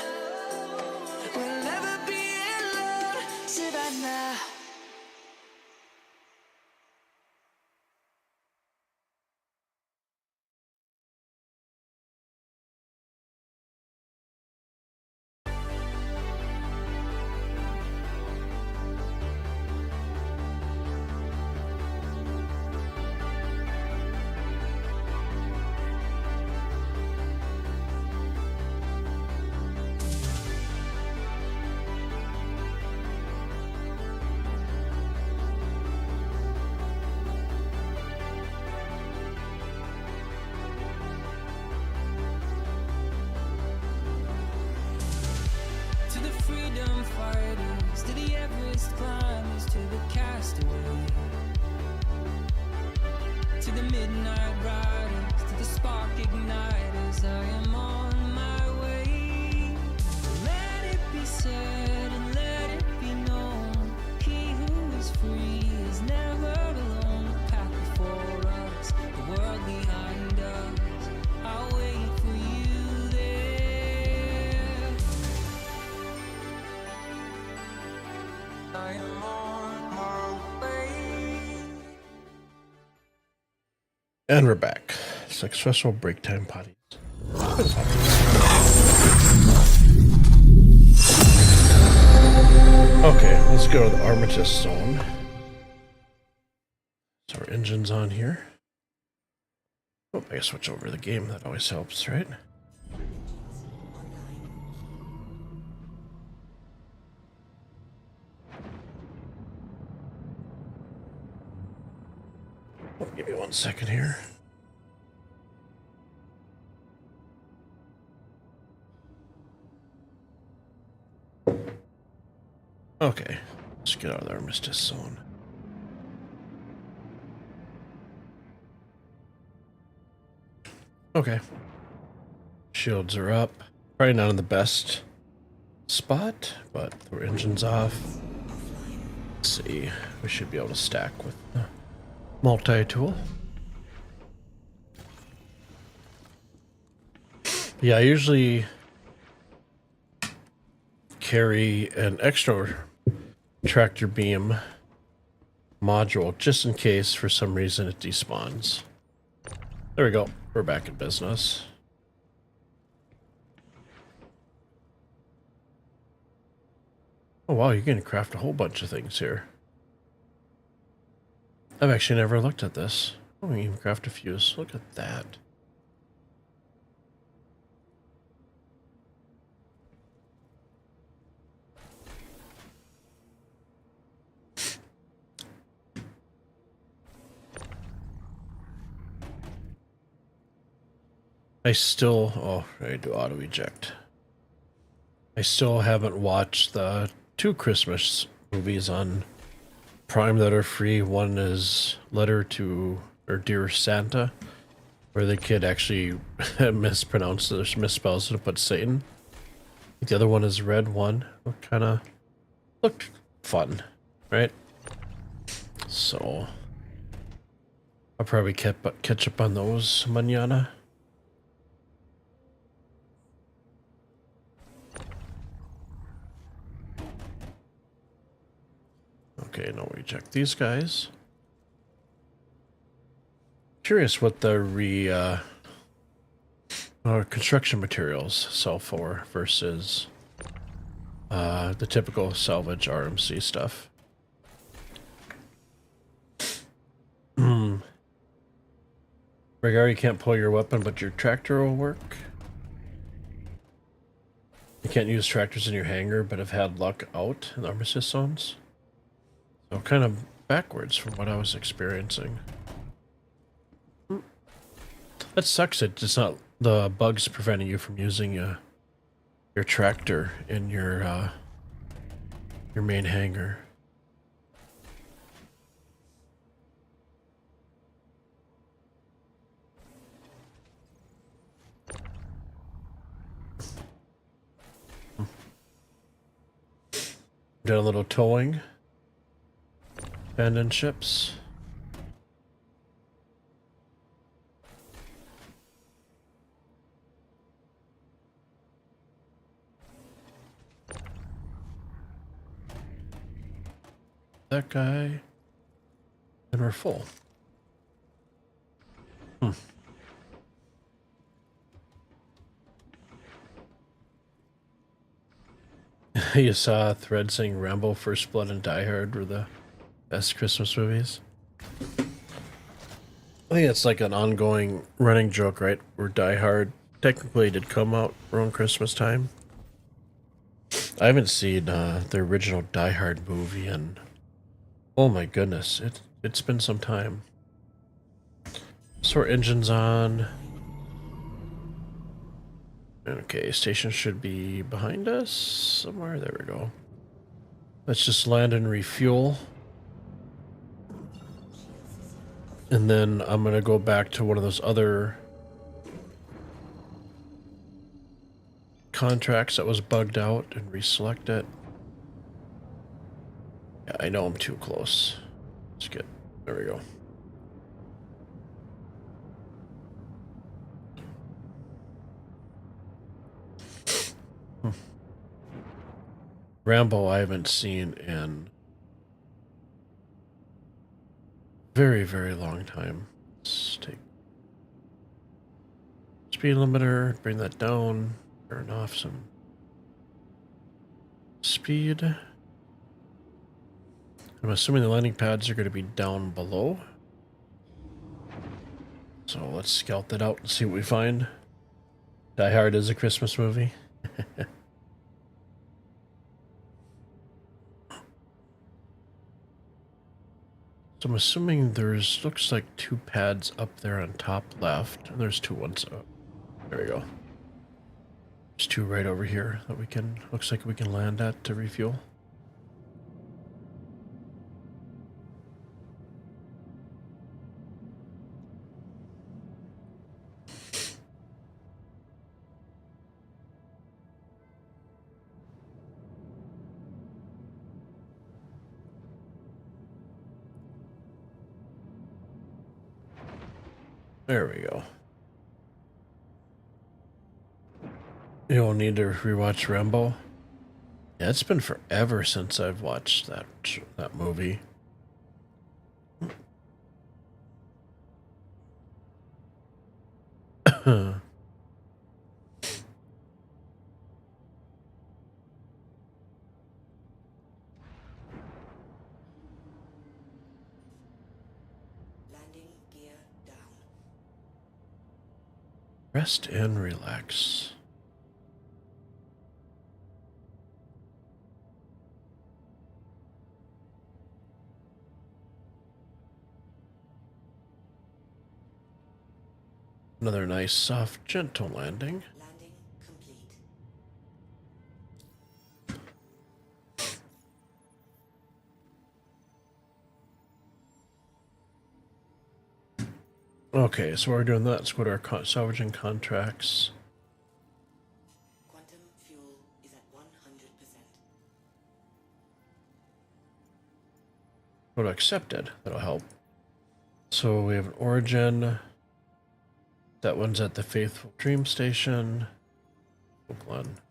we'll never be alone. Savannah. To the freedom fighters, to the Everest climbers, to the castaway, to the midnight riders, to the spark igniters, I am on my way. Let it be said and let it be known, he who is free is never alone. The path before us, the world behind us, I'll wait for you there. I am on my way. And we're back. Successful break time potties. Okay, let's go to the Armistice Zone. So our engine's on here. Oh, I gotta switch over to the game. That always helps, right? Oh, give me 1 second here. Okay, let's get out of the Armistice Zone. Okay. Shields are up. Probably not in the best spot, but the engine's off. Let's see. We should be able to stack with the multi-tool. Yeah, I usually carry an extra tractor beam module just in case for some reason it despawns. There we go. We're back in business. Oh wow, you can craft a whole bunch of things here. I've actually never looked at this. Oh, we can even craft a fuse. Look at that. I still, oh, I do auto eject. I still haven't watched the 2 Christmas movies on Prime that are free. One is Letter to, or Dear Santa, where the kid actually mispronounced it, or misspells it to put Satan. The other one is Red One. It kind of looked fun, right? So I'll probably catch up on those mañana. Okay, now we check these guys. Curious what the construction materials sell for versus the typical salvage RMC stuff. Regard, you can't pull your weapon, but your tractor will work. You can't use tractors in your hangar, but have had luck out in the armistice zones. So kind of backwards from what I was experiencing. That sucks. It's not the bugs preventing you from using your tractor in your main hangar. Did a little towing. Abandoned ships. That guy. And we're full. You saw a thread saying Rambo, First Blood, and Die Hard were the best Christmas movies. I think it's like an ongoing running joke, right? Where Die Hard technically did come out around Christmas time. I haven't seen the original Die Hard movie, and oh my goodness, it's been some time. So our engine's on. Okay, station should be behind us somewhere. There we go. Let's just land and refuel. And then I'm going to go back to one of those other contracts that was bugged out and reselect it. Yeah, I know I'm too close. Let's get, there we go. Rambo I haven't seen in very, very long time. Let's take speed limiter, bring that down, turn off some speed. I'm assuming the landing pads are going to be down below. So let's scout that out and see what we find. Die Hard is a Christmas movie. So I'm assuming there's, looks like 2 pads up there on top left. And there's 2 ones up. There we go. There's 2 right over here that we can, looks like we can land at to refuel. There we go. You don't need to rewatch Rambo. Yeah, it's been forever since I've watched that movie. Landing gear down. Rest and relax. Another nice, soft, gentle landing. Landing complete. Okay, so while we're doing that, let's go to our salvaging contracts. Quantum fuel is at 100%. Go to accepted. That'll help. So we have an origin. That one's at the Faithful Dream Station. Oakland.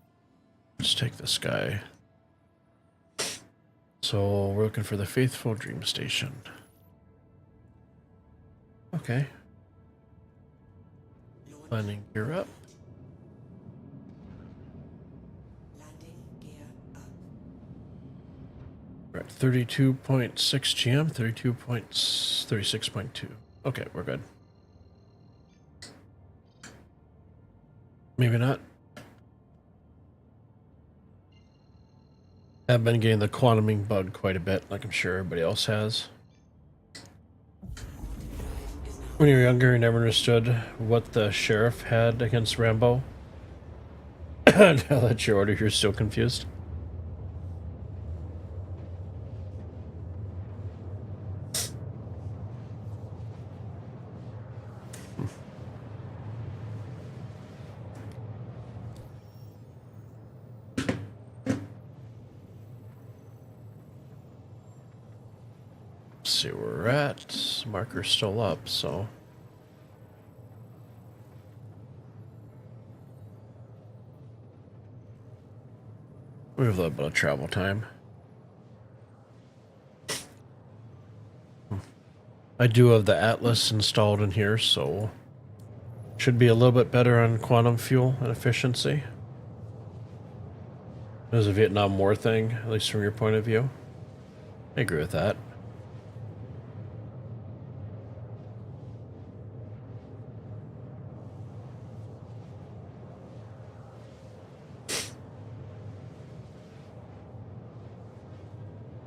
Let's take this guy. So we're looking for the Faithful Dream Station. Okay. Landing gear up. Landing gear up. We're at 32.6 GM, 36.2. Okay, we're good. Maybe not. I've been getting the quantuming bug quite a bit, like I'm sure everybody else has. When you were younger, you never understood what the sheriff had against Rambo. Now that you're older, you're still confused. See where we're at. Marker's still up, so we have a little bit of travel time. I do have the Atlas installed in here, so should be a little bit better on quantum fuel and efficiency. As a Vietnam War thing, at least from your point of view. I agree with that.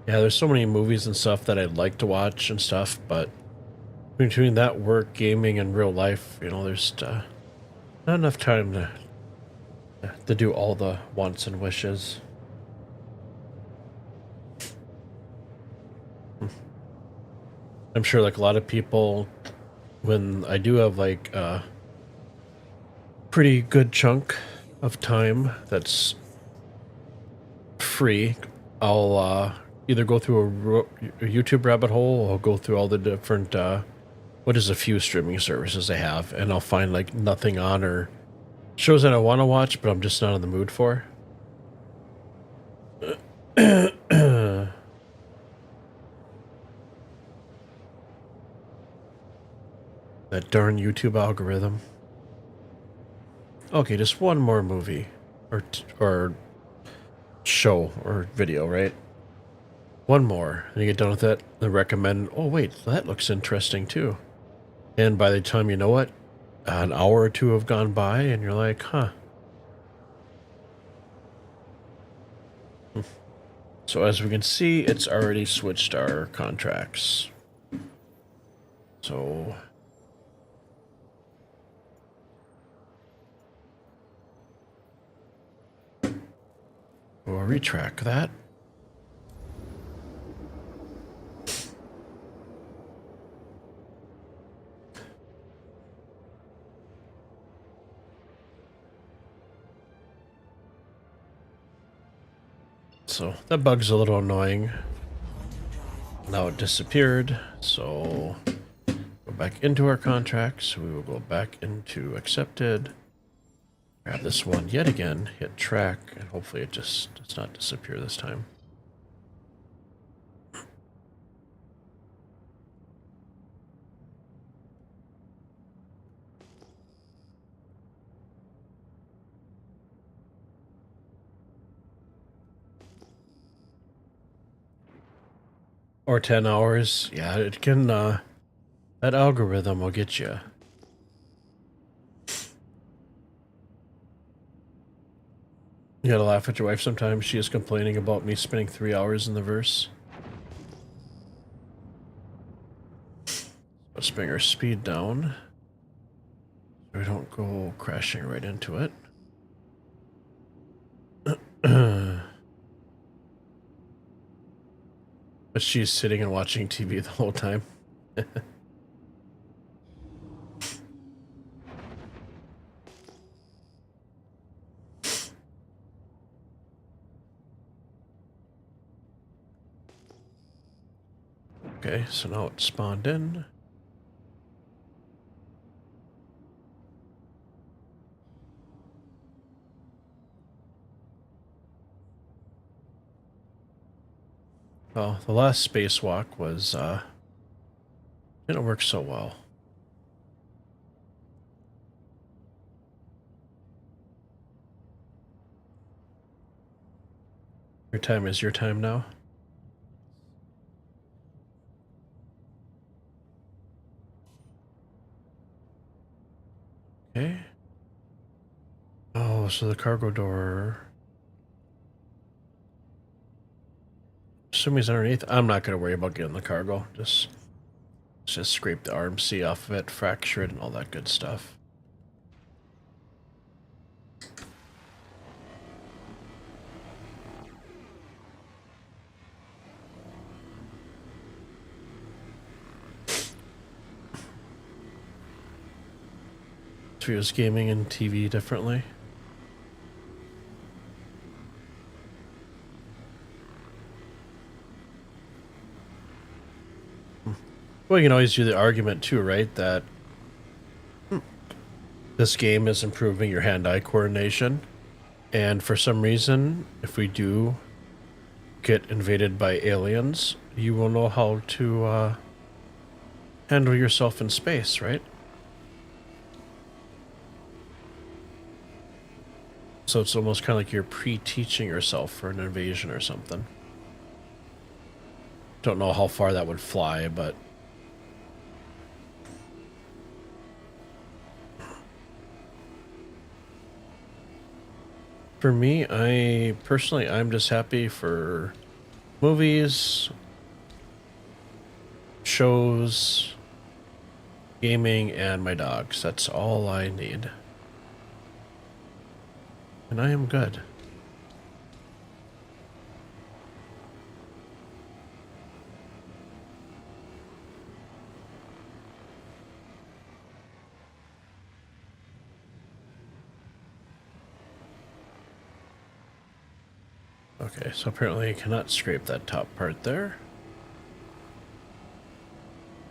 Yeah, there's so many movies and stuff that I'd like to watch and stuff, but between that work, gaming, and real life, you know, there's not enough time to do all the wants and wishes. I'm sure, like a lot of people, when I do have like a pretty good chunk of time that's free, I'll either go through a YouTube rabbit hole or go through all the different what is a few streaming services I have, and I'll find like nothing on or shows that I want to watch but I'm just not in the mood for. That darn YouTube algorithm. Okay, just one more movie or show or video, right? One more, and you get done with it. Then recommend. Oh wait, that looks interesting too. And by the time you know it, an hour or two have gone by, and you're like, huh. So as we can see, it's already switched our contracts. So we'll retrack that. So that bug's a little annoying. Now it disappeared, so go back into our contract, so we will go back into accepted. Grab this one yet again, hit track, and hopefully it just does not disappear this time. Or 10 hours. Yeah, it can, that algorithm will get you. You gotta laugh at your wife sometimes. She is complaining about me spending 3 hours in the verse. Let's bring our speed down, so we don't go crashing right into it. But she's sitting and watching TV the whole time. Okay, so now it's spawned in. Well, the last spacewalk was, didn't work so well. Your time is your time now. Okay. Oh, so the cargo door. Assuming he's underneath. I'm not going to worry about getting the cargo. Just scrape the RMC off of it, fracture it, and all that good stuff. Views gaming and TV differently. Well, you can always do the argument too, right? That this game is improving your hand-eye coordination. And for some reason, if we do get invaded by aliens, you will know how to handle yourself in space, right? So it's almost kind of like you're pre-teaching yourself for an invasion or something. Don't know how far that would fly, but... For me, I'm just happy for movies, shows, gaming, and my dogs. That's all I need. And I am good. Okay, so apparently I cannot scrape that top part there.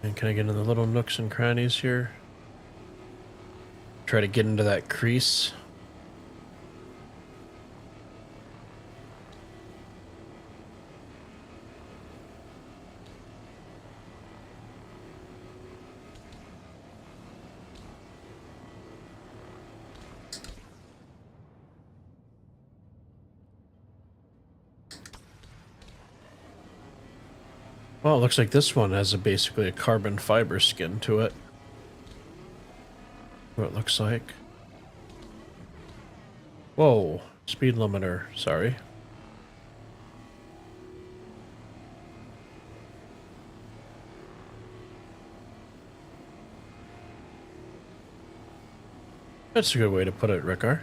And can I get in the little nooks and crannies here? Try to get into that crease. Well, it looks like this one has basically a carbon fiber skin to it. What it looks like. Whoa, speed limiter, sorry. That's a good way to put it, Rickar.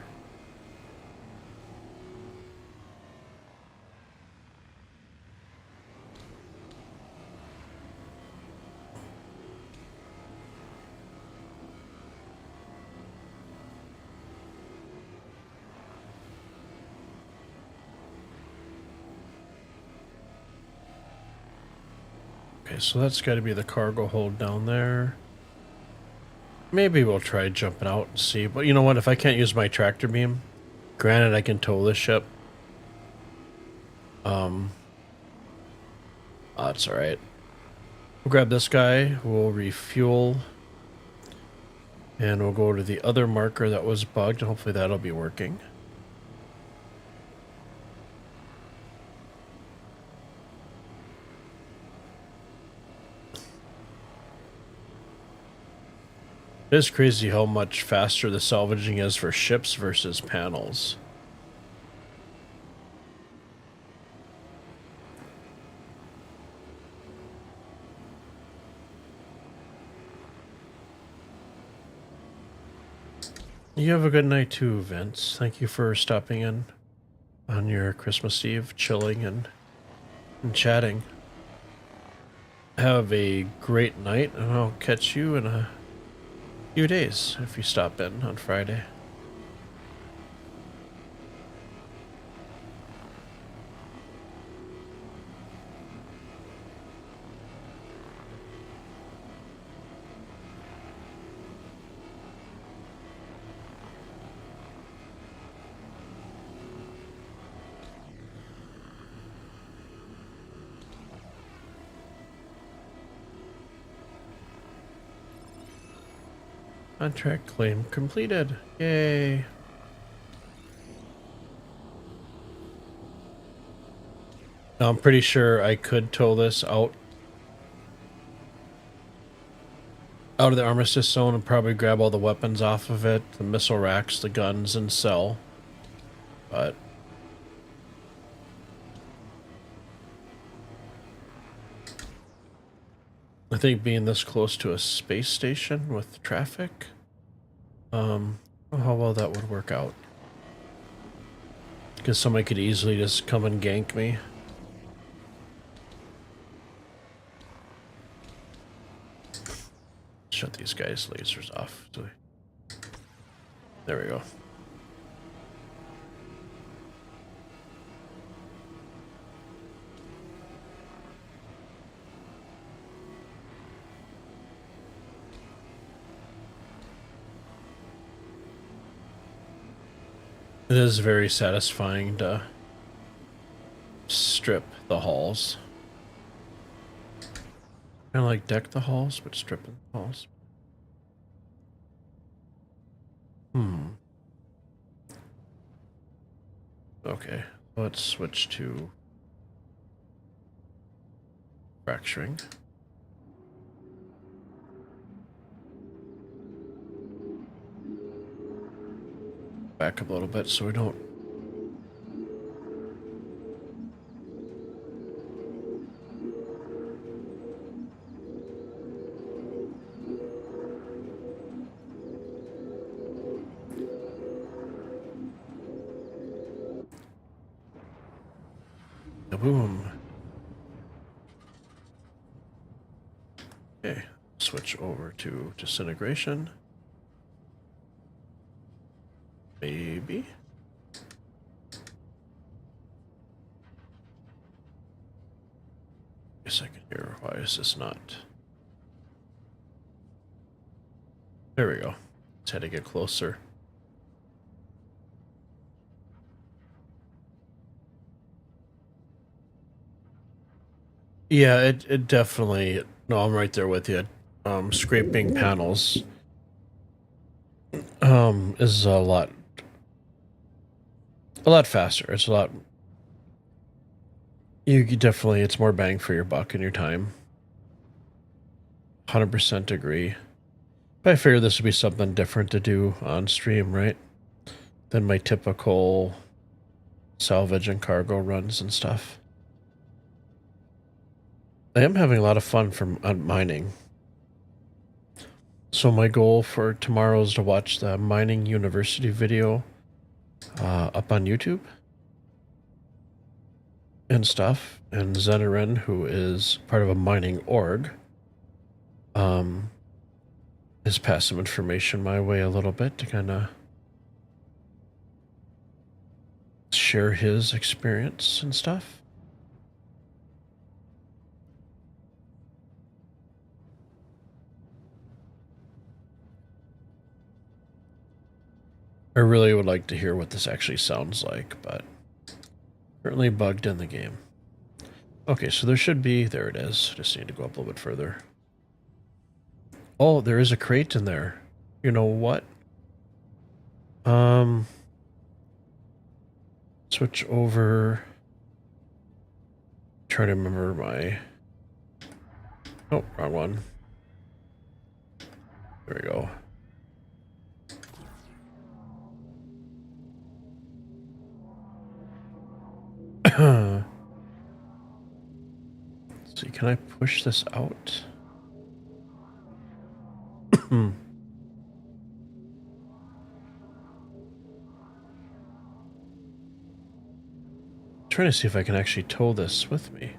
Okay, so that's got to be the cargo hold down there. Maybe we'll try jumping out and see. But you know what? If I can't use my tractor beam, granted I can tow this ship. That's alright. We'll grab this guy, we'll refuel, and we'll go to the other marker that was bugged, and hopefully that'll be working. It is crazy how much faster the salvaging is for ships versus panels. You have a good night too, Vince. Thank you for stopping in on your Christmas Eve, chilling and chatting. Have a great night, and I'll catch you in a few days if you stop in on Friday. Contract claim completed. Yay. Now, I'm pretty sure I could tow this out of the armistice zone and probably grab all the weapons off of it, the missile racks, the guns, and sell. But I think being this close to a space station with traffic, how well that would work out. Because somebody could easily just come and gank me. Shut these guys' lasers off. There we go. It is very satisfying to strip the hulls. Kind of like deck the hulls, but stripping the hulls. Okay, let's switch to fracturing. Back up a little bit so we don't. Boom. Okay, switch over to disintegration. Maybe. A second here. Why is this not? There we go. Let's had to get closer. Yeah, it definitely. No, I'm right there with you. Scraping panels is a lot faster. It's a lot. You definitely, it's more bang for your buck and your time. 100% agree. But I figured this would be something different to do on stream, right? Than my typical salvage and cargo runs and stuff. I am having a lot of fun from mining. So my goal for tomorrow is to watch the Mining University video up on YouTube and stuff. And Zenerin, who is part of a mining org, has passed some information my way a little bit to kind of share his experience and stuff. I really would like to hear what this actually sounds like, but currently bugged in the game. Okay, so there should be, there it is. Just need to go up a little bit further. Oh, there is a crate in there. You know what? Switch over. Try to remember my, oh, wrong one. There we go. Let's see, can I push this out? Trying to see if I can actually tow this with me.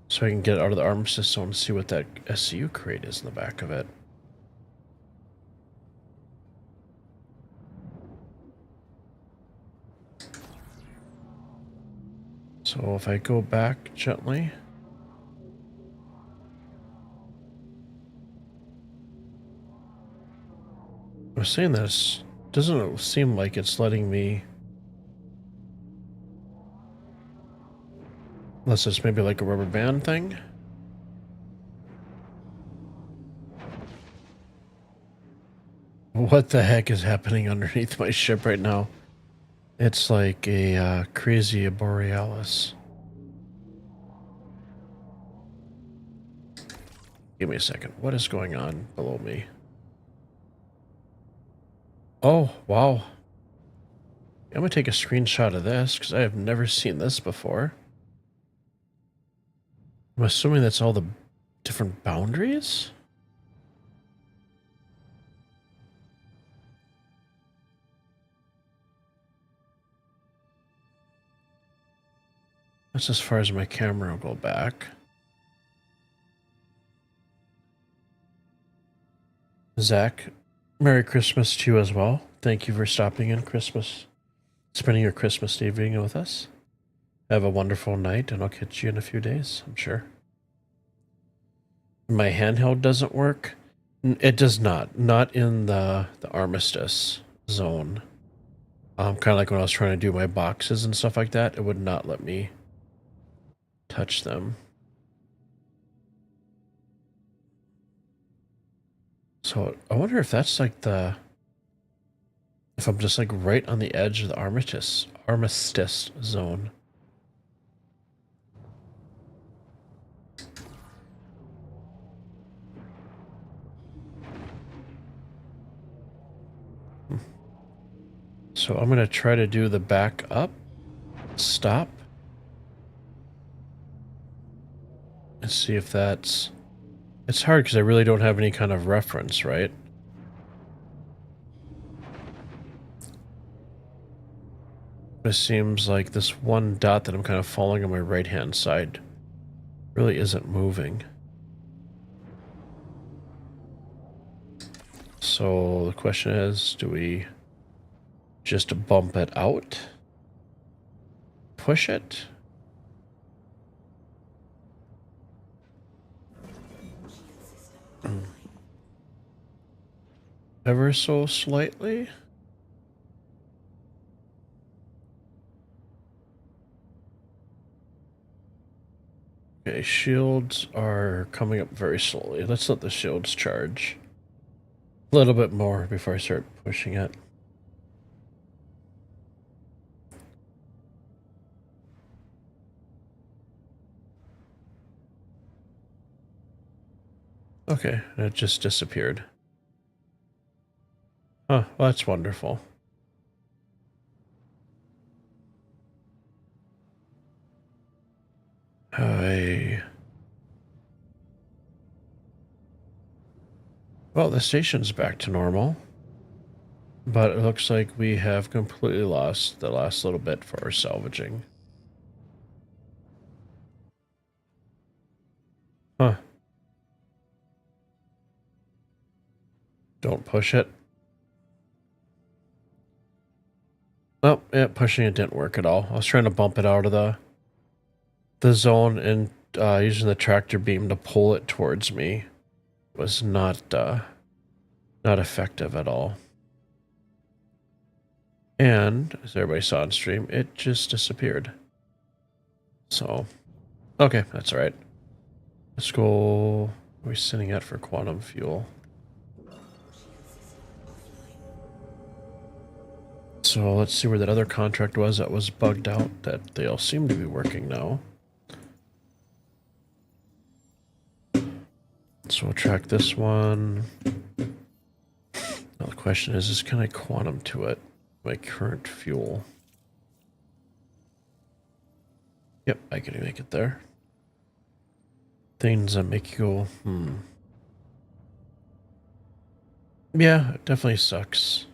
So I can get out of the armistice zone and see what that SCU crate is in the back of it. So if I go back gently. I was saying this, doesn't it seem like it's letting me, unless it's maybe like a rubber band thing? What the heck is happening underneath my ship right now? It's like a crazy borealis. Give me a second. What is going on below me? Oh, wow. I'm going to take a screenshot of this because I have never seen this before. I'm assuming that's all the different boundaries? That's as far as my camera will go back. Zach, Merry Christmas to you as well. Thank you for stopping in Christmas, spending your Christmas evening with us. Have a wonderful night, and I'll catch you in a few days, I'm sure. My handheld doesn't work. It does not. Not in the armistice zone. Kind of like when I was trying to do my boxes and stuff like that, it would not let me touch them. So I wonder if that's like the, if I'm just like right on the edge of the armistice zone. So I'm going to try to do the back up, stop, and see if that's, it's hard because I really don't have any kind of reference, right? It seems like this one dot that I'm kind of following on my right hand side really isn't moving. So the question is, do we just bump it out? Push it? Ever so slightly? Okay, shields are coming up very slowly. Let's let the shields charge a little bit more before I start pushing it. Okay, and it just disappeared. Oh, well, that's wonderful. Well, the station's back to normal. But it looks like we have completely lost the last little bit for our salvaging. Huh. Don't push it. Oh, yeah, pushing it didn't work at all. I was trying to bump it out of the zone and using the tractor beam to pull it towards me was not effective at all. And as everybody saw on stream, it just disappeared. So, okay, that's all right. Let's go. What are we sitting at for quantum fuel? So let's see where that other contract was that was bugged out, that they all seem to be working now. So we'll track this one. Now the question is can I quantum to it? My current fuel. Yep, I can make it there. Things that make you go, Yeah, it definitely sucks.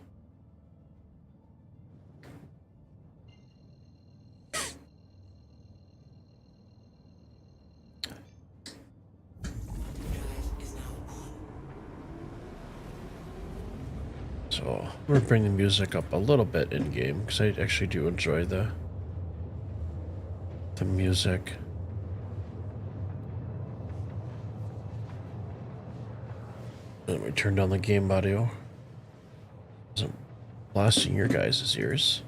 So I'm gonna bring the music up a little bit in game because I actually do enjoy the music. Let me turn down the game audio. Isn't blasting your guys' ears.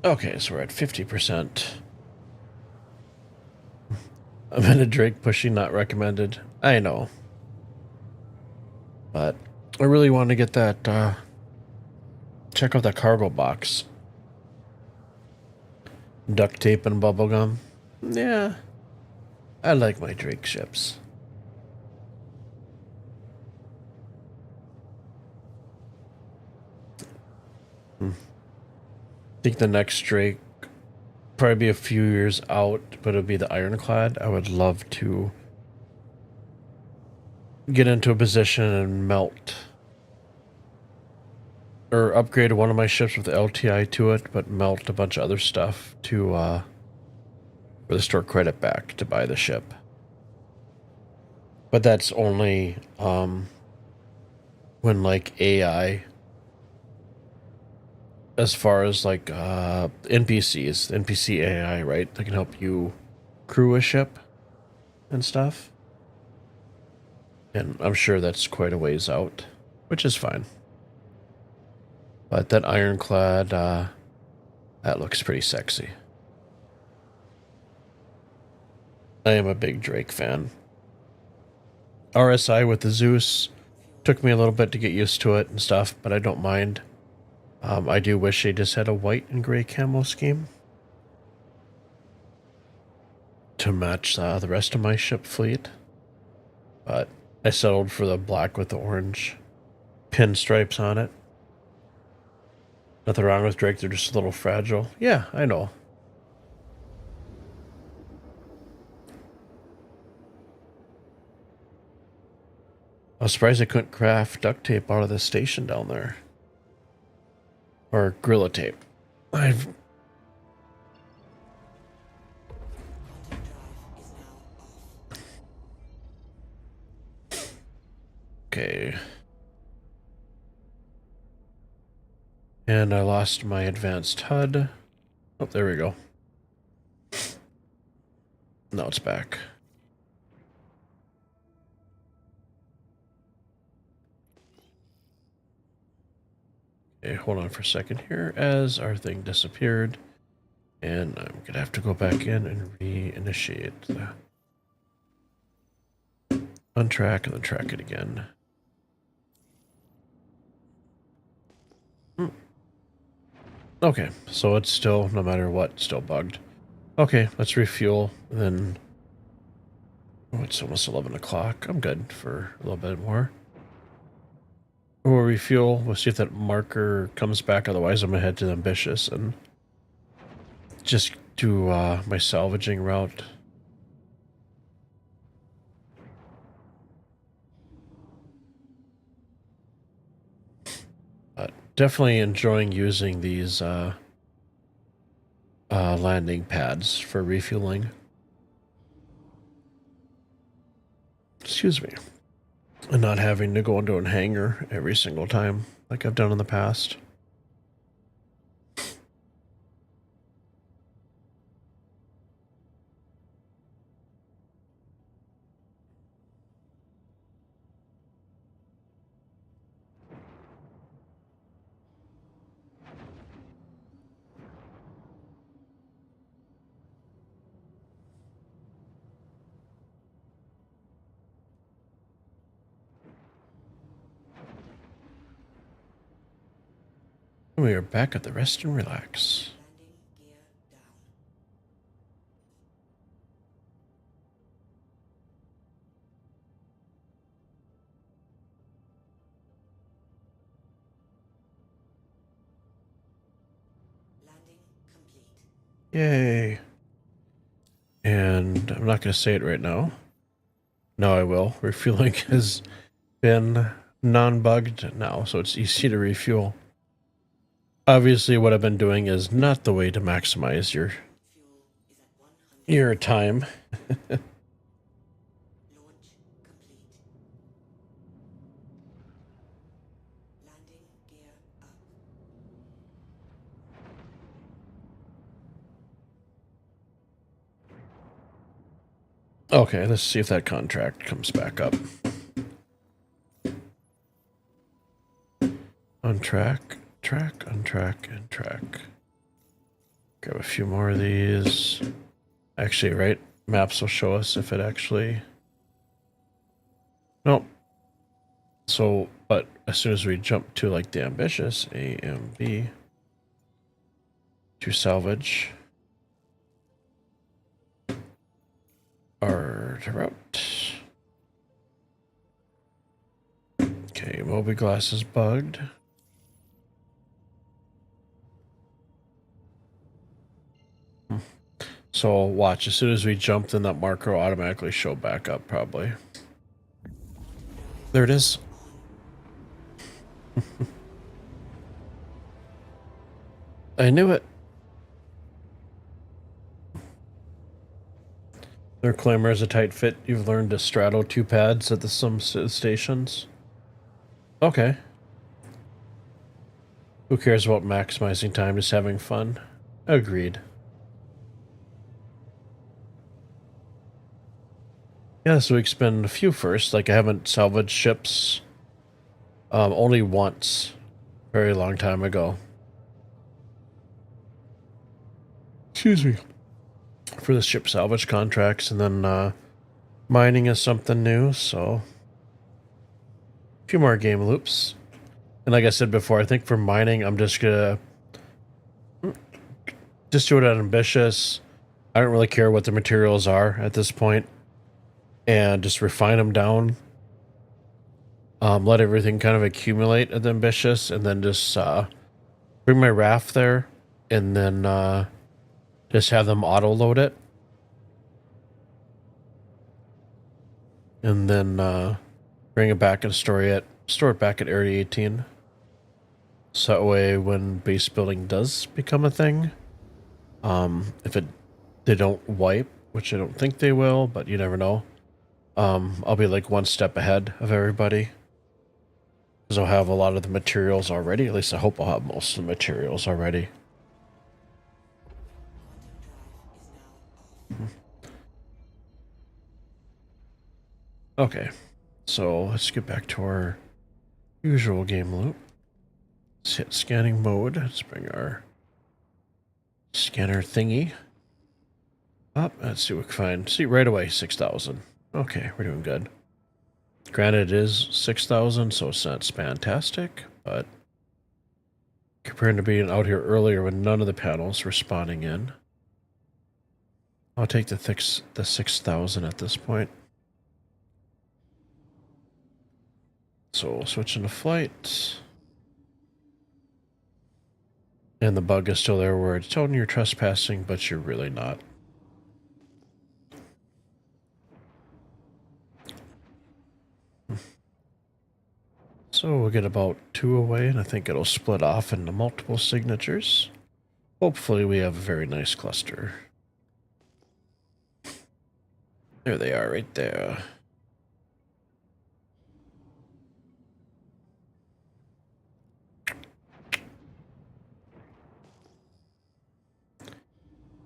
Okay, so we're at 50%. I'm in a Drake pushing not recommended. I know. But I really want to get that, check out that cargo box. Duct tape and bubblegum. Yeah. I like my Drake ships. I think the next Drake probably be a few years out, but it'll be the Ironclad. I would love to get into a position and melt or upgrade one of my ships with LTI to it, but melt a bunch of other stuff to for the store credit back to buy the ship. But that's only when like AI, as far as like NPCs, NPC AI, right? They can help you crew a ship and stuff. And I'm sure that's quite a ways out, which is fine. But that Ironclad, that looks pretty sexy. I am a big Drake fan. RSI with the Zeus took me a little bit to get used to it and stuff, but I don't mind. I do wish they just had a white and gray camo scheme to match the rest of my ship fleet. But I settled for the black with the orange pinstripes on it. Nothing wrong with Drake, they're just a little fragile. Yeah, I know. I was surprised I couldn't craft duct tape out of the station down there. Or Gorilla Tape. Okay. And I lost my advanced HUD. Oh, there we go. Now it's back. Okay, hold on for a second here as our thing disappeared. And I'm going to have to go back in and reinitiate the untrack and then track it again. Okay, so it's still, no matter what, still bugged. Okay, let's refuel, and then... Oh, it's almost 11 o'clock. I'm good for a little bit more. We'll refuel. We'll see if that marker comes back. Otherwise, I'm going to head to the Ambitious and just do my salvaging route. Definitely enjoying using these landing pads for refueling. Excuse me. And not having to go into a hangar every single time like I've done in the past. We are back at the rest and relax. Yay. And I'm not going to say it right now. No, I will. Refueling has been non-bugged now, so it's easy to refuel. Obviously, what I've been doing is not the way to maximize your time. Okay, let's see if that contract comes back up. Untrack, track, untrack, and track. Grab a few more of these. Actually, right? Maps will show us if it actually... Nope. So, but as soon as we jump to like the ambitious, A, M, B, to salvage, our route. Okay, Moby Glass is bugged. So watch, as soon as we jump, then that marker will automatically show back up, probably. There it is. I knew it. Their climber is a tight fit. You've learned to straddle 2 pads at some stations. Okay. Who cares about maximizing time, just having fun? Agreed. Yeah, so we spend a few first. Like, I haven't salvaged ships only once. Very long time ago. Excuse me. For the ship salvage contracts, and then mining is something new, so a few more game loops. And like I said before, I think for mining, I'm just gonna just do it at ambitious. I don't really care what the materials are at this point, and just refine them down. Let everything kind of accumulate at the ambitious, and then just bring my raft there, and then just have them auto load it. And then bring it back and store it back at Area 18. So that way when base building does become a thing, if they don't wipe, which I don't think they will, but you never know, I'll be like one step ahead of everybody. Because I'll have a lot of the materials already. At least I hope I'll have most of the materials already. Okay, so let's get back to our usual game loop. Let's hit scanning mode. Let's bring our scanner thingy up. Let's see what we can find. See, right away, 6,000. Okay, we're doing good. Granted, it is 6,000, so it's not fantastic, but compared to being out here earlier when none of the panels were spawning in, I'll take the 6,000 at this point. So switching to flight. And the bug is still there where it's telling you're trespassing, but you're really not. So we'll get about 2 away, and I think it'll split off into multiple signatures. Hopefully we have a very nice cluster. There they are right there.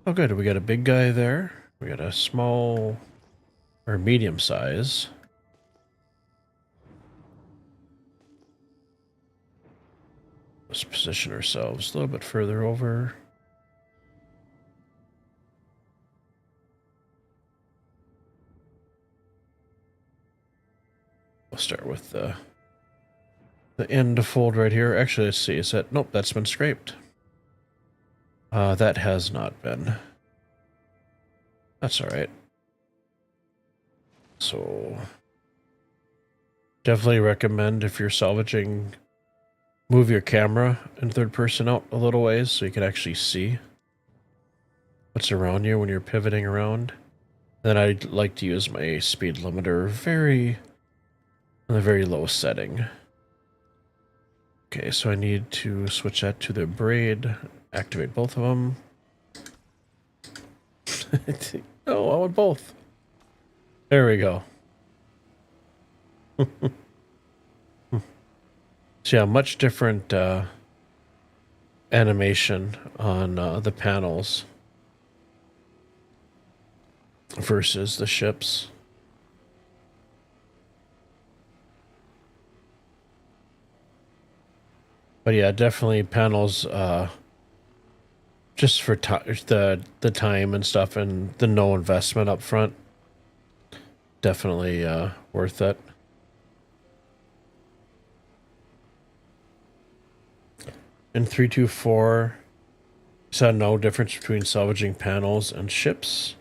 Oh good, we got a big guy there. We got a small or medium size. Let's position ourselves a little bit further over. We'll start with the the end fold right here. Actually, let's see. Is that... Nope, that's been scraped. That has not been. That's all right. So... Definitely recommend if you're salvaging, move your camera in third person out a little ways so you can actually see what's around you when you're pivoting around. Then I'd like to use my speed limiter on a very low setting. Okay, so I need to switch that to the braid, activate both of them. Oh, I want both. There we go. So yeah, much different animation on the panels versus the ships. But yeah, definitely panels just for the time and stuff and the no investment up front. Definitely worth it. In 324, saw no difference between salvaging panels and ships.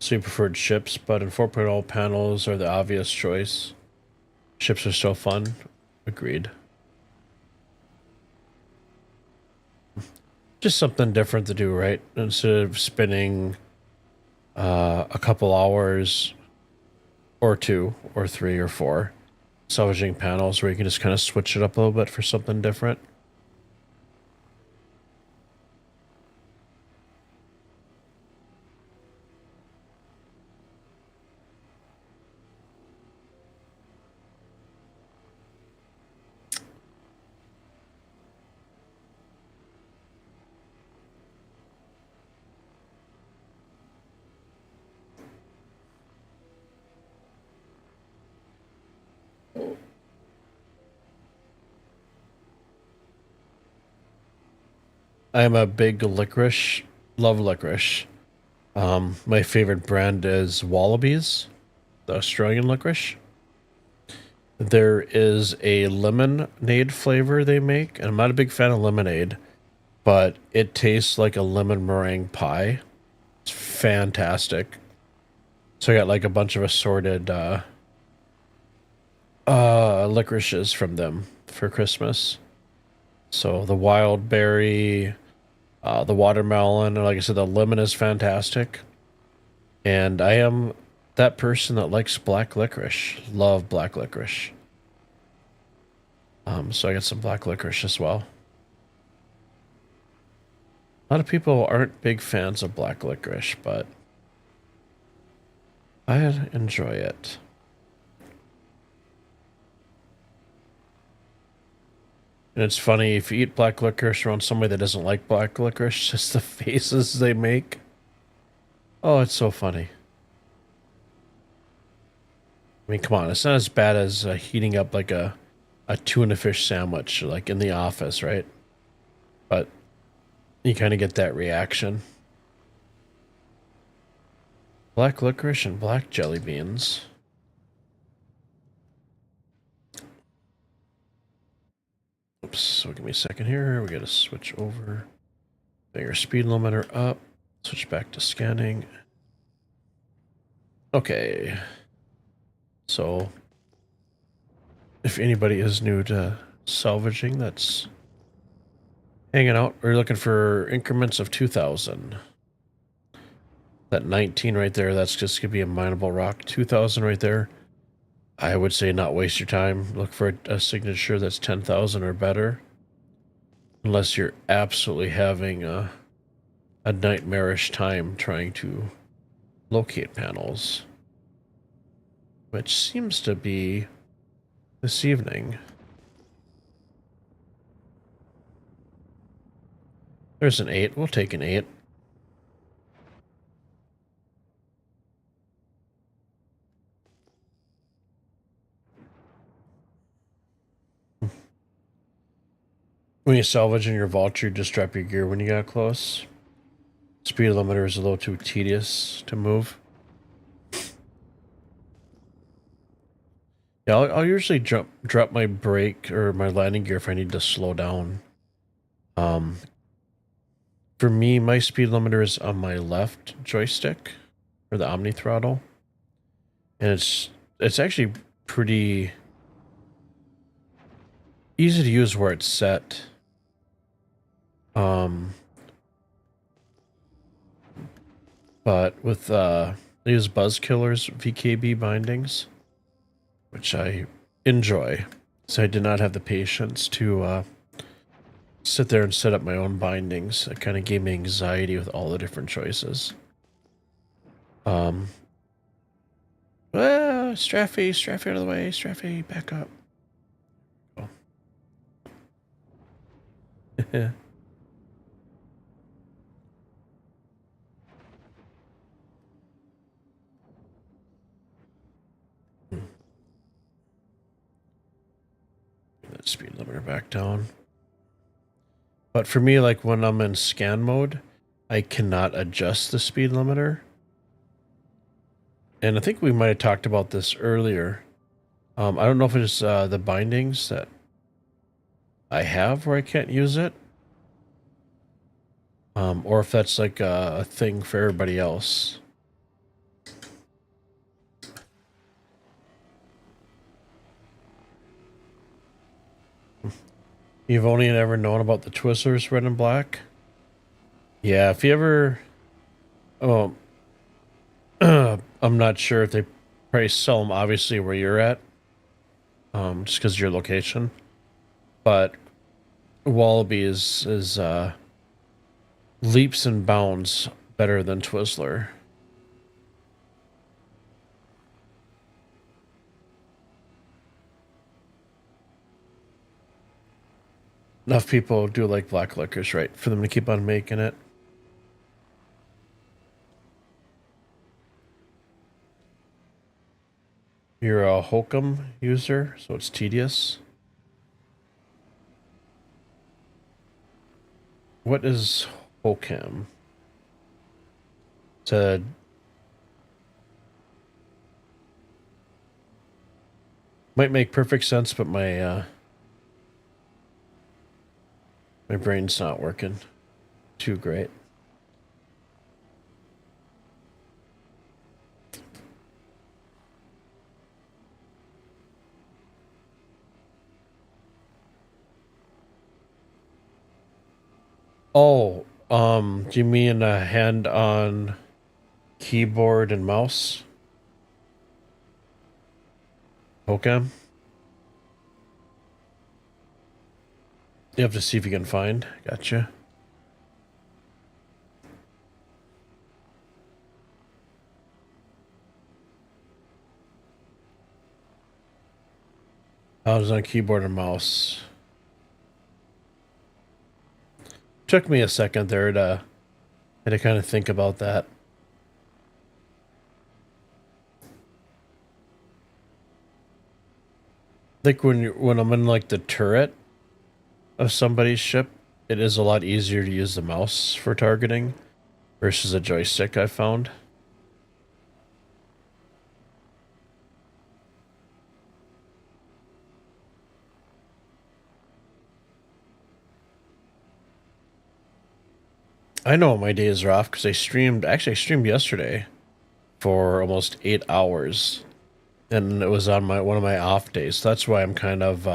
So you preferred ships, but in 4.0 panels are the obvious choice. Ships are still fun. Agreed. Just something different to do, right? Instead of spending a couple hours or 2 or 3 or 4 salvaging panels where you can just kind of switch it up a little bit for something different. I'm a big licorice, love licorice. My favorite brand is Wallabies, the Australian licorice. There is a lemonade flavor they make, and I'm not a big fan of lemonade, but it tastes like a lemon meringue pie. It's fantastic. So I got like a bunch of assorted licorices from them for Christmas. So the wild berry, the watermelon, and like I said, the lemon is fantastic. And I am that person that likes black licorice. Love black licorice. So I got some black licorice as well. A lot of people aren't big fans of black licorice, but I enjoy it. And it's funny, if you eat black licorice around somebody that doesn't like black licorice, just the faces they make. Oh, it's so funny. I mean, come on, it's not as bad as heating up like a tuna fish sandwich, like in the office, right? But you kind of get that reaction. Black licorice and black jelly beans. Oops, so give me a second here. We gotta switch over. Bring your speed limiter up. Switch back to scanning. Okay. So, if anybody is new to salvaging that's hanging out, we're looking for increments of 2,000. That 19 right there, that's just going to be a mineable rock. 2,000 right there. I would say not waste your time. Look for a signature that's 10,000 or better. Unless you're absolutely having a nightmarish time trying to locate panels. Which seems to be this evening. There's an 8. We'll take an 8. When you salvage in your vulture, just drop your gear when you got close. Speed limiter is a little too tedious to move. Yeah, I'll usually drop my brake or my landing gear if I need to slow down. Um, for me, my speed limiter is on my left joystick or the Omni throttle, and it's actually pretty easy to use where it's set. But with I use Buzz Killer's VKB bindings, which I enjoy. So I did not have the patience to sit there and set up my own bindings. It kind of gave me anxiety with all the different choices. Straffy out of the way, Straffy, back up. Oh. That speed limiter back down. But for me, like when I'm in scan mode, I cannot adjust the speed limiter. And I think we might have talked about this earlier. I don't know if it's the bindings that I have where I can't use it. Or if that's like a thing for everybody else. You've only ever known about the Twizzlers red and black? Yeah, if you ever... Oh, I'm not sure if they probably sell them obviously where you're at. Just because of your location. But Wallaby is leaps and bounds better than Twizzler. Enough people do like black licorice, right? For them to keep on making it. You're a Hokum user, so it's tedious. What is Hokum? It's a... Might make perfect sense, but my brain's not working too great. Oh, do you mean a hand on keyboard and mouse? Okay. You have to see if you can find. Gotcha. I was on keyboard and mouse. Took me a second there to kind of think about that. I think when I'm in like the turret of somebody's ship, it is a lot easier to use the mouse for targeting versus a joystick, I found. I know my days are off because I streamed yesterday for almost 8 hours. And it was on one of my off days. So that's why I'm kind of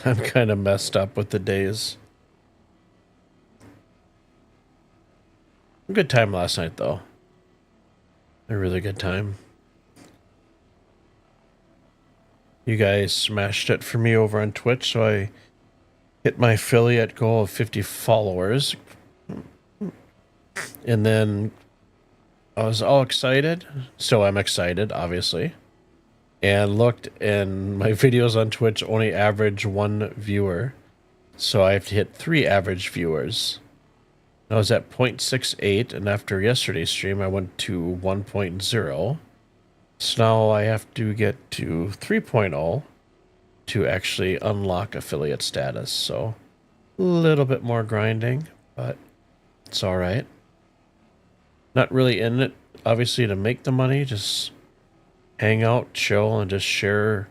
I'm kind of messed up with the days. Good time last night though. A really good time. You guys smashed it for me over on Twitch, so I hit my affiliate goal of 50 followers. And then I was all excited. So I'm excited, obviously. And looked, and my videos on Twitch only average 1 viewer. So I have to hit 3 average viewers. I was at 0.68, and after yesterday's stream, I went to 1.0. So now I have to get to 3.0 to actually unlock affiliate status. So a little bit more grinding, but it's all right. Not really in it, obviously, to make the money, just hang out, chill, and just share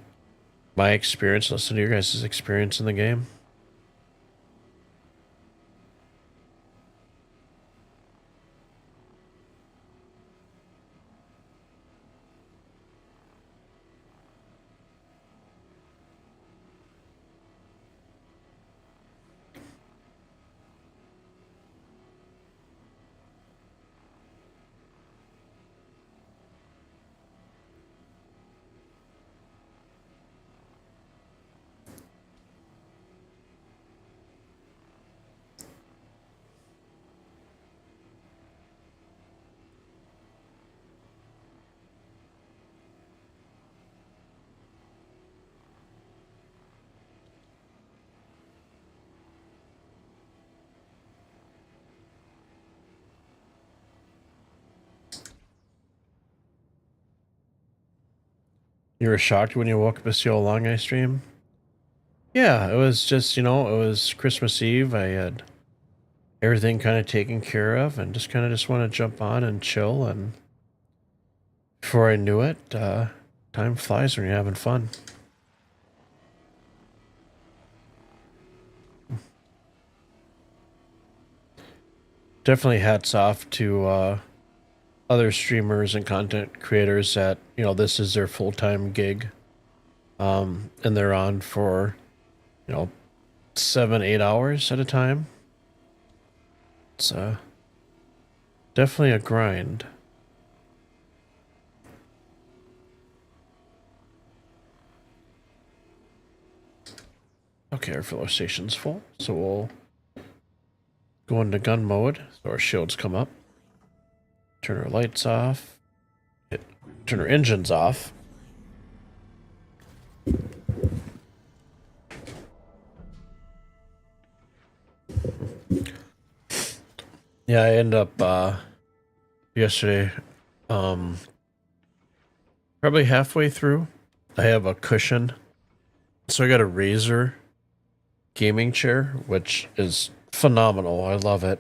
my experience, listen to your guys' experience in the game. You were shocked when you woke up to see how long I stream? Yeah, it was just, it was Christmas Eve. I had everything kind of taken care of and just kind of just want to jump on and chill. And before I knew it, time flies when you're having fun. Definitely hats off to other streamers and content creators that, this is their full-time gig. And they're on for, 7-8 hours at a time. It's definitely a grind. Okay, our filler station's full, so we'll go into gun mode so our shields come up. Turn our lights off. Turn our engines off. Yeah, I ended up yesterday, probably halfway through. I have a cushion, so I got a Razer gaming chair, which is phenomenal. I love it.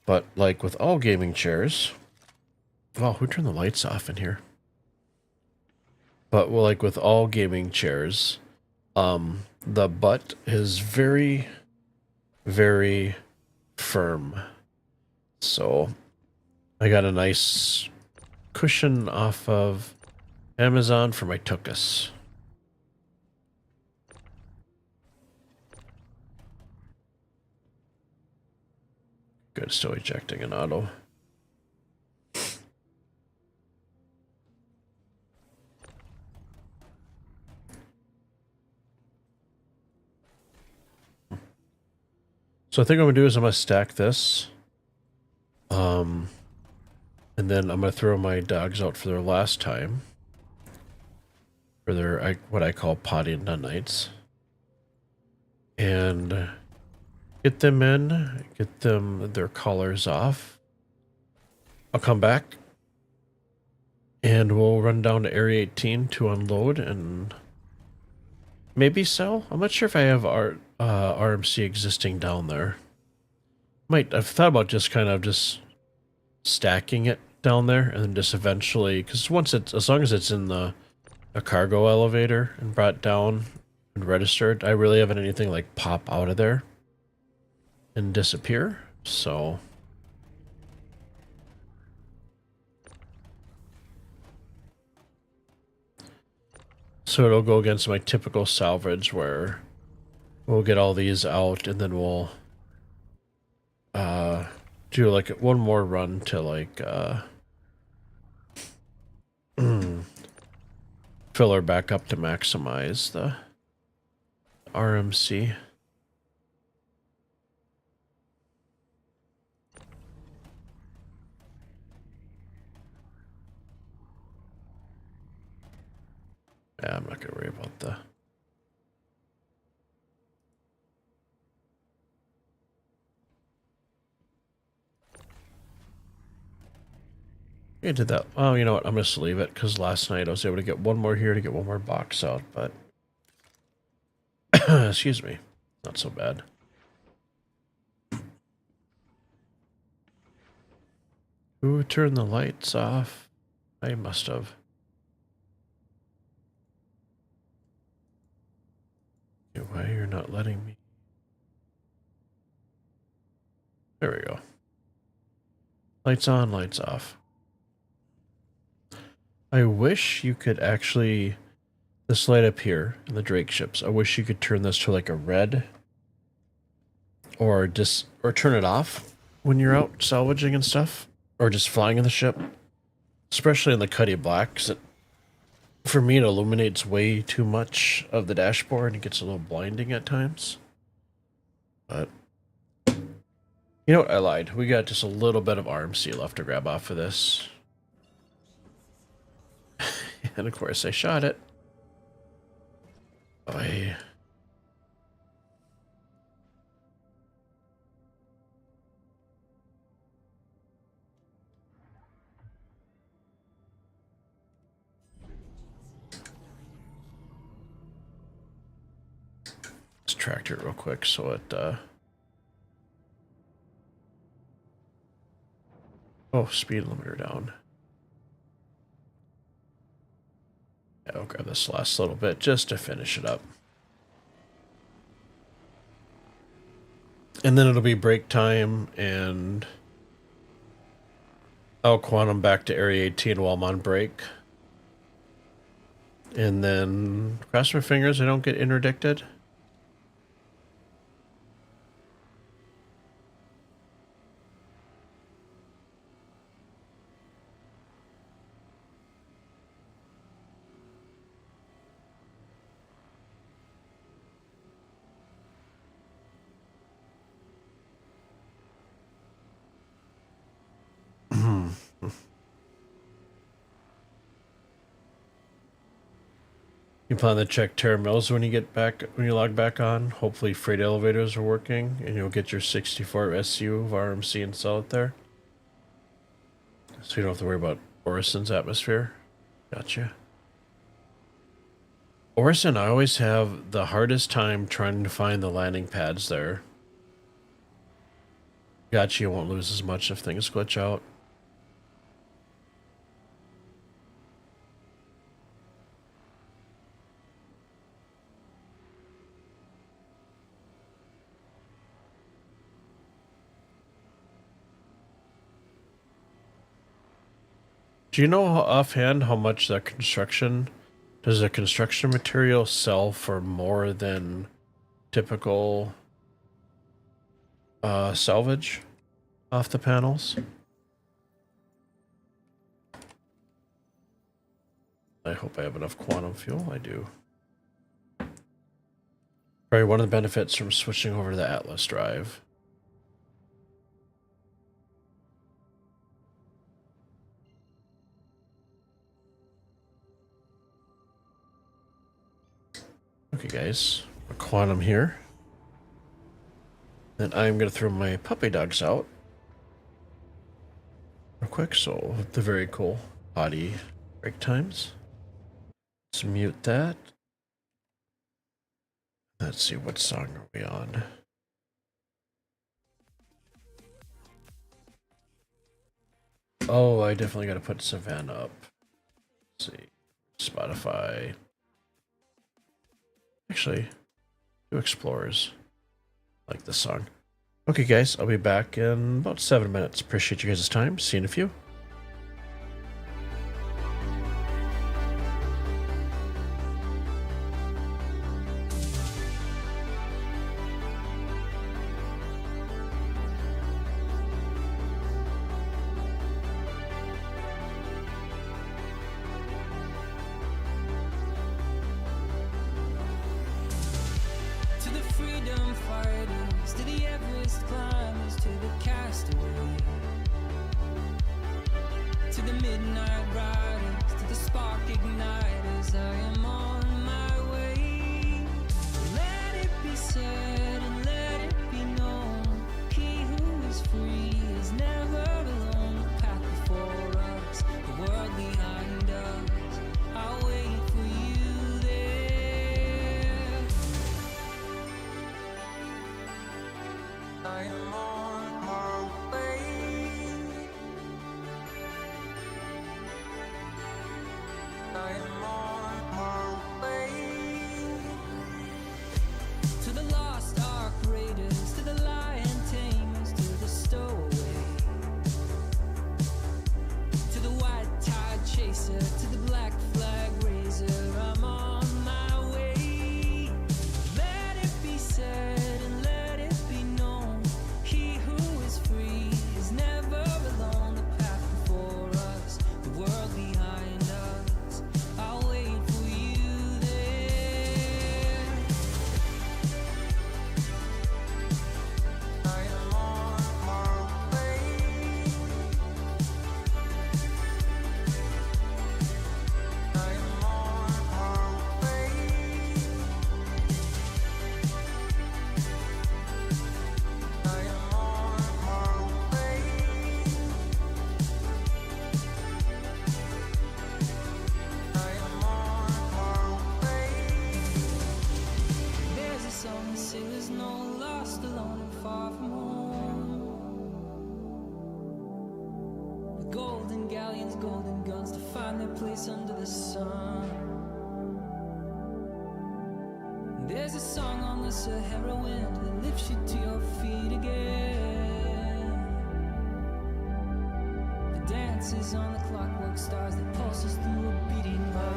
But like with all gaming chairs, wow, who turned the lights off in here? But well, like with all gaming chairs, the butt is very, very firm. So I got a nice cushion off of Amazon for my tuchus. Good, still ejecting an auto. So I think what I'm gonna do is I'm gonna stack this. And then I'm gonna throw my dogs out for their last time. For their what I call potty and nut nights. And get them in, get them their collars off. I'll come back and we'll run down to Area 18 to unload and maybe sell. I'm not sure if I have RMC existing down there. I've thought about just kind of just stacking it down there and then just eventually, because as long as it's in a cargo elevator and brought down and registered, I really haven't anything like pop out of there and disappear. So it'll go against my typical salvage where we'll get all these out and then we'll do like one more run to like fill her back up to maximize the RMC. Yeah, I'm not gonna worry about the I did that. Oh, you know what? I'm going to leave it because last night I was able to get one more here to get one more box out, but excuse me, not so bad. Who turned the lights off? I must have. Why you're not letting me? There we go. Lights on, lights off. I wish you could actually, this light up here in the Drake ships, I wish you could turn this to like a red or turn it off when you're out salvaging and stuff, or just flying in the ship, especially in the Cuddy Black, 'cause for me it illuminates way too much of the dashboard and it gets a little blinding at times. But you know what, I lied. We got just a little bit of RMC left to grab off of this. And of course I shot it. Let's track it real quick so it oh, speed limiter down. Yeah, I'll grab this last little bit just to finish it up. And then it'll be break time, and I'll quantum back to Area 18 while I'm on break. And then cross my fingers I don't get interdicted. You plan to check terminals when you log back on. Hopefully freight elevators are working and you'll get your 64 SU of RMC and sell it there. So you don't have to worry about Orison's atmosphere. Gotcha. Orison, I always have the hardest time trying to find the landing pads there. Gotcha, you won't lose as much if things glitch out. Do you know offhand how much does a construction material sell for more than typical salvage off the panels? I hope I have enough quantum fuel. I do. Probably one of the benefits from switching over to the Atlas drive. Okay, guys, a quantum here. Then I'm going to throw my puppy dogs out real quick. So the very cool body break times. Let's mute that. Let's see, what song are we on? Oh, I definitely got to put Savannah up. Let's see, Spotify. Actually, do Explorers. Like this song. Okay, guys, I'll be back in about 7 minutes. Appreciate you guys' time. See you in a few. To the freedom fighters, to the Everest climbers, to the castaway, to the midnight riders, to the spark igniters, I am on my way. Let it be said and let it be known, he who is free is never alone. The path before us, the world behind us, I'll wait for you there. I am on my way. I am on my way. golden guns to find their place under the sun. There's a song on the Sahara wind that lifts you to your feet again. The dance is on the clockwork stars that pulses through a beating heart.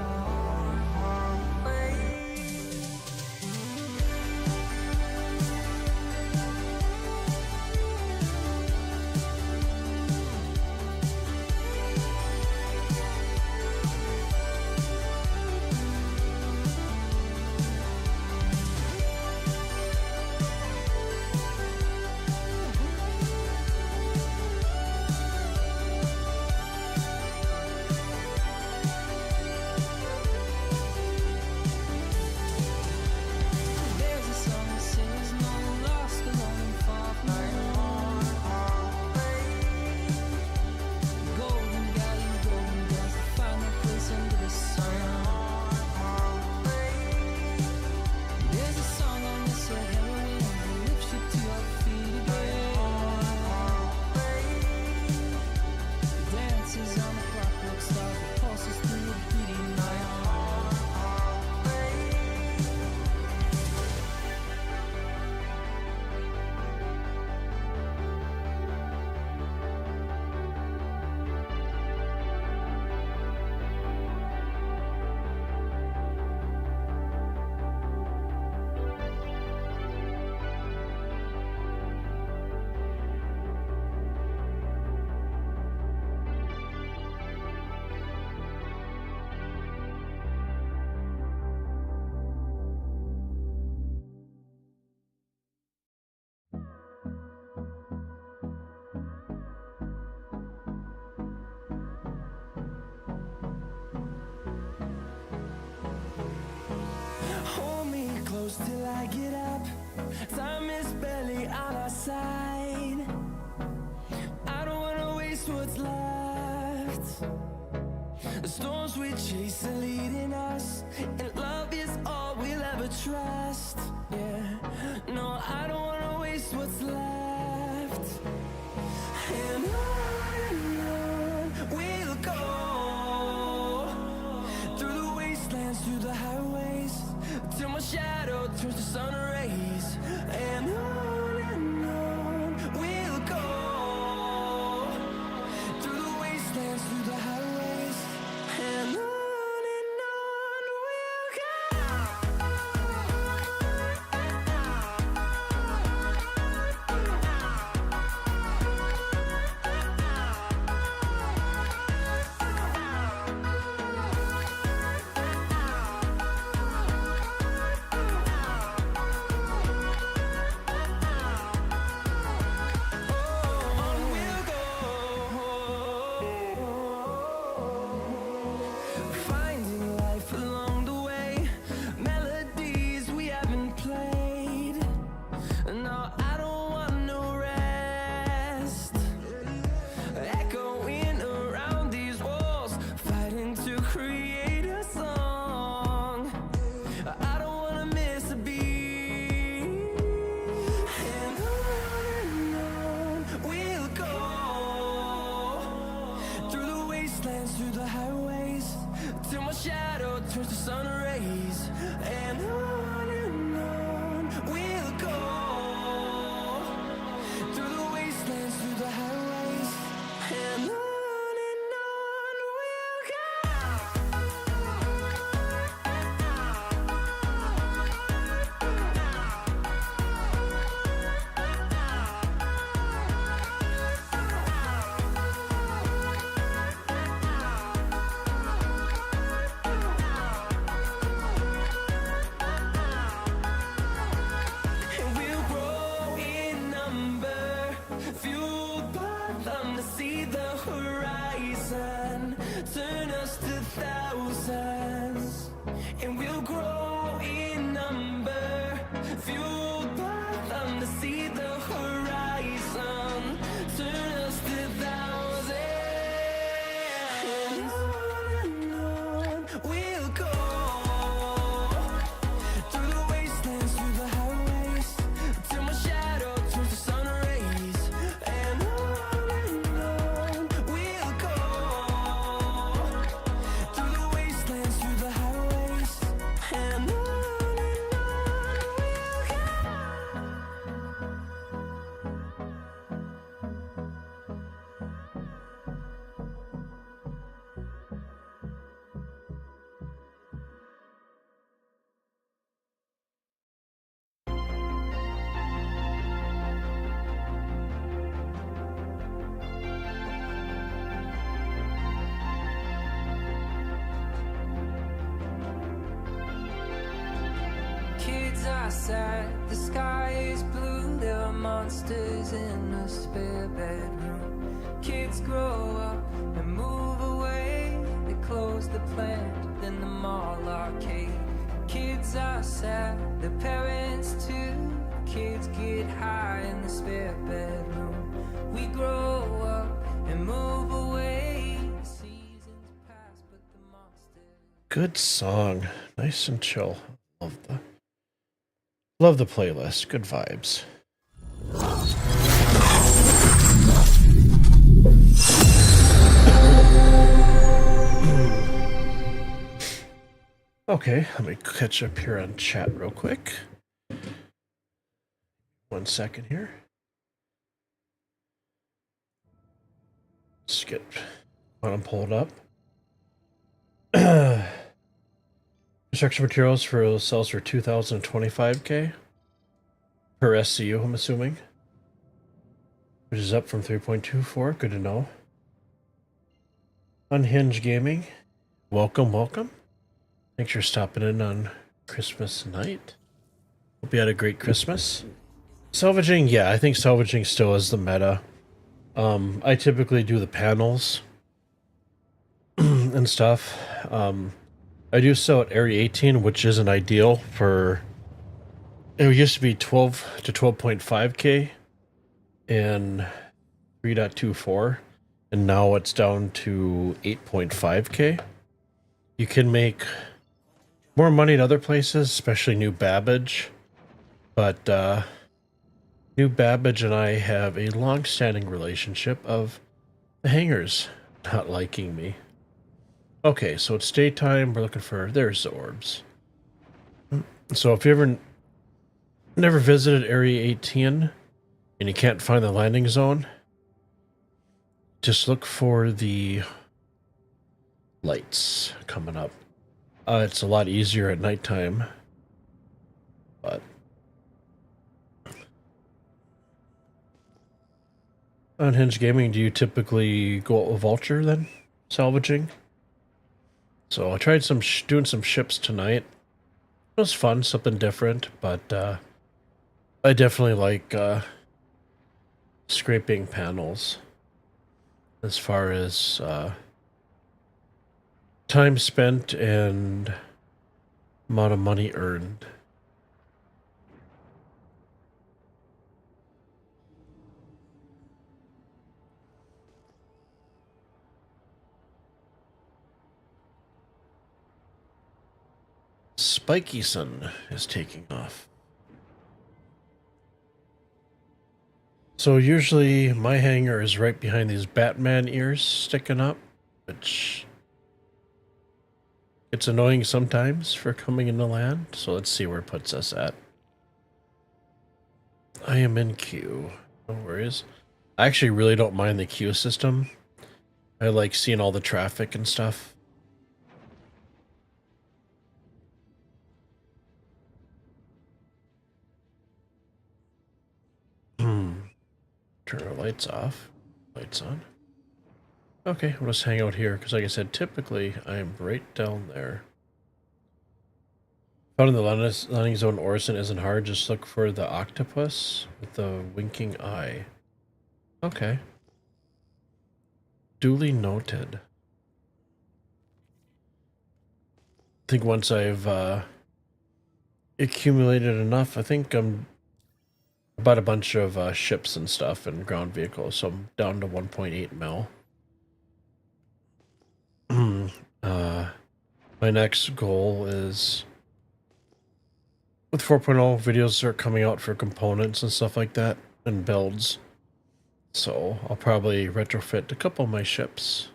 Till I get up, time is barely on our side. I don't wanna waste what's left. The storms we chase are leading us, and love is all we'll ever trust. Yeah, no, I don't wanna waste what's left. And on we'll go, through the wastelands, through the highways, till my shadow turns to sun rays. And on we'll go, through the wastelands, through the highways, and on we'll go. Kids are sad, the sky is blue. There are monsters in a spare bedroom. Kids grow up and move away. They close the plant, then the mall arcade. Kids are sad, their parents too. Kids get high in the spare bedroom. We grow up and move away. Seasons pass, but the monsters. Good song. Nice and chill. Love the playlist. Good vibes. Okay, let me catch up here on chat real quick. 1 second here. Let's get one pulled up. Construction materials for sells for 2,025K per SCU, I'm assuming, which is up from 3.24. Good to know. Unhinged Gaming, welcome. Thanks for stopping in on Christmas night. Hope you had a great Christmas. Salvaging, yeah, I think salvaging still is the meta. I typically do the panels and stuff. I do sell at Area 18, which isn't ideal for... It used to be 12 to 12.5K and 3.24, and now it's down to 8.5K. You can make more money in other places, especially New Babbage, but New Babbage and I have a long-standing relationship of the hangers not liking me. Okay, so it's daytime. We're looking for... There's the orbs. So if you ever never visited Area 18 and you can't find the landing zone, just look for the lights coming up. It's a lot easier at nighttime, but... Unhinged Gaming, do you typically go out with Vulture then? Salvaging? So I tried doing some ships tonight. It was fun, something different, but I definitely like scraping panels as far as time spent and amount of money earned. Spikyson is taking off. So usually my hangar is right behind these Batman ears sticking up, which it's annoying sometimes for coming into land. So let's see where it puts us at. I am in queue. No worries. I actually really don't mind the queue system. I like seeing all the traffic and stuff. Turn our lights off. Lights on. Okay, we'll just hang out here, because like I said, typically I am right down there. Finding the landing zone Orison isn't hard, just look for the octopus with the winking eye. Okay. Duly noted. I think once I've accumulated enough, I think I'm... bought a bunch of ships and stuff and ground vehicles, so I'm down to 1.8 mil. My next goal is, with 4.0, videos are coming out for components and stuff like that, and builds. So I'll probably retrofit a couple of my ships.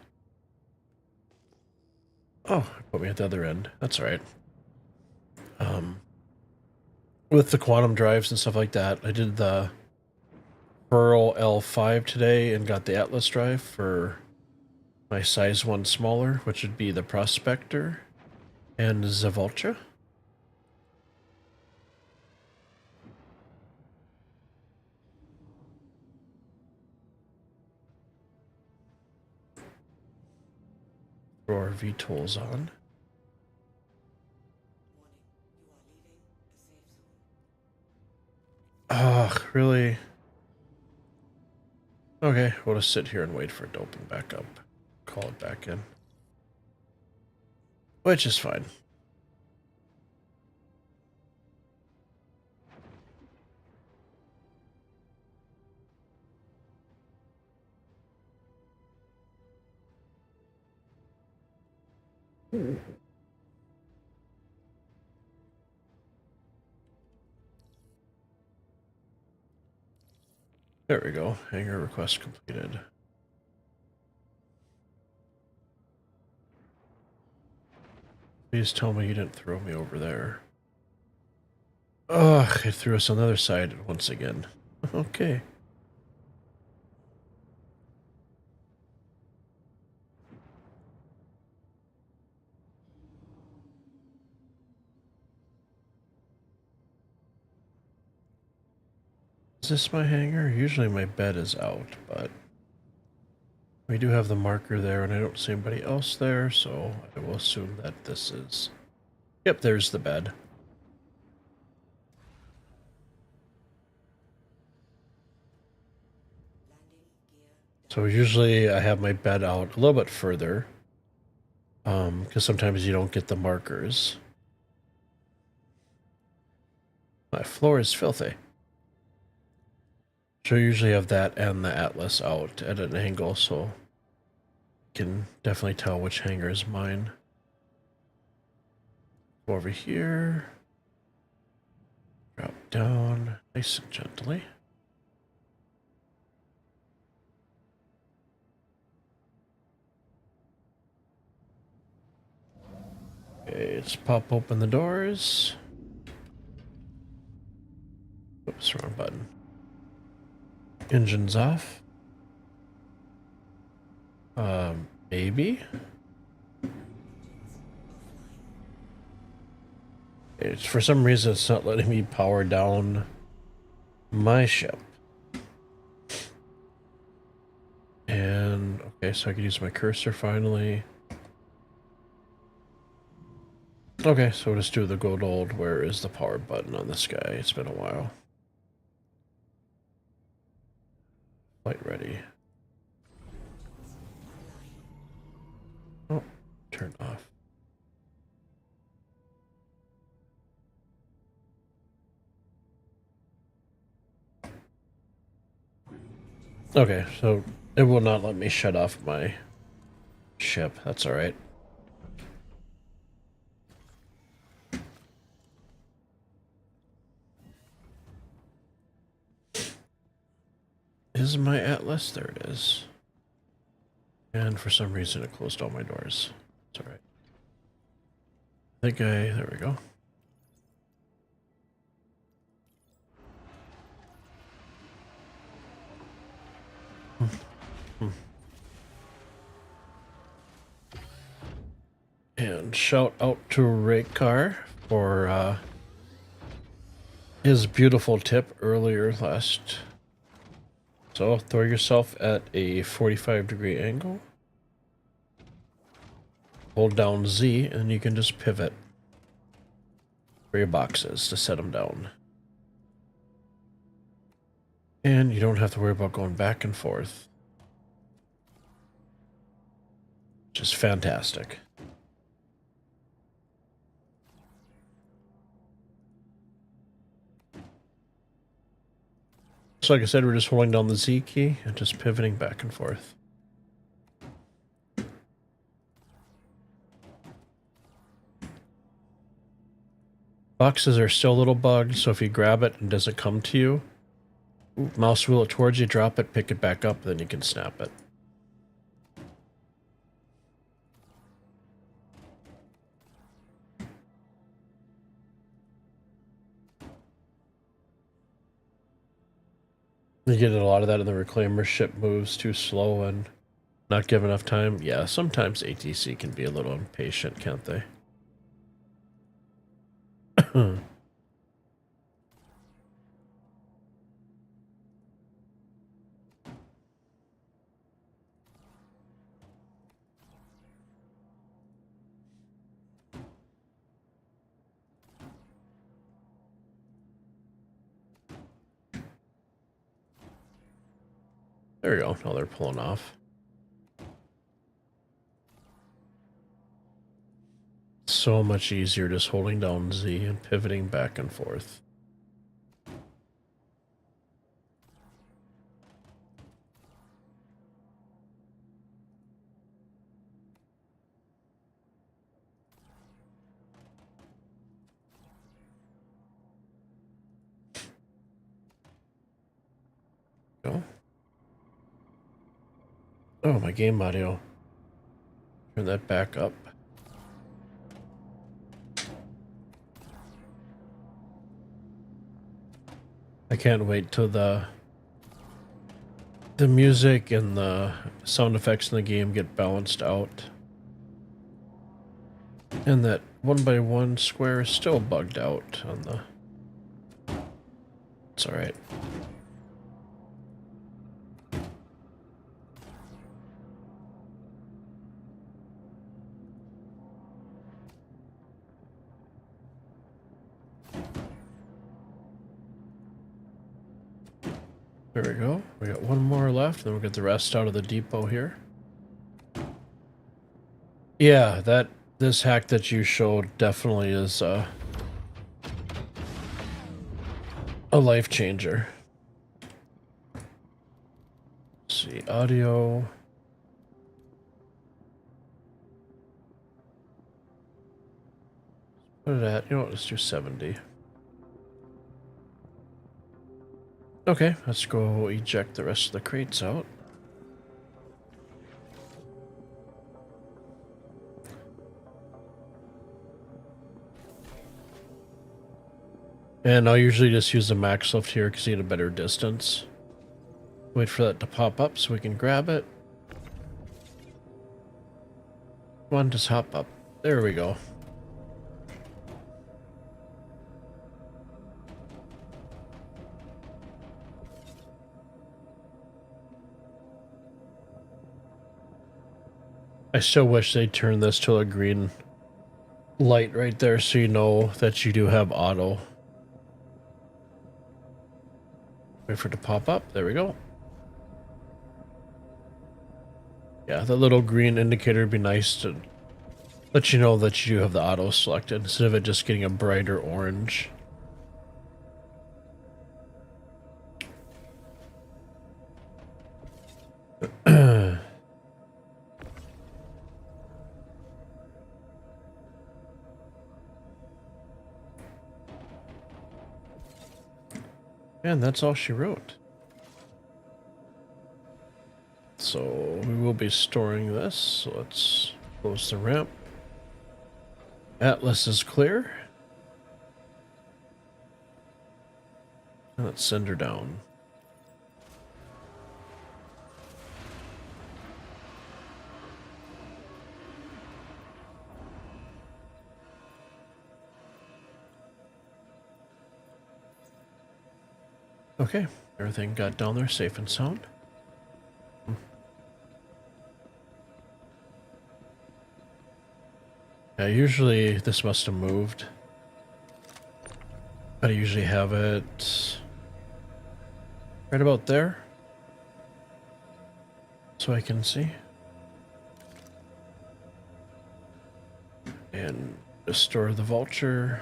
Oh, put me at the other end. That's all right. With the quantum drives and stuff like that, I did the Referral L5 today and got the Atlas drive for my size 1 smaller, which would be the Prospector and Zavulcha. Throw our VTOLs on. Ugh, really? Okay, we'll just sit here and wait for it to open back up. Call it back in. Which is fine. There we go. Hangar request completed. Please tell me you didn't throw me over there. Ugh, it threw us on the other side once again. Okay. Is this my hangar? Usually my bed is out, but we do have the marker there and I don't see anybody else there, so I will assume that this is... Yep, there's the bed. So usually I have my bed out a little bit further, because sometimes you don't get the markers. My floor is filthy. So I usually have that and the atlas out at an angle, so you can definitely tell which hangar is mine. Go over here. Drop down nice and gently. Okay, let's pop open the doors. Oops, wrong button. Engines off. Maybe? It's, for some reason, it's not letting me power down my ship. And, okay, so I can use my cursor finally. Okay, so we'll just do the good old, where is the power button on this guy? It's been a while. Flight ready. Oh, turn off. Okay, so it will not let me shut off my ship. That's alright. Is my atlas? There it is. And for some reason it closed all my doors. It's alright. There we go. And shout out to Raykar for his beautiful tip earlier last. So throw yourself at a 45-degree angle. Hold down Z and you can just pivot for your boxes to set them down. And you don't have to worry about going back and forth. Which is fantastic. So like I said, we're just holding down the Z key and just pivoting back and forth. Boxes are still a little bugged, so if you grab it and it doesn't come to you, mouse wheel it towards you, drop it, pick it back up, then you can snap it. You get a lot of that in the reclaimer ship moves too slow and not give enough time. Yeah, sometimes ATC can be a little impatient, can't they? There we go. Now they're pulling off. So much easier just holding down Z and pivoting back and forth. Go. Oh, my game audio. Turn that back up. I can't wait till the music and the sound effects in the game get balanced out. And that 1x1 square is still bugged out on the... It's alright. There we go. We got one more left, then we'll get the rest out of the depot here. Yeah, this hack that you showed definitely is a life changer. Let's see, audio. Put it at, you know what, let's do 70. Okay, let's go eject the rest of the crates out. And I'll usually just use the max lift here because you get a better distance. Wait for that to pop up so we can grab it. Come on, just hop up. There we go. I still wish they'd turn this to a green light right there so you know that you do have auto. Wait for it to pop up. There we go. Yeah, the little green indicator would be nice to let you know that you do have the auto selected instead of it just getting a brighter orange. And that's all she wrote. So we will be storing this. So let's close the ramp. Atlas is clear. And let's send her down. Okay, everything got down there safe and sound. Yeah, usually this must have moved. But I usually have it right about there. So I can see. And restore the vulture.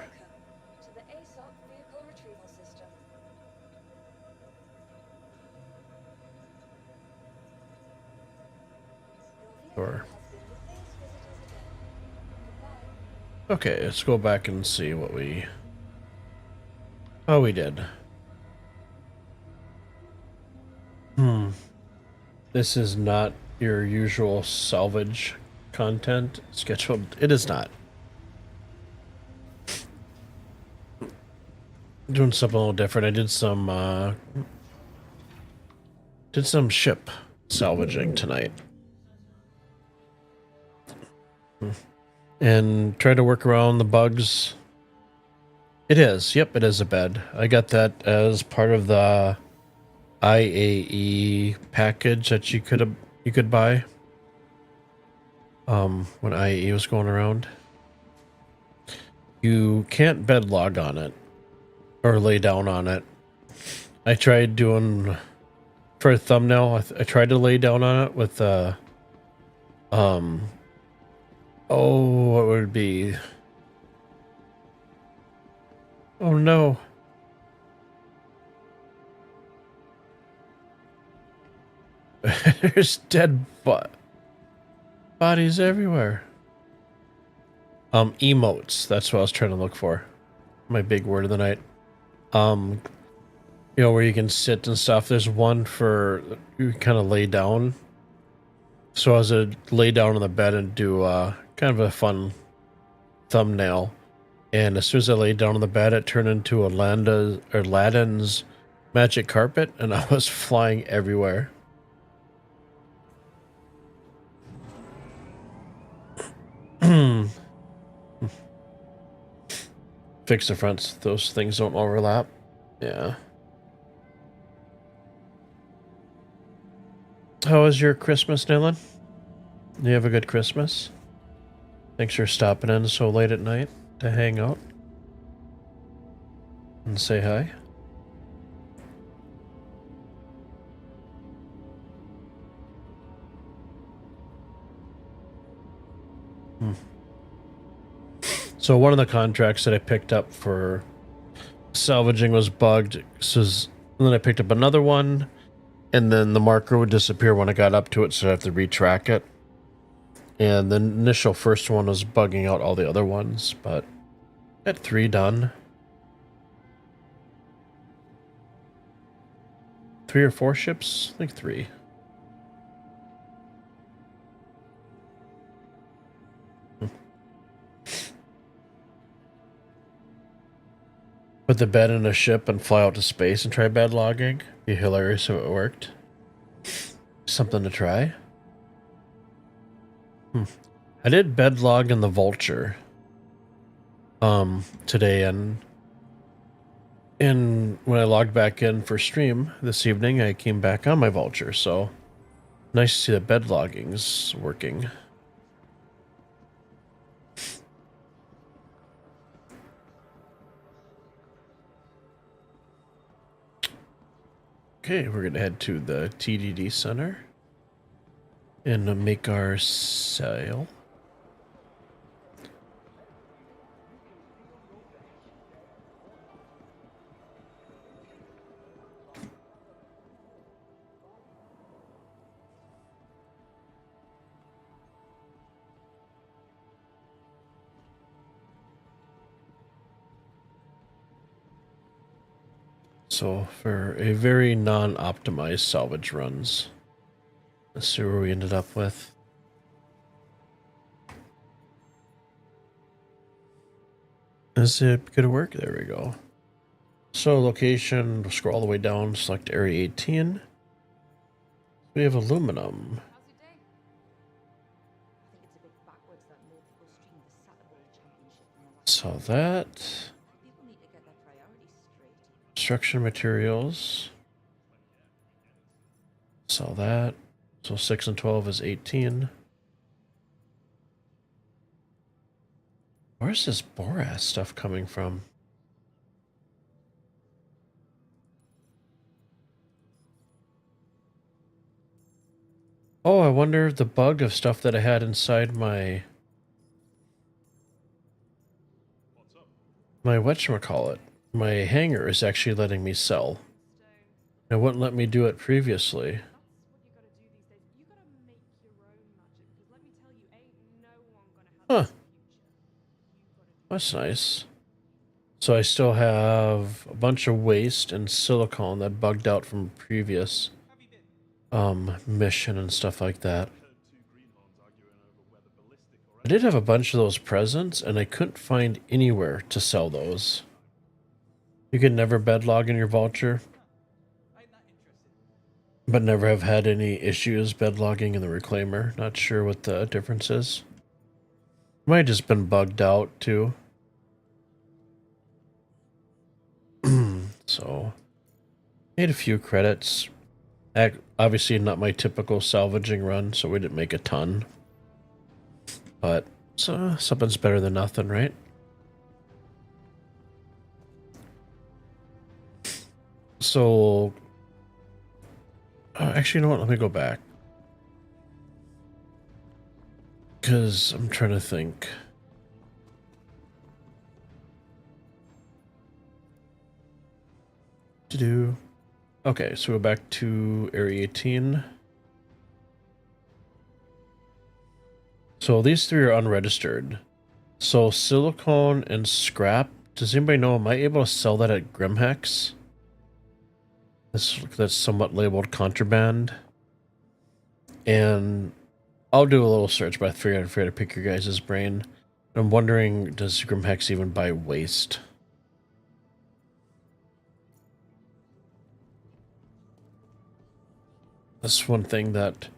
Or okay, let's go back and see what we... Oh, we did. This is not your usual salvage content scheduled. It is not. Doing something a little different. I did some ship salvaging tonight. And try to work around the bugs. It is. Yep, it is a bed. I got that as part of the IAE package that you could buy. When IAE was going around. You can't bed log on it or lay down on it. I tried doing for a thumbnail, I tried to lay down on it with oh, what would it be? Oh no. There's dead bodies everywhere. Emotes. That's what I was trying to look for. My big word of the night. You know, where you can sit and stuff. There's one for you kind of lay down. So I was to lay down on the bed and do kind of a fun thumbnail. And as soon as I laid down on the bed, it turned into Aladdin's magic carpet, and I was flying everywhere. Fix the fronts. Those things don't overlap. Yeah. How was your Christmas, Dylan? You have a good Christmas? Thanks for stopping in so late at night to hang out and say hi. So one of the contracts that I picked up for salvaging was bugged. And then I picked up another one, and then the marker would disappear when I got up to it, so I have to retrack it. And the initial first one was bugging out all the other ones, but I had 3 done. 3 or 4 ships? I think 3. Put the bed in a ship and fly out to space and try bed logging. Be hilarious if it worked. Something to try. I did bed log in the Vulture today, and when I logged back in for stream this evening, I came back on my Vulture, so nice to see that bed logging's working. Okay, we're gonna head to the TDD center and make our sail. So for a very non-optimized salvage runs, let's see where we ended up with. Is it gonna work? There we go. So location, we'll scroll all the way down, select area 18. We have aluminum. So that. Construction materials. Sell that. So 6 and 12 is 18. Where's this Boras stuff coming from? Oh, I wonder if the bug of stuff that I had inside my whatchamacallit. My hanger is actually letting me sell. It wouldn't let me do it previously. Huh. That's nice. So I still have a bunch of waste and silicone that bugged out from previous mission and stuff like that. I did have a bunch of those presents, and I couldn't find anywhere to sell those. You can never bed log in your Vulture, but never have had any issues bed logging in the Reclaimer. Not sure what the difference is. Might have just been bugged out too. So, made a few credits. Obviously not my typical salvaging run, so we didn't make a ton. But something's better than nothing, right? So Actually, you know what? Let me go back. Because I'm trying to think. To do. Okay, so we're back to Area 18. So these three are unregistered. So silicone and scrap. Does anybody know? Am I able to sell that at Grimhex? That's somewhat labeled contraband. And I'll do a little search, but I figured I'd pick your guys' brain. I'm wondering, does Grimhex even buy waste? That's one thing that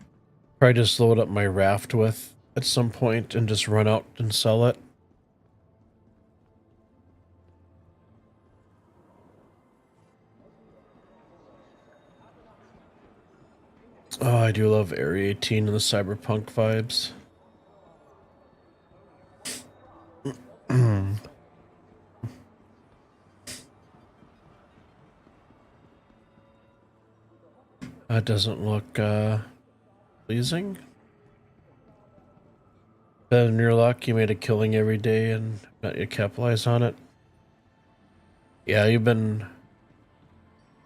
probably just load up my raft with at some point and just run out and sell it. Oh, I do love Area 18 and the cyberpunk vibes. That doesn't look pleasing. Better than your luck, you made a killing every day and not yet capitalize on it. Yeah, you've been...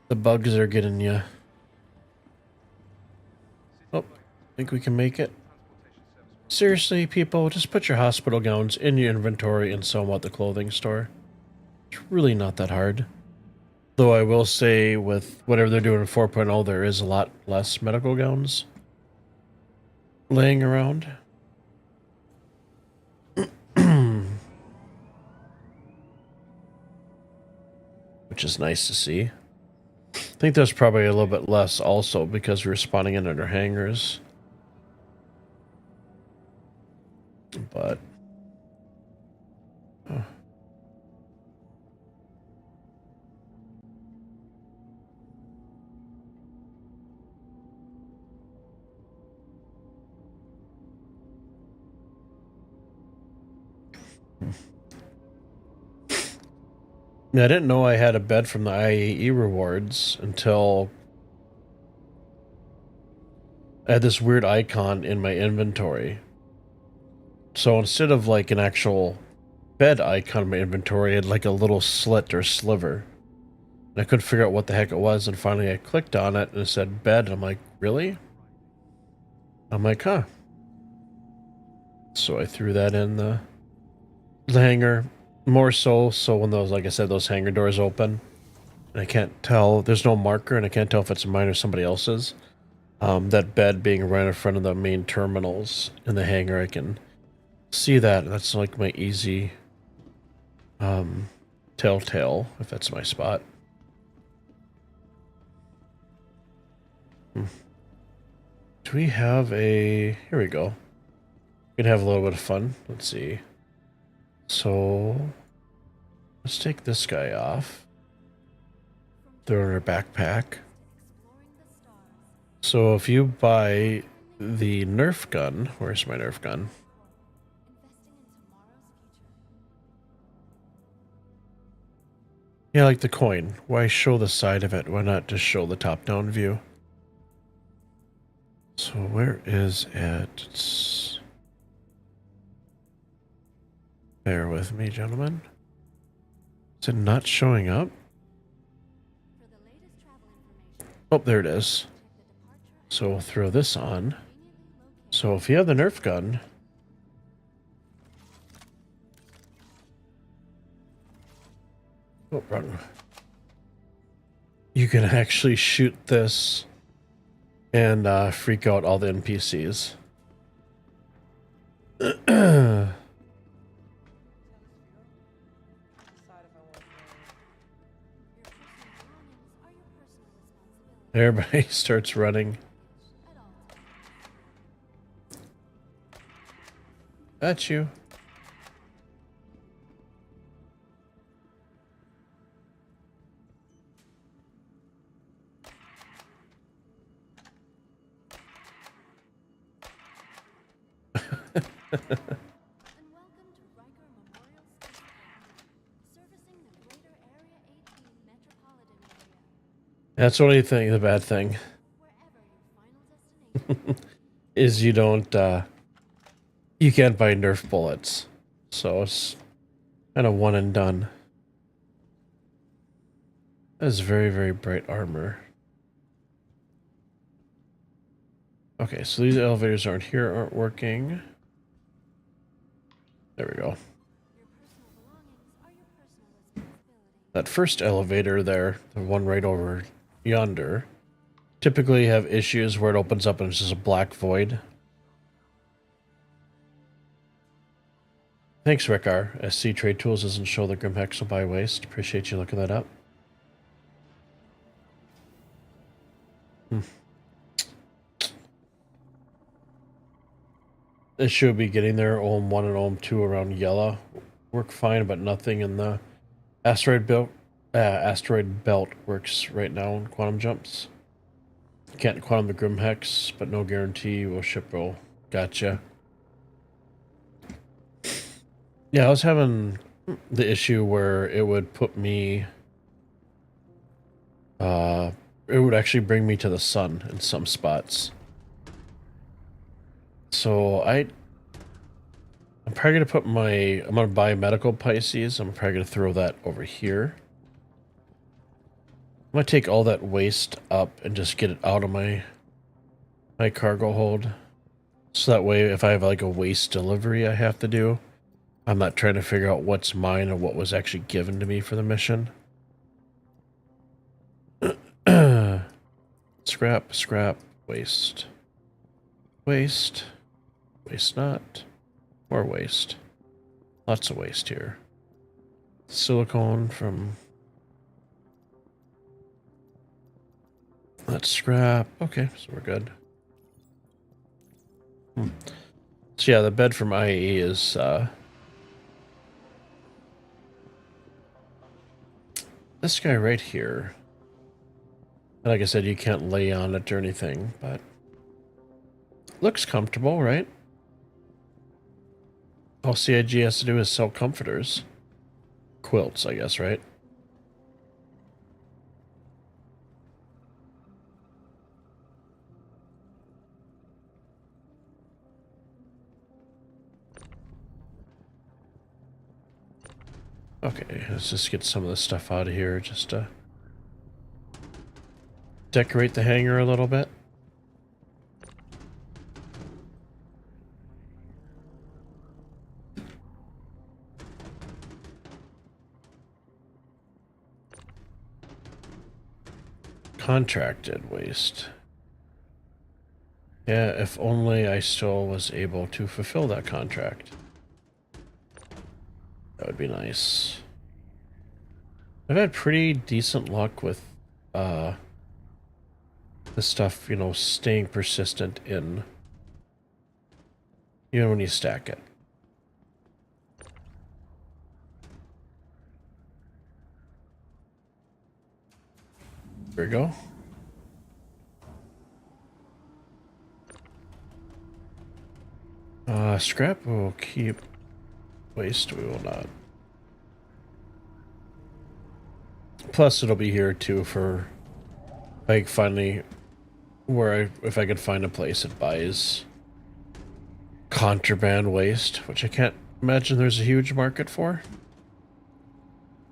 The bugs are getting you. Oh, think we can make it? Seriously, people, just put your hospital gowns in your inventory and sell them at the clothing store. It's really not that hard. Though I will say, with whatever they're doing in 4.0, there is a lot less medical gowns laying around. Which is nice to see. I think there's probably a little bit less also because we're spawning in under hangars. But... oh. Yeah, I didn't know I had a bed from the IAE rewards until I had this weird icon in my inventory. So instead of like an actual bed icon in my inventory, I had like a little slit or sliver. And I couldn't figure out what the heck it was, and finally I clicked on it and it said bed, and I'm like, really? I'm like, huh. So I threw that in the hangar. More so when those, like I said, those hangar doors open, and I can't tell, there's no marker, and I can't tell if it's mine or somebody else's. That bed being right in front of the main terminals in the hangar, I can see that. That's like my easy telltale, if that's my spot. Do we have a... here we go. We can have a little bit of fun. Let's see. So, let's take this guy off. Throw in our backpack. So if you buy the Nerf gun, where's my Nerf gun? Yeah, like the coin. Why show the side of it? Why not just show the top-down view? So where is it? Bear with me, gentlemen. Is it not showing up? Oh, there it is. So we'll throw this on. So if you have the Nerf gun... oh, run. You can actually shoot this and freak out all the NPCs. Everybody starts running. That's you. That's the only thing, the bad thing. is you don't, you can't buy Nerf bullets. So it's kind of one and done. That's very, very bright armor. Okay, so these elevators aren't working. There we go. That first elevator there, the one right over yonder, typically have issues where it opens up and it's just a black void. Thanks, Rickar. SC Trade Tools doesn't show the Grimhex will buy waste. Appreciate you looking that up. It should be getting there. Ohm 1 and Ohm 2 around yellow work fine, but nothing in the asteroid belt works right now in quantum jumps. Can't quantum the Grimhex, but no guarantee will ship roll. Gotcha. Yeah, I was having the issue where it would put me... it would actually bring me to the sun in some spots. So I'm probably going to put I'm going to buy Medical Pisces. I'm probably going to throw that over here. I'm going to take all that waste up and just get it out of my cargo hold. So that way, if I have like a waste delivery I have to do, I'm not trying to figure out what's mine or what was actually given to me for the mission. Scrap, waste. Waste not. More waste. Lots of waste here. Silicone from... That's scrap. Okay, so we're good. So yeah, the bed from IAE is... this guy right here. Like I said, you can't lay on it or anything, but... looks comfortable, right? All CIG has to do is sell comforters. Quilts, I guess, right? Okay, let's just get some of this stuff out of here, just to decorate the hangar a little bit. Contracted waste. Yeah, if only I still was able to fulfill that contract. That would be nice. I've had pretty decent luck with the stuff, you know, staying persistent in, even when you stack it. There we go. Scrap will keep. Waste we will not. Plus it'll be here too for like finally if I could find a place that buys contraband waste, which I can't imagine there's a huge market for.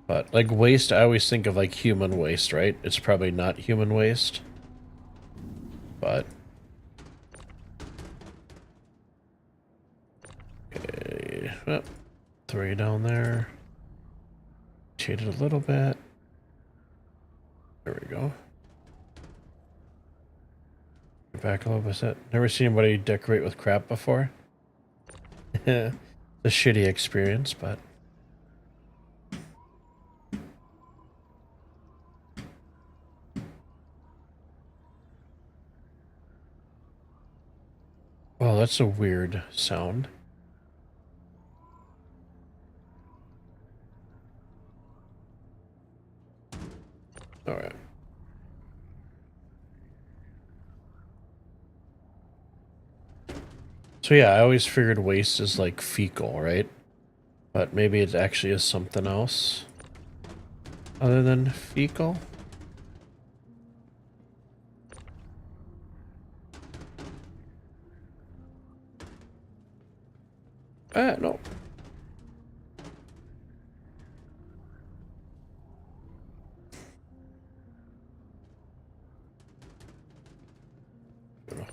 But like waste, I always think of like human waste, right? It's probably not human waste. But okay, well, throw you down there. Shade it a little bit. There we go. Get back a little bit. Never seen anybody decorate with crap before. It's a shitty experience, but oh, that's a weird sound. All right. So yeah, I always figured waste is like fecal, right? But maybe it actually is something else other than fecal.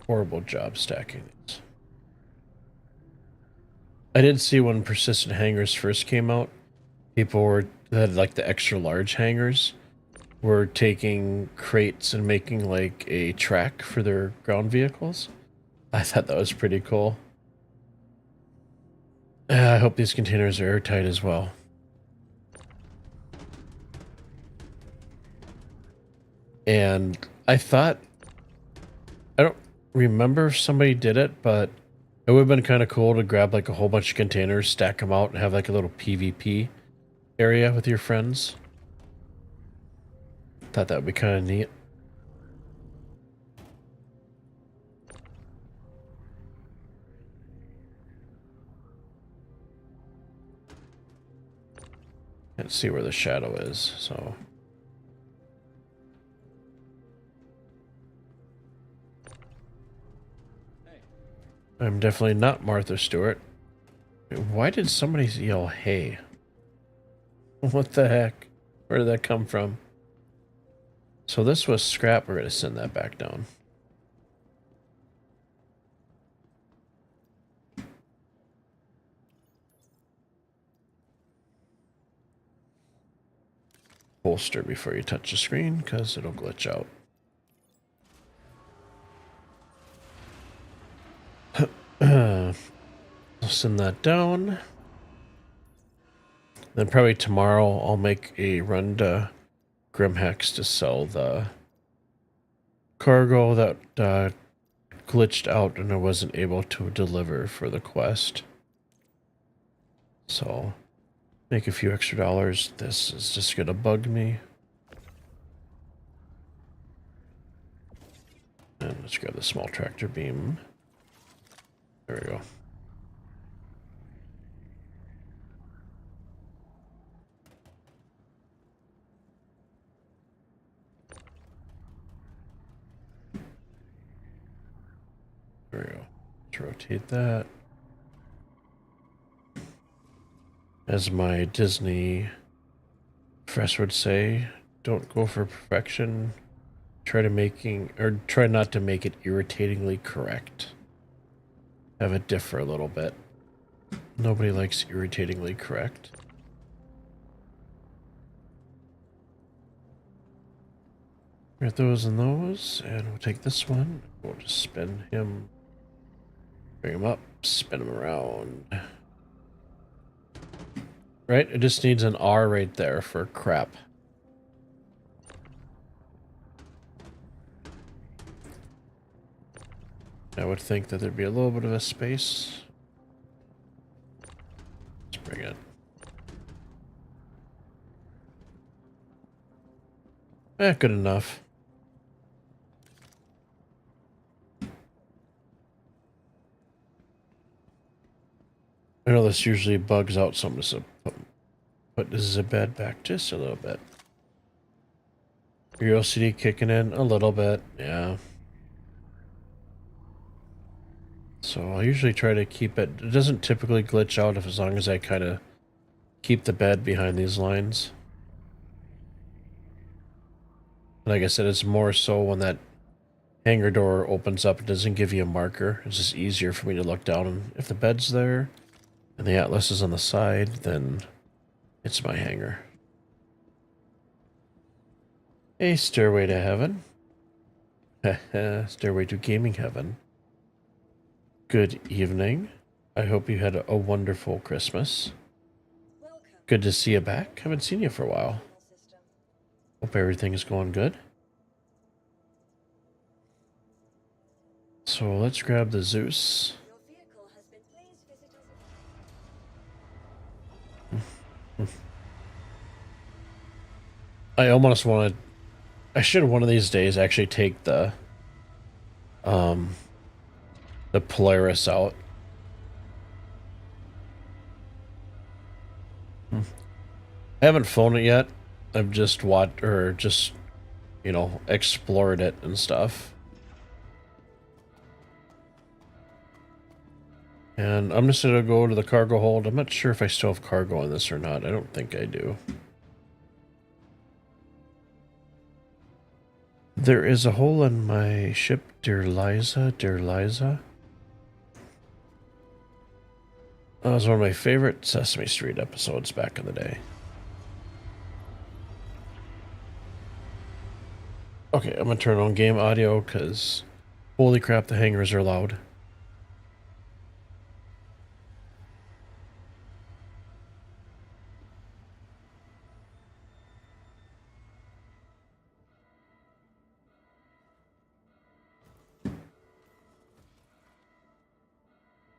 horrible job stacking these. I did see when persistent hangers first came out, people were that had like the extra large hangers were taking crates and making like a track for their ground vehicles. I thought that was pretty cool. I hope these containers are airtight as well. And I thought, I don't remember if somebody did it, but it would have been kind of cool to grab like a whole bunch of containers, stack them out, and have like a little PvP area with your friends. Thought that would be kind of neat. Can't see where the shadow is, so. I'm definitely not Martha Stewart. Why did somebody yell, hey? What the heck? Where did that come from? So this was scrap. We're going to send that back down. Bolster before you touch the screen because it'll glitch out. I'll send that down. Then probably tomorrow I'll make a run to Grimhex to sell the cargo that glitched out and I wasn't able to deliver for the quest. So make a few extra dollars. This is just gonna bug me. And let's grab the small tractor beam. There we go. There we go. Let's rotate that. As my Disney professor would say, don't go for perfection. Try not to make it irritatingly correct. Have it differ a little bit. Nobody likes irritatingly correct. Get those and those, and we'll take this one. We'll just spin him. Bring him up, spin him around. Right? It just needs an R right there for crap. I would think that there'd be a little bit of a space. Let's bring it. Good enough. I know this usually bugs out some of this, but this is a bed back just a little bit. Your OCD kicking in a little bit, yeah. So I'll usually try to keep it. It doesn't typically glitch out as long as I kind of keep the bed behind these lines. Like I said, it's more so when that hangar door opens up, it doesn't give you a marker. It's just easier for me to look down, and if the bed's there and the Atlas is on the side, then it's my hangar. A stairway to heaven. Stairway to gaming heaven. Good evening. I hope you had a wonderful Christmas. Good to see you back. Haven't seen you for a while. Hope everything is going good. So let's grab the Zeus. I almost wanted... I should one of these days actually take the Polaris out. I haven't flown it yet. I've just you know, explored it and stuff. And I'm just gonna go to the cargo hold. I'm not sure if I still have cargo on this or not. I don't think I do. There is a hole in my ship, dear Liza, dear Liza. That was one of my favorite Sesame Street episodes back in the day. Okay, I'm gonna turn on game audio because holy crap, the hangers are loud.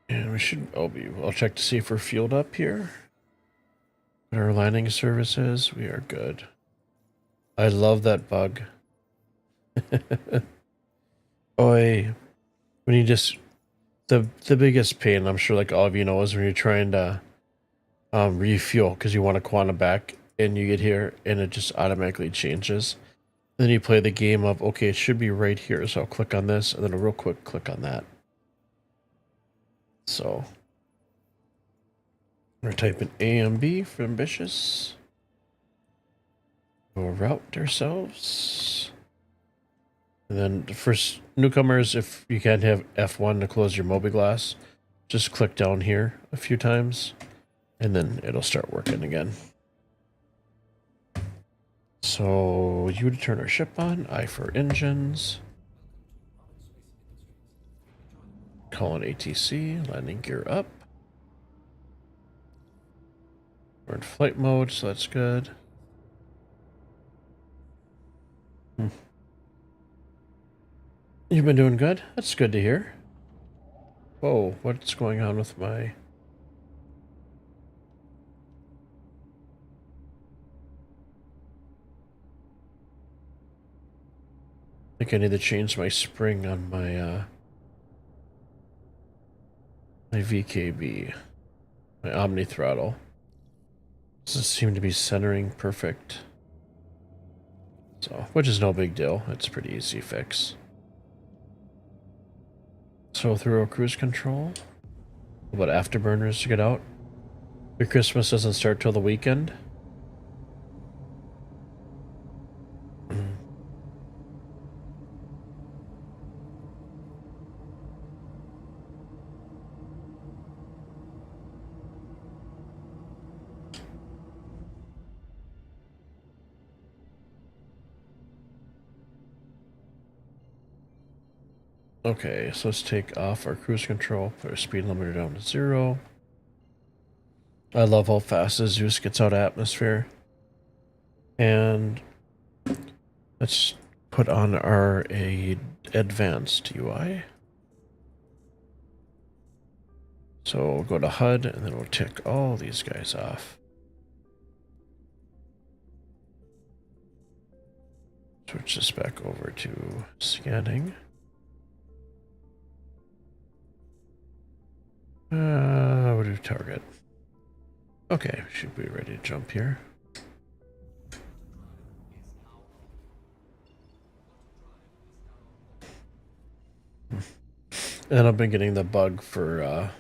And we should, I'll check to see if we're fueled up here. What our landing services, we are good. I love that bug. Oi, when you just, the biggest pain, I'm sure like all of you know, is when you're trying to refuel because you want to quantum back and you get here and it just automatically changes. Then you play the game of, okay, it should be right here, so I'll click on this and then a real quick click on that. So we're typing A and B for ambitious. We'll route ourselves. And then for newcomers, if you can't have F1 to close your mobi-glass, just click down here a few times and then it'll start working again. So U to turn our ship on, I for engines. Calling ATC, landing gear up. We're in flight mode, so that's good. You've been doing good? That's good to hear. Whoa, what's going on with my... I think I need to change my spring on my my VKB, my Omni throttle. Doesn't seem to be centering perfect. So, which is no big deal. It's a pretty easy fix. So through our cruise control, what afterburners to get out? Your Christmas doesn't start till the weekend. Okay, so let's take off our cruise control, put our speed limiter down to 0. I love how fast the Zeus gets out of atmosphere. And let's put on our advanced UI. So we'll go to HUD and then we'll tick all these guys off. Switch this back over to scanning. What do we target? Okay, should be ready to jump here. And I've been getting the bug for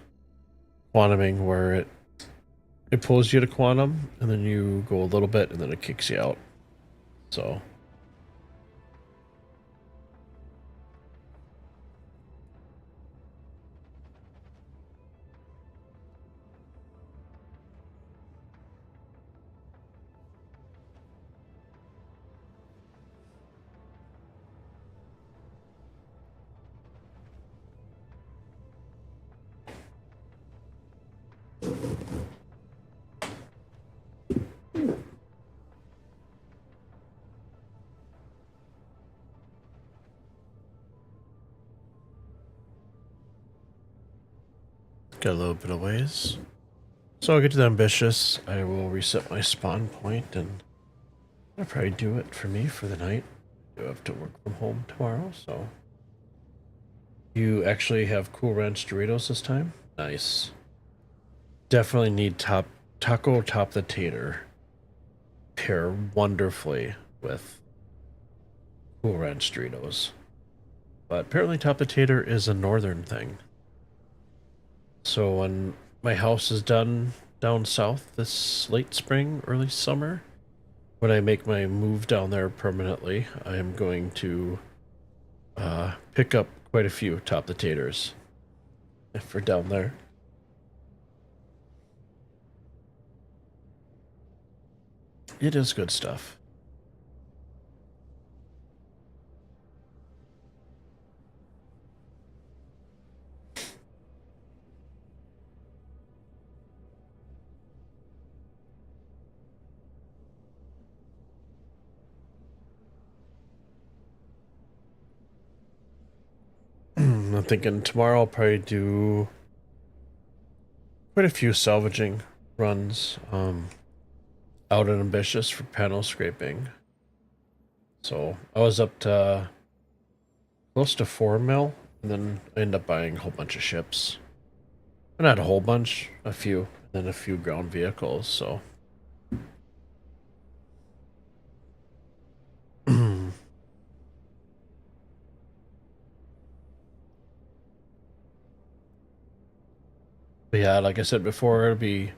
quantuming where it pulls you to quantum and then you go a little bit and then it kicks you out. So got a little bit of ways. So I'll get to the ambitious. I will reset my spawn point and that'll probably do it for me for the night. I do have to work from home tomorrow, so. You actually have Cool Ranch Doritos this time? Nice. Definitely need Taco Top the Tater. Pair wonderfully with Cool Ranch Doritos. But apparently Top the Tater is a northern thing. So when my house is done down south this late spring, early summer, when I make my move down there permanently, I am going to pick up quite a few top taters if we're down there. It is good stuff. I'm thinking tomorrow I'll probably do quite a few salvaging runs out and ambitious for panel scraping. So I was up to close to 4 mil, and then I ended up buying a whole bunch of ships. Not a whole bunch, a few, and then a few ground vehicles, so. But yeah, like I said before, it'll be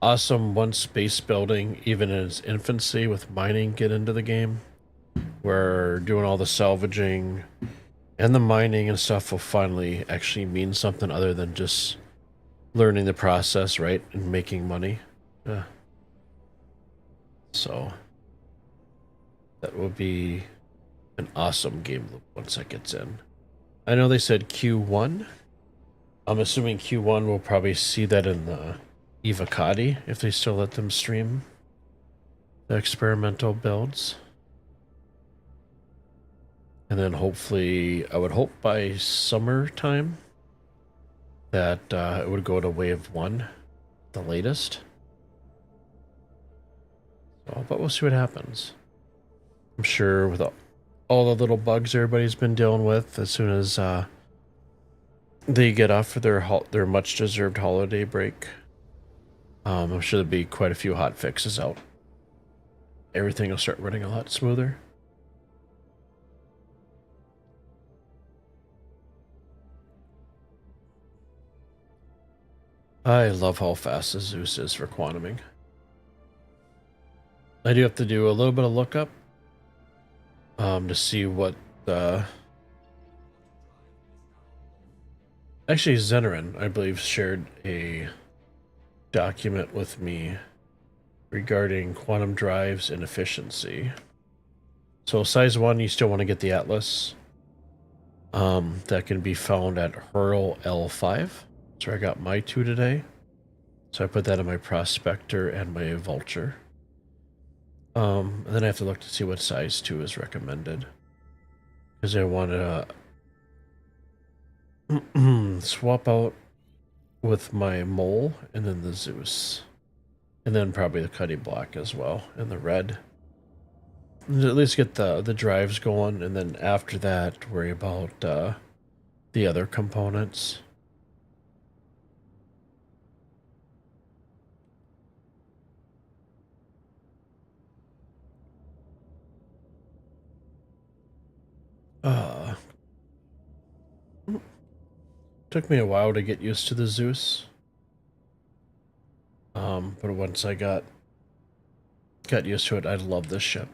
awesome once base building, even in its infancy with mining, get into the game. Where doing all the salvaging and the mining and stuff will finally actually mean something other than just learning the process, right? And making money. Yeah. So that will be an awesome game loop once that gets in. I know they said Q1. I'm assuming Q1 will probably see that in the Evocati if they still let them stream the experimental builds. And then hopefully, I would hope by summertime that it would go to wave 1, the latest. So, but we'll see what happens. I'm sure with all the little bugs everybody's been dealing with, as soon as they get off for their much-deserved holiday break, I'm sure there'll be quite a few hot fixes out. Everything will start running a lot smoother. I love how fast the Zeus is for quantuming. I do have to do a little bit of lookup to see what actually Zenerin, I believe, shared a document with me regarding quantum drives and efficiency. So size 1, you still want to get the Atlas. That can be found at Hurl L5. So I got my 2 today. So I put that in my Prospector and my Vulture. And then I have to look to see what size 2 is recommended. Because I want to swap out with my Mole and then the Zeus. And then probably the Cuddy Black as well, and the red. And at least get the drives going, and then after that, worry about the other components. Took me a while to get used to the Zeus. But once I got used to it, I love this ship.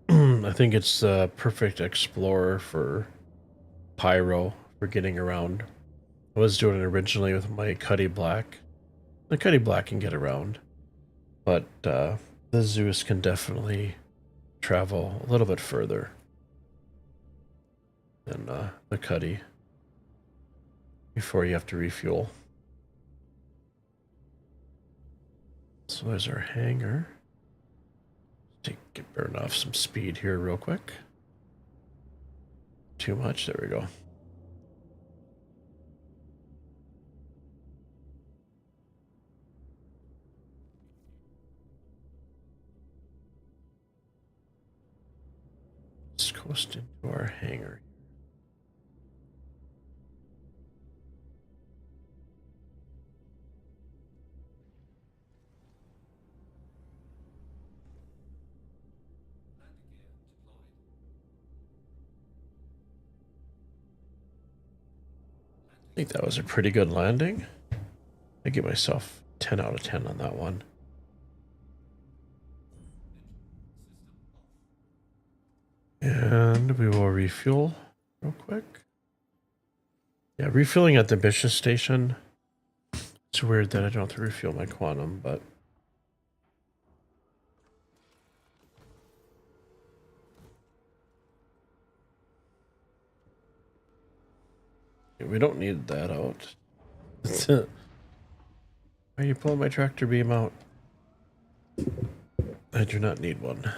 I think it's the perfect explorer for Pyro, for getting around. I was doing it originally with my Cuddy Black. The Cuddy Black can get around, but the Zeus can definitely travel a little bit further than the Cuddy before you have to refuel. So there's our hangar. Burn off some speed here real quick. Too much, there we go. Let's coast into our hangar. I think that was a pretty good landing. I give myself 10 out of 10 on that one. And we will refuel real quick. Yeah, refueling at the ambitious station. It's weird that I don't have to refuel my quantum, but we don't need that out. Why are you pulling my tractor beam out? I do not need one.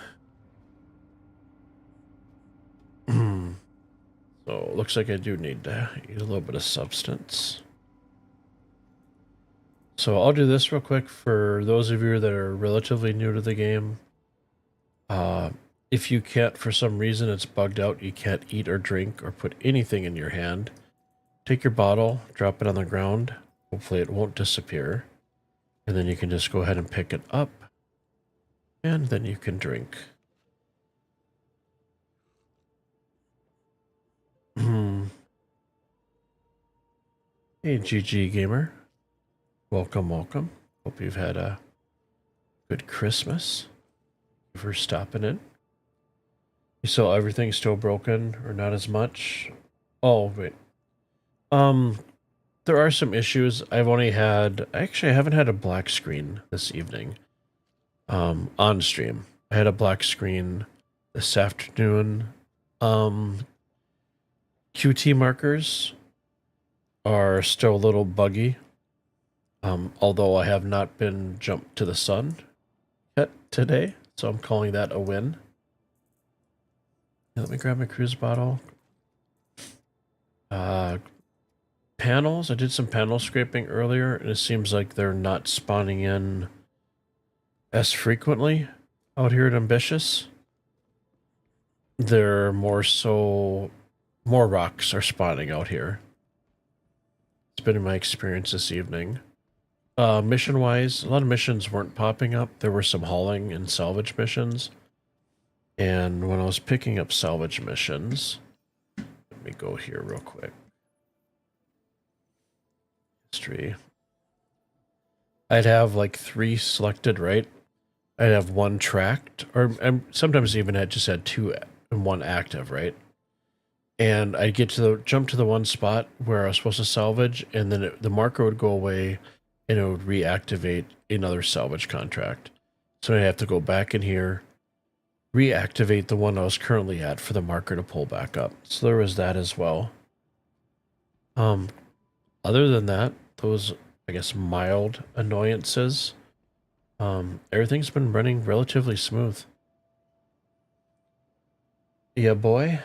So, looks like I do need to eat a little bit of substance. So I'll do this real quick for those of you that are relatively new to the game. If you can't, for some reason it's bugged out, you can't eat or drink or put anything in your hand, take your bottle, drop it on the ground. Hopefully it won't disappear. And then you can just go ahead and pick it up. And then you can drink. Hey, GG Gamer. Welcome, welcome. Hope you've had a good Christmas. Thank you for stopping in. You saw everything still broken or not as much? Oh, wait. There are some issues. Actually, I haven't had a black screen this evening. On stream. I had a black screen this afternoon. QT markers are still a little buggy. Although I have not been jumped to the sun yet today, so I'm calling that a win. Let me grab my cruise bottle. Panels. I did some panel scraping earlier, and it seems like they're not spawning in as frequently out here at Ambitious. They're more rocks are spawning out here. It's been my experience this evening. Mission-wise, a lot of missions weren't popping up. There were some hauling and salvage missions. And when I was picking up salvage missions, let me go here real quick. History. I'd have like 3 selected, right? I'd have 1 tracked, or sometimes even just had 2 and 1 active, right? And I'd jump to the one spot where I was supposed to salvage, and then the marker would go away, and it would reactivate another salvage contract. So I'd have to go back in here, reactivate the one I was currently at for the marker to pull back up. So there was that as well. Other than that, those, I guess, mild annoyances, everything's been running relatively smooth. Yeah, boy.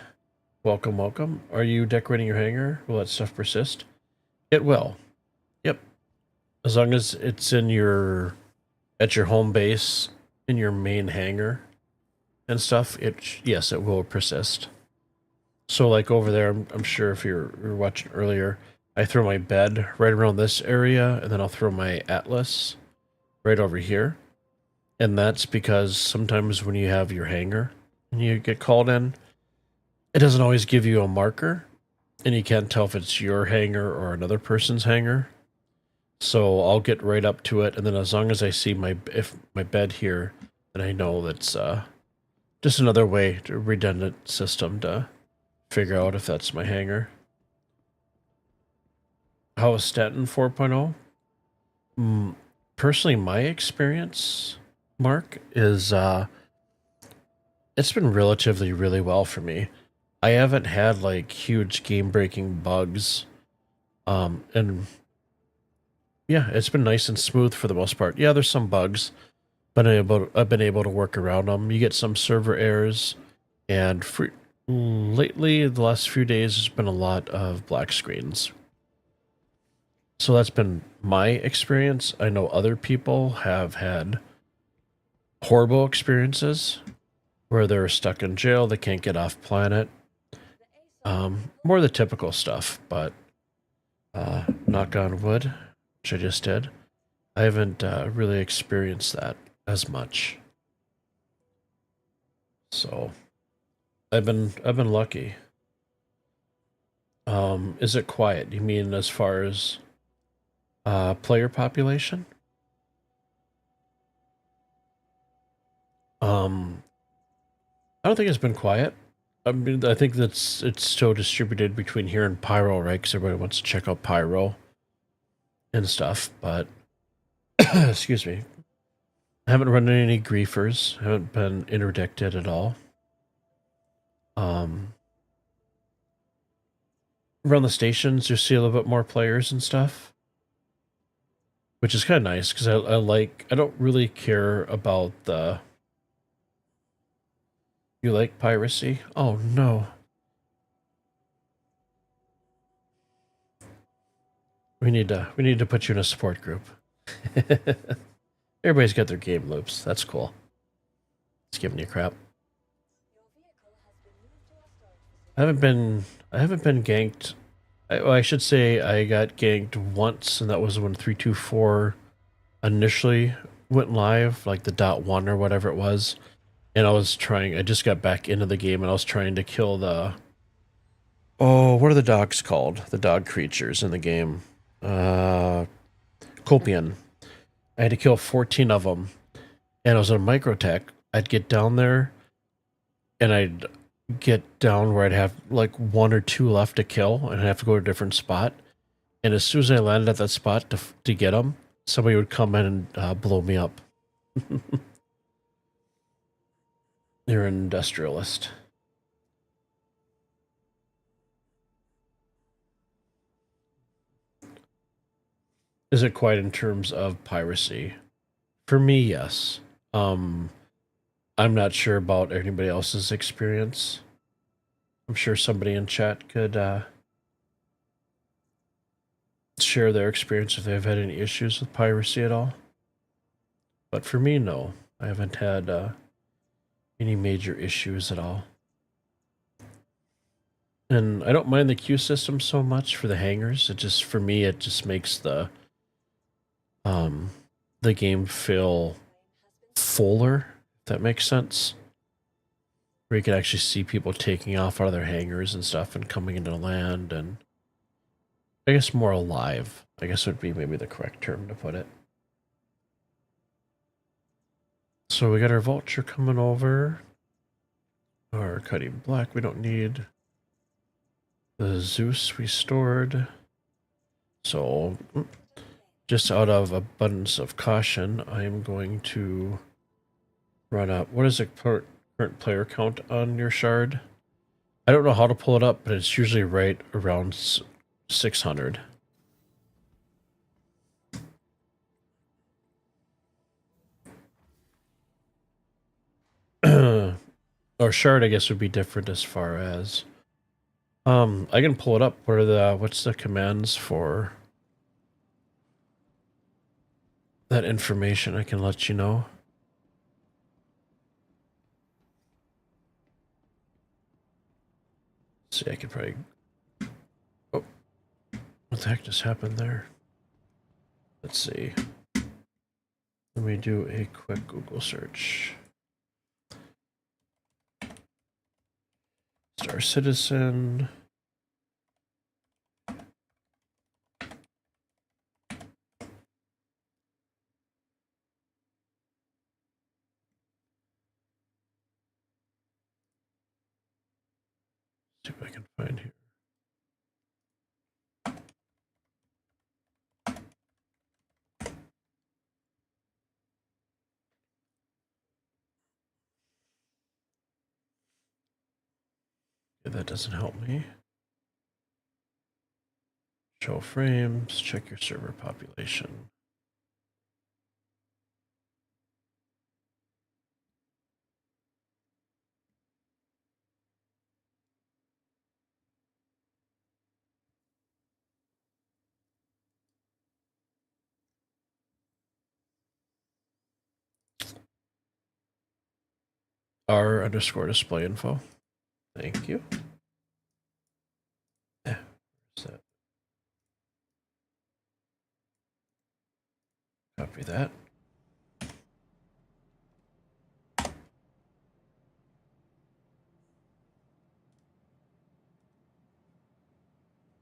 Welcome, welcome. Are you decorating your hangar? Will that stuff persist? It will. Yep. As long as it's at your home base, in your main hangar and stuff, yes, it will persist. So like over there, I'm sure if you're watching earlier, I throw my bed right around this area, and then I'll throw my Atlas right over here. And that's because sometimes when you have your hangar and you get called in, it doesn't always give you a marker, and you can't tell if it's your hangar or another person's hangar. So I'll get right up to it, and then as long as I see my bed here, then I know that's just another way, to redundant system to figure out if that's my hangar. How is Statin 4.0? Personally, my experience, Mark, is it's been relatively really well for me. I haven't had like huge game-breaking bugs, and yeah, it's been nice and smooth for the most part. Yeah, there's some bugs, but I've been able to work around them. You get some server errors, and lately, the last few days, there's been a lot of black screens. So that's been my experience. I know other people have had horrible experiences where they're stuck in jail, they can't get off planet. More the typical stuff, but knock on wood, which I just did, I haven't really experienced that as much. So I've been lucky. Is it quiet? You mean as far as player population? I don't think it's been quiet. I mean, I think it's still distributed between here and Pyro, right? Because everybody wants to check out Pyro and stuff. But excuse me, I haven't run into any griefers. Haven't been interdicted at all. Around the stations, you see a little bit more players and stuff, which is kind of nice because I like. I don't really care about the. You like piracy? Oh no. We need to put you in a support group. Everybody's got their game loops. That's cool. It's giving you crap. I haven't been ganked. I should say I got ganked once, and that was when 324 initially went live, like the .1 or whatever it was. And I just got back into the game, and I was trying to kill the. Oh, what are the dogs called? The dog creatures in the game. Copian. I had to kill 14 of them, and I was in a microtech. I'd get down there, and I'd get down where I'd have like one or two left to kill, and I'd have to go to a different spot. And as soon as I landed at that spot to get them, somebody would come in and blow me up. They're an industrialist. Is it quite in terms of piracy? For me, yes. I'm not sure about anybody else's experience. I'm sure somebody in chat could share their experience if they've had any issues with piracy at all. But for me, no. I haven't had any major issues at all. And I don't mind the queue system so much for the hangers. For me, it just makes the game feel fuller, if that makes sense. Where you can actually see people taking off out of their hangars and stuff and coming into land, and I guess more alive, I guess would be maybe the correct term to put it. So we got our vulture coming over. Our cutting black we don't need. The Zeus we stored. So just out of abundance of caution, I am going to run up. What is the current player count on your shard? I don't know how to pull it up, but it's usually right around 600. Or shard, I guess, would be different as far as. I can pull it up. What's the commands for that information? I can let you know. See, I could probably. Oh, what the heck just happened there? Let's see. Let me do a quick Google search. Star Citizen. See if I can find here. Okay, that doesn't help me. Show frames, check your server population. R_display info. Thank you. Where's that? Copy that.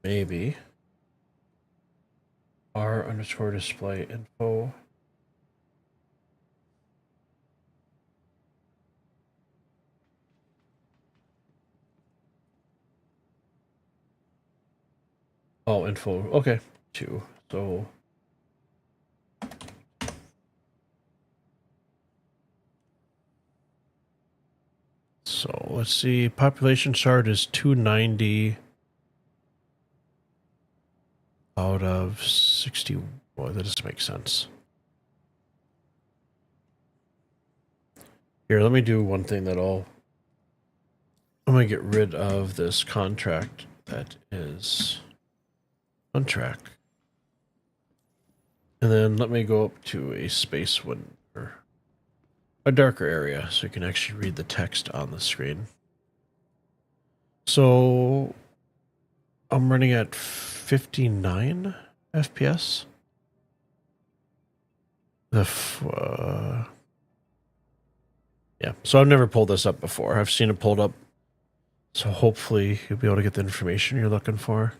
Maybe. R_display info. Oh, info. Okay, 2. So let's see. Population shard is 290 out of 60. Boy, that doesn't make sense. Here, let me do one thing I'm going to get rid of this contract that is on track. And then let me go up to a space window, a darker area, so you can actually read the text on the screen. So I'm running at 59 FPS. Yeah, so I've never pulled this up before. I've seen it pulled up. So hopefully you'll be able to get the information you're looking for.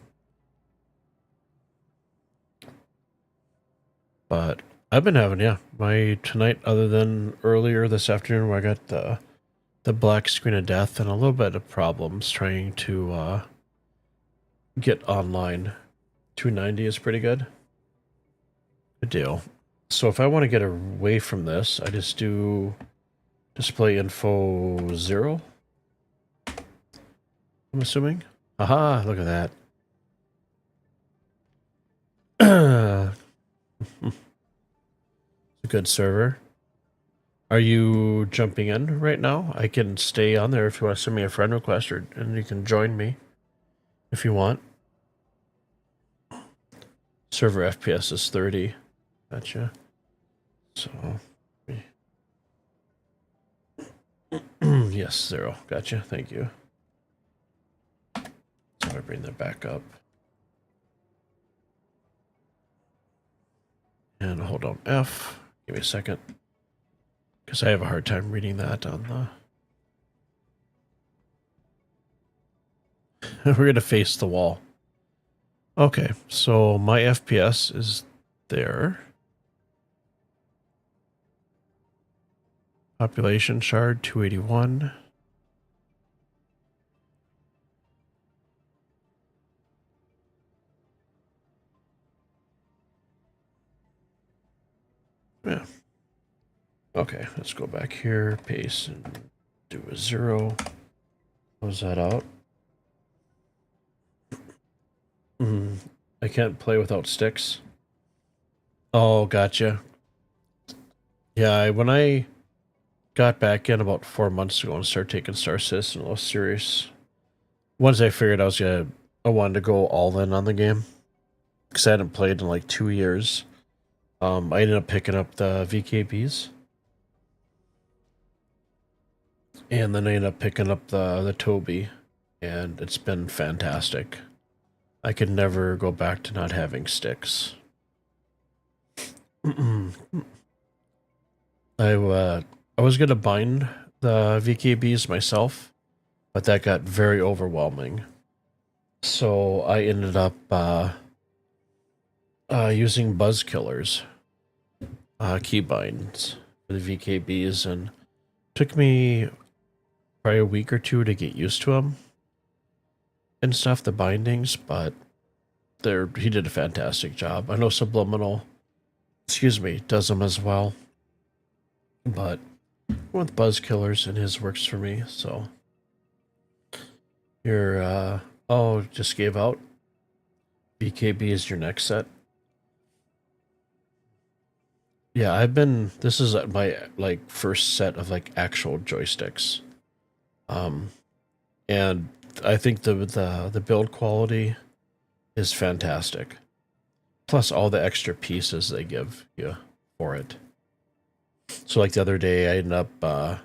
But I've been having, my tonight, other than earlier this afternoon where I got the black screen of death and a little bit of problems trying to get online. 290 is pretty good. Good deal. So if I want to get away from this, I just do display info 0. I'm assuming. Aha, look at that. It's a good server. Are you jumping in right now? I can stay on there if you want to send me a friend request, and you can join me if you want. Server FPS is 30. Gotcha. So, yes, 0. Gotcha. Thank you. So I bring that back up. And hold on F. Give me a second. Because I have a hard time reading that on the... We're going to face the wall. Okay, so my FPS is there. Population shard 281. Yeah. Okay, let's go back here, paste, and do a 0. Close that out. I can't play without sticks. Oh, gotcha. Yeah, when I got back in about 4 months ago and started taking Star Citizen a little serious, once I figured I wanted to go all in on the game, because I hadn't played in like 2 years. I ended up picking up the VKBs. And then I ended up picking up the Toby, and it's been fantastic. I could never go back to not having sticks. I was gonna bind the VKBs myself, but that got very overwhelming. So I ended up using buzz killers, keybinds for the VKBs, and took me probably a week or 2 to get used to them and stuff, the bindings, but he did a fantastic job. I know Subliminal, does them as well, but with buzz killers, and his works for me. So your just gave out. BKB is your next set. Yeah, this is my first set of actual joysticks. And I think the build quality is fantastic. Plus all the extra pieces they give you for it. So the other day I ended up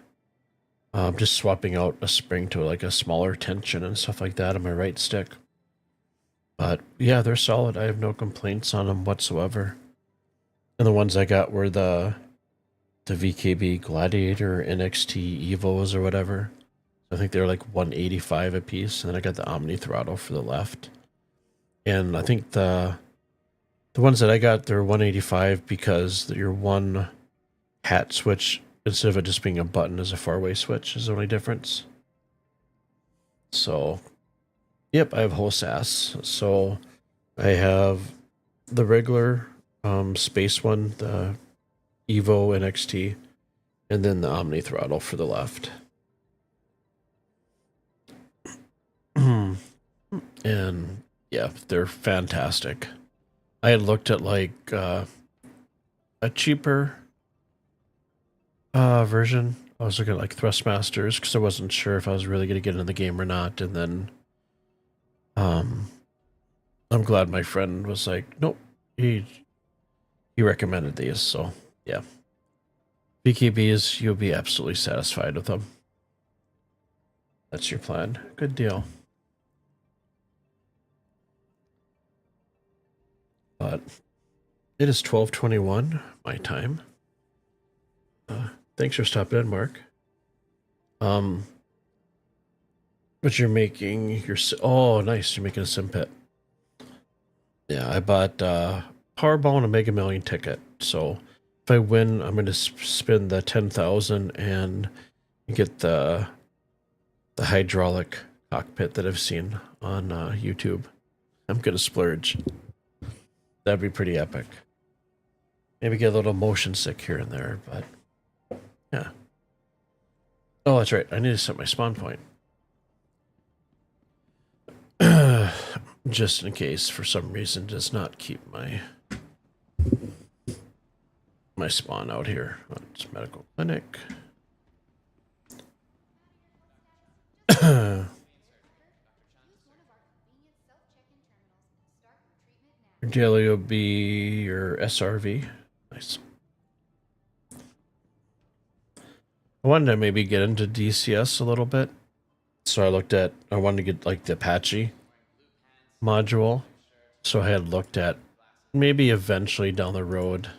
just swapping out a spring to a smaller tension and stuff like that on my right stick. But yeah, they're solid. I have no complaints on them whatsoever. And the ones I got were the VKB Gladiator NXT Evos or whatever. I think they're 185 a piece, and then I got the Omni Throttle for the left. And I think the ones that I got, they're 185 because your one hat switch, instead of it just being a button, is a 4-way switch is the only difference. So, yep, I have whole SAS. So I have the regular space one, the Evo NXT, and then the Omni throttle for the left. And yeah, they're fantastic. I had looked at like a cheaper version. I was looking at like Thrustmasters because I wasn't sure if I was really going to get into the game or not. And then I'm glad my friend was like, nope, he recommended these. So yeah, BKBs, you'll be absolutely satisfied with them. That's your plan. Good deal. But it is 12:21 my time. Thanks for stopping in, Mark. But you're making your oh nice, you're making a sim pit. Yeah, I bought Powerball and a Mega Million ticket. So if I win, I'm going to spend the 10,000 and get the hydraulic cockpit that I've seen on YouTube. I'm going to splurge. That'd be pretty epic. Maybe get a little motion sick here and there, but yeah. Oh, that's right. I need to set my spawn point. Just in case, for some reason, does not keep my spawn out here. Oh, it's medical clinic. Your daily will be your SRV. Nice. I wanted to maybe get into DCS a little bit. So I wanted to get like the Apache module. So I had looked at maybe eventually down the road.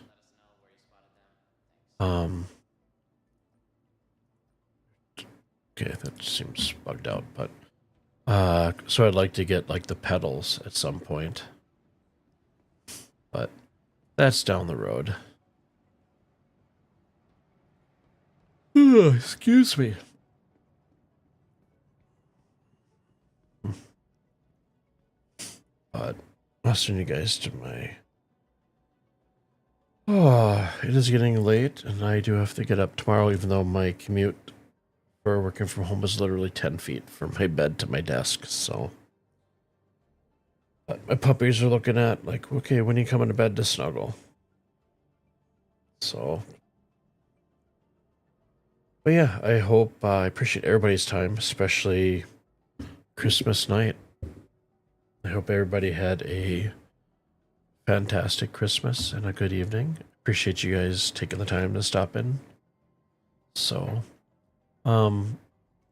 Okay, that seems bugged out, but so I'd like to get like the pedals at some point. But that's down the road. Excuse me. But I'll send you guys to my... Oh, it is getting late, and I do have to get up tomorrow, even though my commute for working from home is literally 10 feet from my bed to my desk, so... But my puppies are looking at, like, okay, when are you coming to bed to snuggle? So... But yeah, I hope, I appreciate everybody's time, especially Christmas night. I hope everybody had a fantastic Christmas and a good evening. Appreciate you guys taking the time to stop in. So,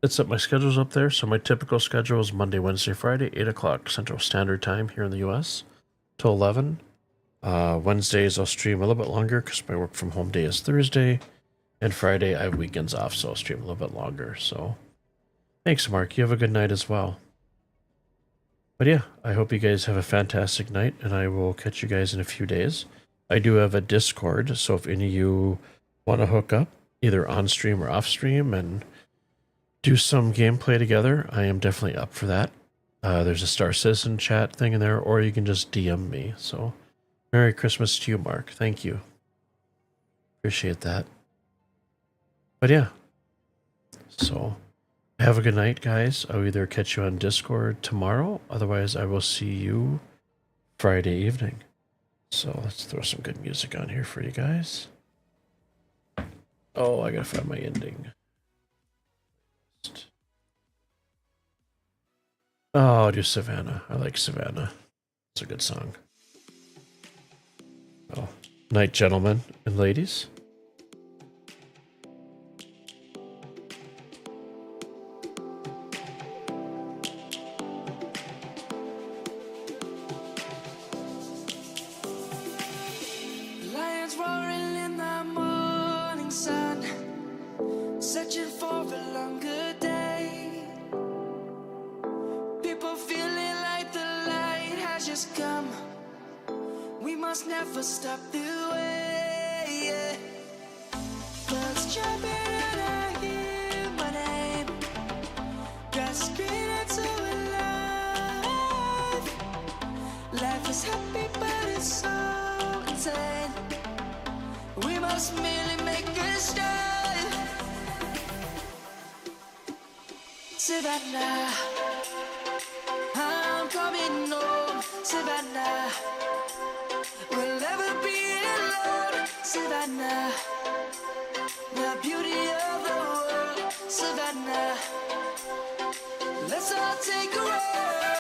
it's up, my schedule's up there. So my typical schedule is Monday, Wednesday, Friday, 8 o'clock Central Standard Time here in the US till 11. Wednesdays I'll stream a little bit longer because my work from home day is Thursday. And Friday, I have weekends off, so I'll stream a little bit longer. So, thanks, Mark. You have a good night as well. But yeah, I hope you guys have a fantastic night, and I will catch you guys in a few days. I do have a Discord, so if any of you want to hook up, either on stream or off stream, and do some gameplay together, I am definitely up for that. There's a Star Citizen chat thing in there, or you can just DM me. So, Merry Christmas to you, Mark. Thank you. Appreciate that. But yeah, so have a good night, guys. I'll either catch you on Discord tomorrow, otherwise I will see you Friday evening. So let's throw some good music on here for you guys. Oh, I gotta find my ending. Oh, I'll do Savannah. I like Savannah. It's a good song. Oh, night, gentlemen and ladies. Never stop the way, yeah. Birds jumping and I hear my name, grasping into a life. Life is is happy, but it's so insane. We must merely make a start. Savannah, I'm coming home. Savannah, we'll never be alone. Savannah, the beauty of the world. Savannah, let's all take a ride.